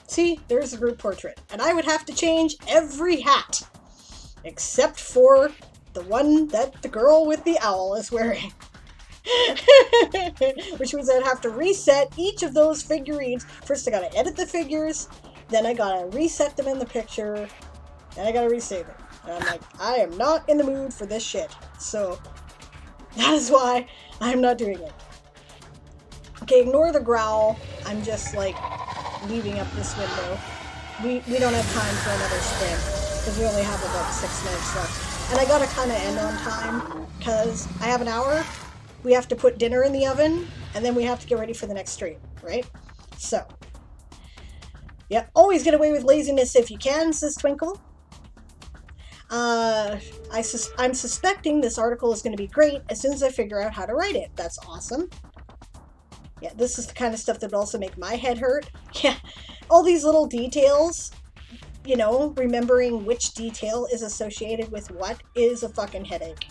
See, there's the group portrait. And I would have to change every hat. Except for the one that the girl with the owl is wearing. Which means I'd have to reset each of those figurines. First I gotta edit the figures, then I gotta reset them in the picture, then I gotta resave it. And I'm like, I am not in the mood for this shit. So, that is why I'm not doing it. Okay, ignore the growl. I'm just, like, leaving up this window. We don't have time for another sprint, because we only have about 6 minutes left. And I gotta kind of end on time, because I have an hour. We have to put dinner in the oven, and then we have to get ready for the next stream, right? So, yeah, always get away with laziness if you can, says Twinkle. I'm suspecting this article is going to be great as soon as I figure out how to write it. That's awesome. Yeah, this is the kind of stuff that would also make my head hurt. Yeah, all these little details, you know, remembering which detail is associated with what is a fucking headache.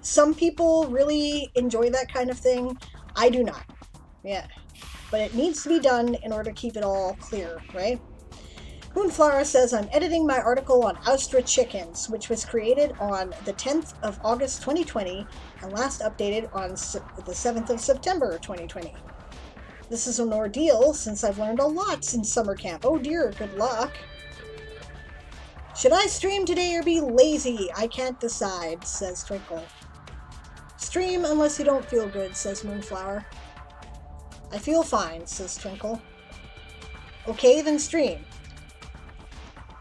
Some people really enjoy that kind of thing. I do not. Yeah. But it needs to be done in order to keep it all clear, right? Moonflower says, I'm editing my article on Austra chickens, which was created on the 10th of August 2020 and last updated on the 7th of September 2020. This is an ordeal since I've learned a lot since summer camp. Oh dear, good luck. Should I stream today or be lazy? I can't decide, says Twinkle. Stream unless you don't feel good, says Moonflower. I feel fine, says Twinkle. Okay, then stream.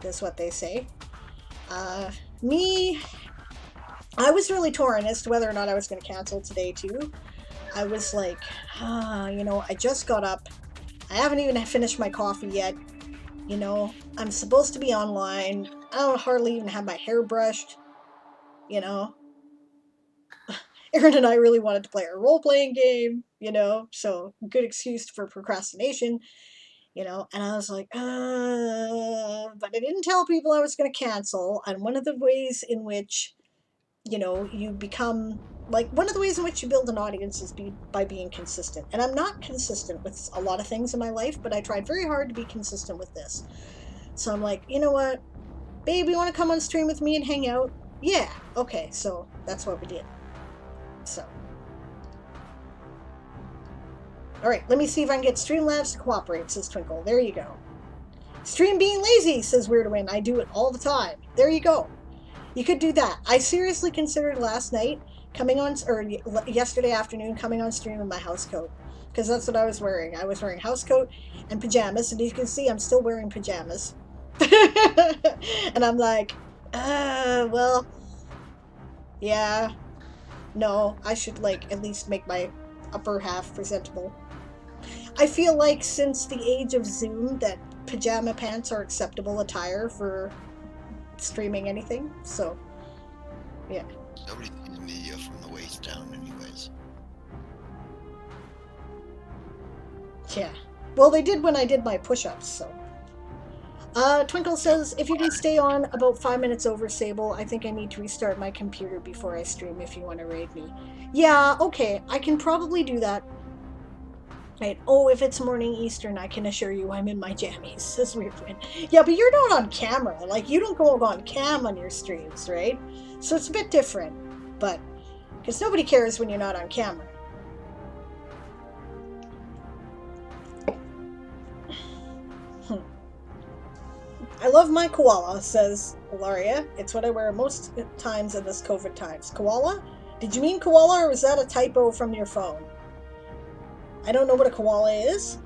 That's what they say. Me, I was really torn as to whether or not I was going to cancel today too. I was like, you know, I just got up. I haven't even finished my coffee yet. You know, I'm supposed to be online. I don't hardly even have my hair brushed. You know, Aaron and I really wanted to play our role-playing game, you know, so good excuse for procrastination. You know, and I was like, but I didn't tell people I was going to cancel. And one of the ways in which, you know, you become, like, one of the ways in which you build an audience is by being consistent. And I'm not consistent with a lot of things in my life, but I tried very hard to be consistent with this. So I'm like, you know what, babe, you want to come on stream with me and hang out? Yeah, okay, so that's what we did. So. Alright, let me see if I can get Streamlabs to cooperate, says Twinkle. There you go. Stream being lazy, says Weirdwin. I do it all the time. There you go. You could do that. I seriously considered last night coming on, or yesterday afternoon, coming on stream in my house coat. Because that's what I was wearing. I was wearing house coat and pajamas, and as you can see, I'm still wearing pajamas. And I'm like, well, yeah, no, I should, like, at least make my upper half presentable. I feel like since the age of Zoom that pajama pants are acceptable attire for streaming anything, so yeah. Nobody sees media from the waist down anyways. Yeah. Well, they did when I did my push-ups, so. Twinkle says, if you can stay on about 5 minutes over, Sable, I think I need to restart my computer before I stream if you want to raid me. Yeah, okay, I can probably do that. Right. Oh, if it's morning Eastern, I can assure you I'm in my jammies, says Weirdwin. Yeah, but you're not on camera. Like, you don't go on cam on your streams, right? So it's a bit different. But, because nobody cares when you're not on camera. I love my koala, says Ilaria. It's what I wear most times in this COVID times. Koala? Did you mean koala, or was that a typo from your phone? I don't know what a koala is.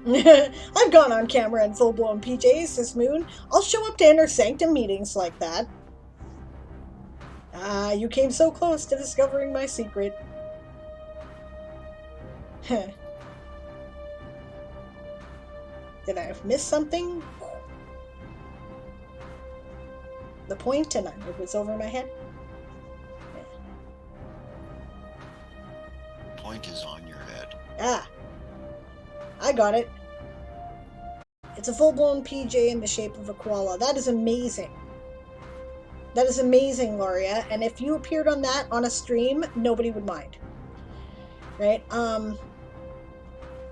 I've gone on camera in full-blown PJs, says Moon. I'll show up to Inner Sanctum meetings like that. Ah, you came so close to discovering my secret. Did I miss something? The point, and it was over my head. Point is on your head. Ah, I got it. It's a full-blown PJ in the shape of a koala. That is amazing. That is amazing, Loria. And if you appeared on that on a stream, nobody would mind. Right?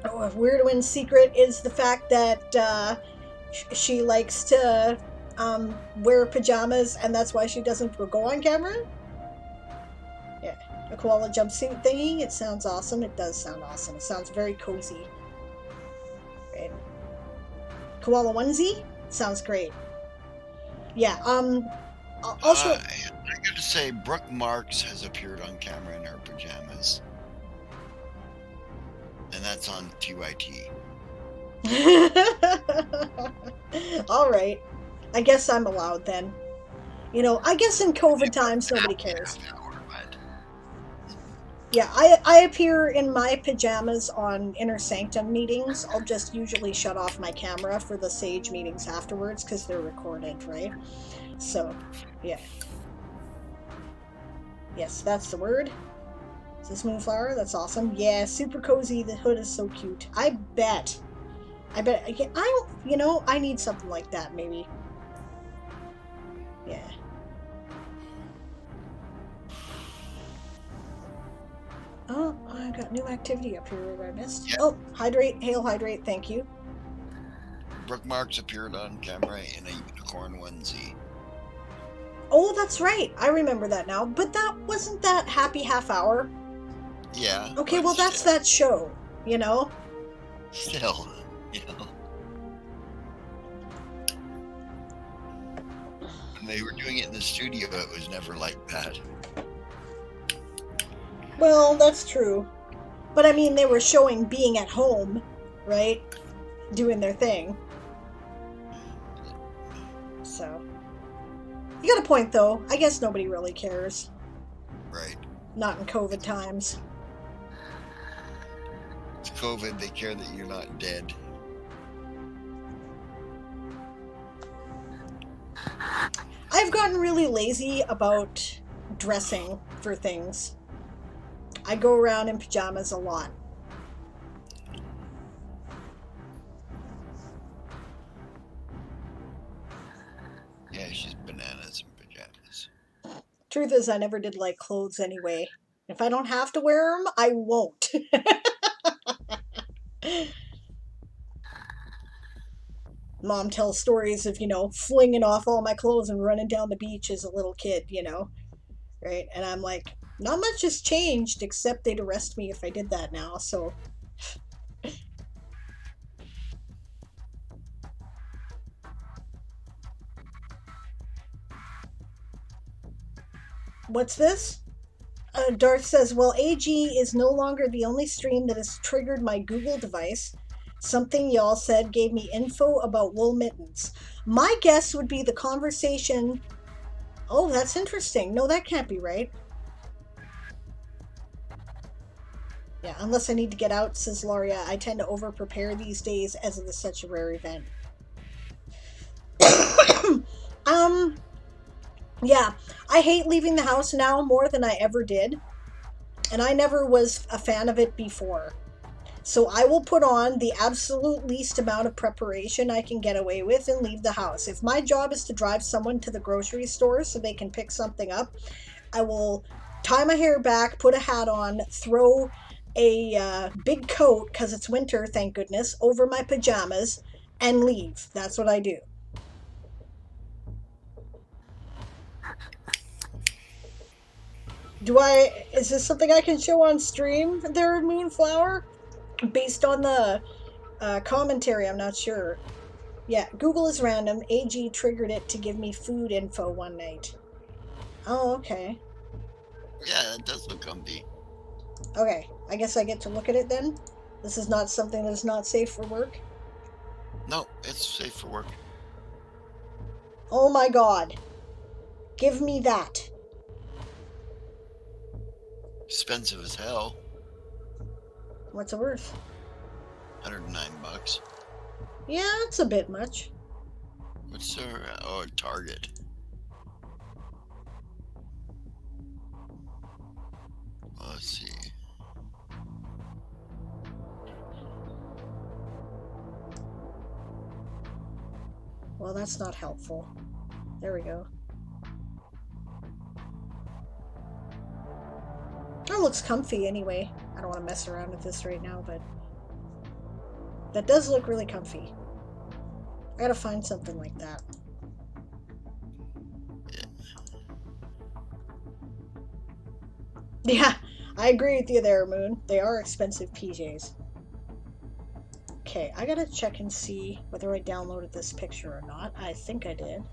Weirdwin's secret is the fact that she likes to wear pajamas, and that's why she doesn't go on camera. Yeah, a koala jumpsuit thingy. It sounds awesome. It does sound awesome. It sounds very cozy. Right? Koala onesie sounds great. Yeah. I'll show. I gotta say, Brooke Marks has appeared on camera in her pajamas. And that's on TYT. All right. I guess I'm allowed then. You know, I guess in COVID times nobody cares. Yeah, I appear in my pajamas on Inner Sanctum meetings. I'll just usually shut off my camera for the Sage meetings afterwards because they're recorded, right? So, yeah. Yes, that's the word. Is this Moonflower? That's awesome. Yeah, super cozy. The hood is so cute. I bet. I bet. You know, I need something like that, maybe. Yeah. Oh, I got new activity up here where I missed. Yep. Oh, hydrate, hail hydrate, thank you. Brookmarks appeared on camera in a unicorn onesie. Oh, that's right. I remember that now. But that wasn't that happy half hour. Yeah. Okay, well that's that show, you know? Still, you know. When they were doing it in the studio, it was never like that. Well, that's true. But I mean, they were showing being at home, right? Doing their thing. So. You got a point, though. I guess nobody really cares. Right. Not in COVID times. It's COVID, they care that you're not dead. I've gotten really lazy about dressing for things. I go around in pajamas a lot. Yeah, she's bananas in pajamas. Truth is, I never did like clothes anyway. If I don't have to wear them, I won't. Mom tells stories of, you know, flinging off all my clothes and running down the beach as a little kid, you know, right? And I'm like, not much has changed except they'd arrest me if I did that now, so. What's this? Darth says, well, AG is no longer the only stream that has triggered my Google device. Something y'all said gave me info about wool mittens. My guess would be the conversation. Oh, that's interesting. No, that can't be right. Yeah, unless I need to get out, says Loria. I tend to over-prepare these days as it is such a rare event. Yeah, I hate leaving the house now more than I ever did. And I never was a fan of it before. So I will put on the absolute least amount of preparation I can get away with and leave the house. If my job is to drive someone to the grocery store so they can pick something up, I will tie my hair back, put a hat on, throw a big coat, because it's winter, thank goodness, over my pajamas, and leave. That's what I do. Is this something I can show on stream there, Moonflower? Based on the commentary, I'm not sure. Yeah, Google is random. AG triggered it to give me food info one night. Oh, okay. Yeah, that does look comfy. Okay, I guess I get to look at it then? This is not something that is not safe for work? No, it's safe for work. Oh my god. Give me that. Expensive as hell. What's it worth? $109. Yeah, it's a bit much. What's their Target? Well, let's see. Well, that's not helpful. There we go. It looks comfy anyway. I don't want to mess around with this right now, but that does look really comfy. I gotta find something like that. Yeah, I agree with you there, Moon. They are expensive PJs. Okay, I gotta check and see whether I downloaded this picture or not. I think I did.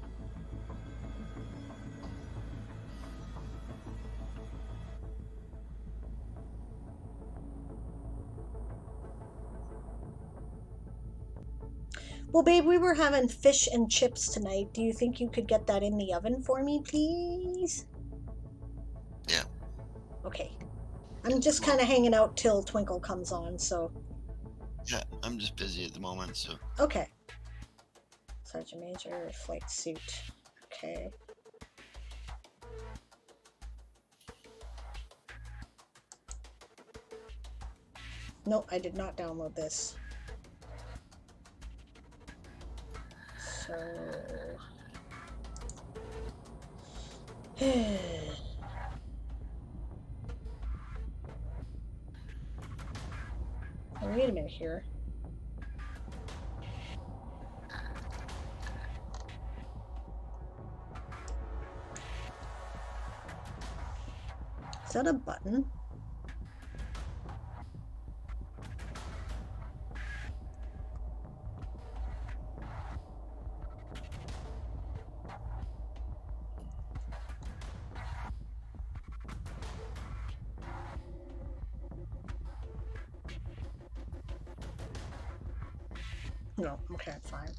Well, babe, we were having fish and chips tonight. Do you think you could get that in the oven for me, please? Yeah. Okay. I'm just kind of hanging out till Twinkle comes on, so... Yeah, I'm just busy at the moment, so... Okay. Sergeant Major, flight suit. Okay. No, I did not download this. So... Oh, wait a minute here. Is that a button? No, okay, fine.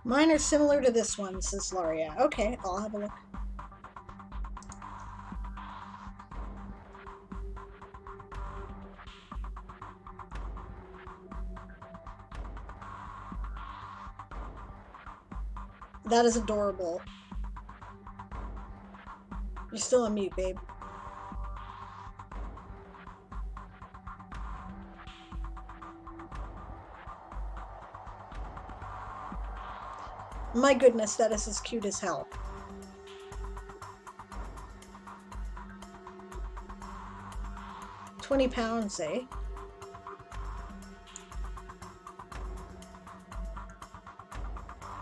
Mine are similar to this one, says Laria. Okay, I'll have a look. That is adorable. You're still on mute, babe. My goodness, that is as cute as hell. £20, eh?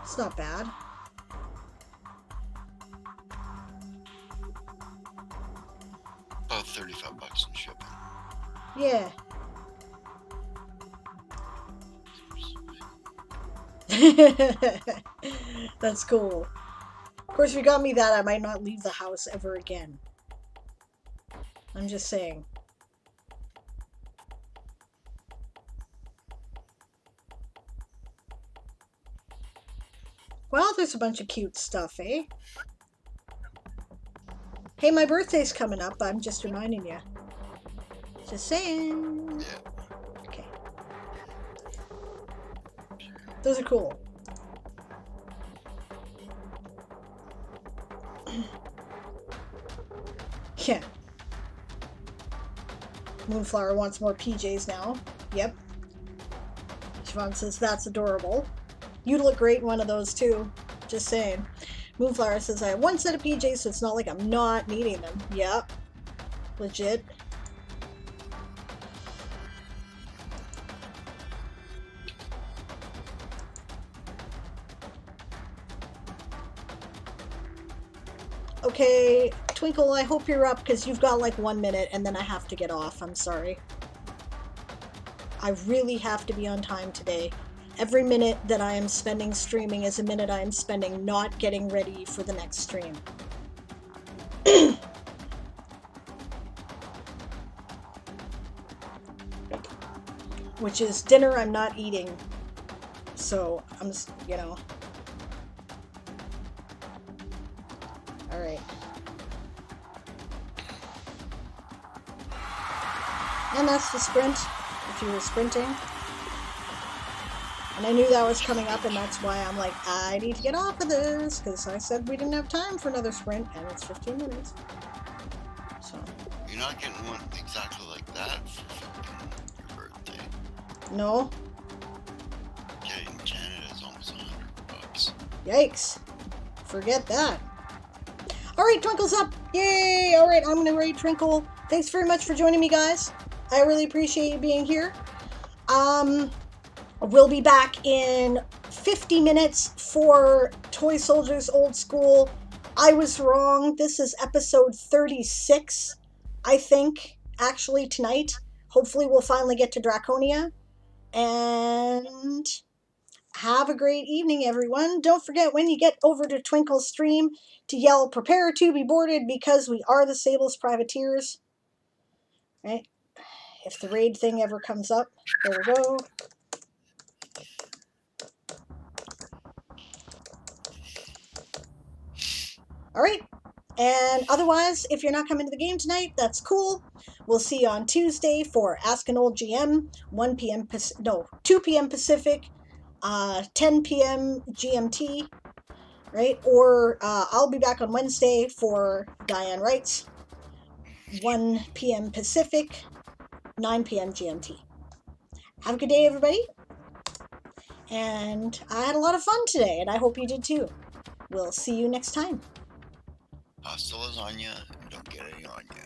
It's not bad. About $35 in shipping. Yeah. That's cool. Of course, if you got me that, I might not leave the house ever again. I'm just saying. Well, there's a bunch of cute stuff, eh? Hey, my birthday's coming up. I'm just reminding you. Just saying. Yeah. Okay. Those are cool. Yeah. Moonflower wants more PJs now. Yep. Siobhan says, that's adorable. You'd look great in one of those too. Just saying. Moonflower says, I have one set of PJs, so it's not like I'm not needing them. Yep. Legit. Okay, Twinkle, I hope you're up because you've got like 1 minute and then I have to get off. I'm sorry. I really have to be on time today. Every minute that I am spending streaming is a minute I am spending not getting ready for the next stream. which is dinner I'm not eating. So I'm just, all right. And that's the sprint, if you were sprinting. And I knew that was coming up, and that's why I'm like, I need to get off of this, because I said we didn't have time for another sprint, and it's 15 minutes. So. You're not getting one exactly like that for your birthday. No. Getting Canada is almost $100. Yikes. Forget that. Alright, Twinkle's up. Yay! Alright, I'm going to raid Twinkle. Thanks very much for joining me, guys. I really appreciate you being here. We'll be back in 50 minutes for Toysoldiers Old School. I was wrong. This is episode 36, I think, actually, tonight. Hopefully we'll finally get to Draconia. And have a great evening, everyone. Don't forget, when you get over to Twinkle's stream, to yell, prepare to be boarded, because we are the Sable's privateers. Right? If the raid thing ever comes up. There we go. Alright. And otherwise, if you're not coming to the game tonight, that's cool. We'll see you on Tuesday for Ask an Old GM, 2 p.m. Pacific, 10 p.m. GMT, right? Or I'll be back on Wednesday for Diane Wrights, 1 p.m. Pacific, 9 p.m. GMT. Have a good day, everybody. And I had a lot of fun today, and I hope you did too. We'll see you next time. Pasta lasagna, and don't get any on you.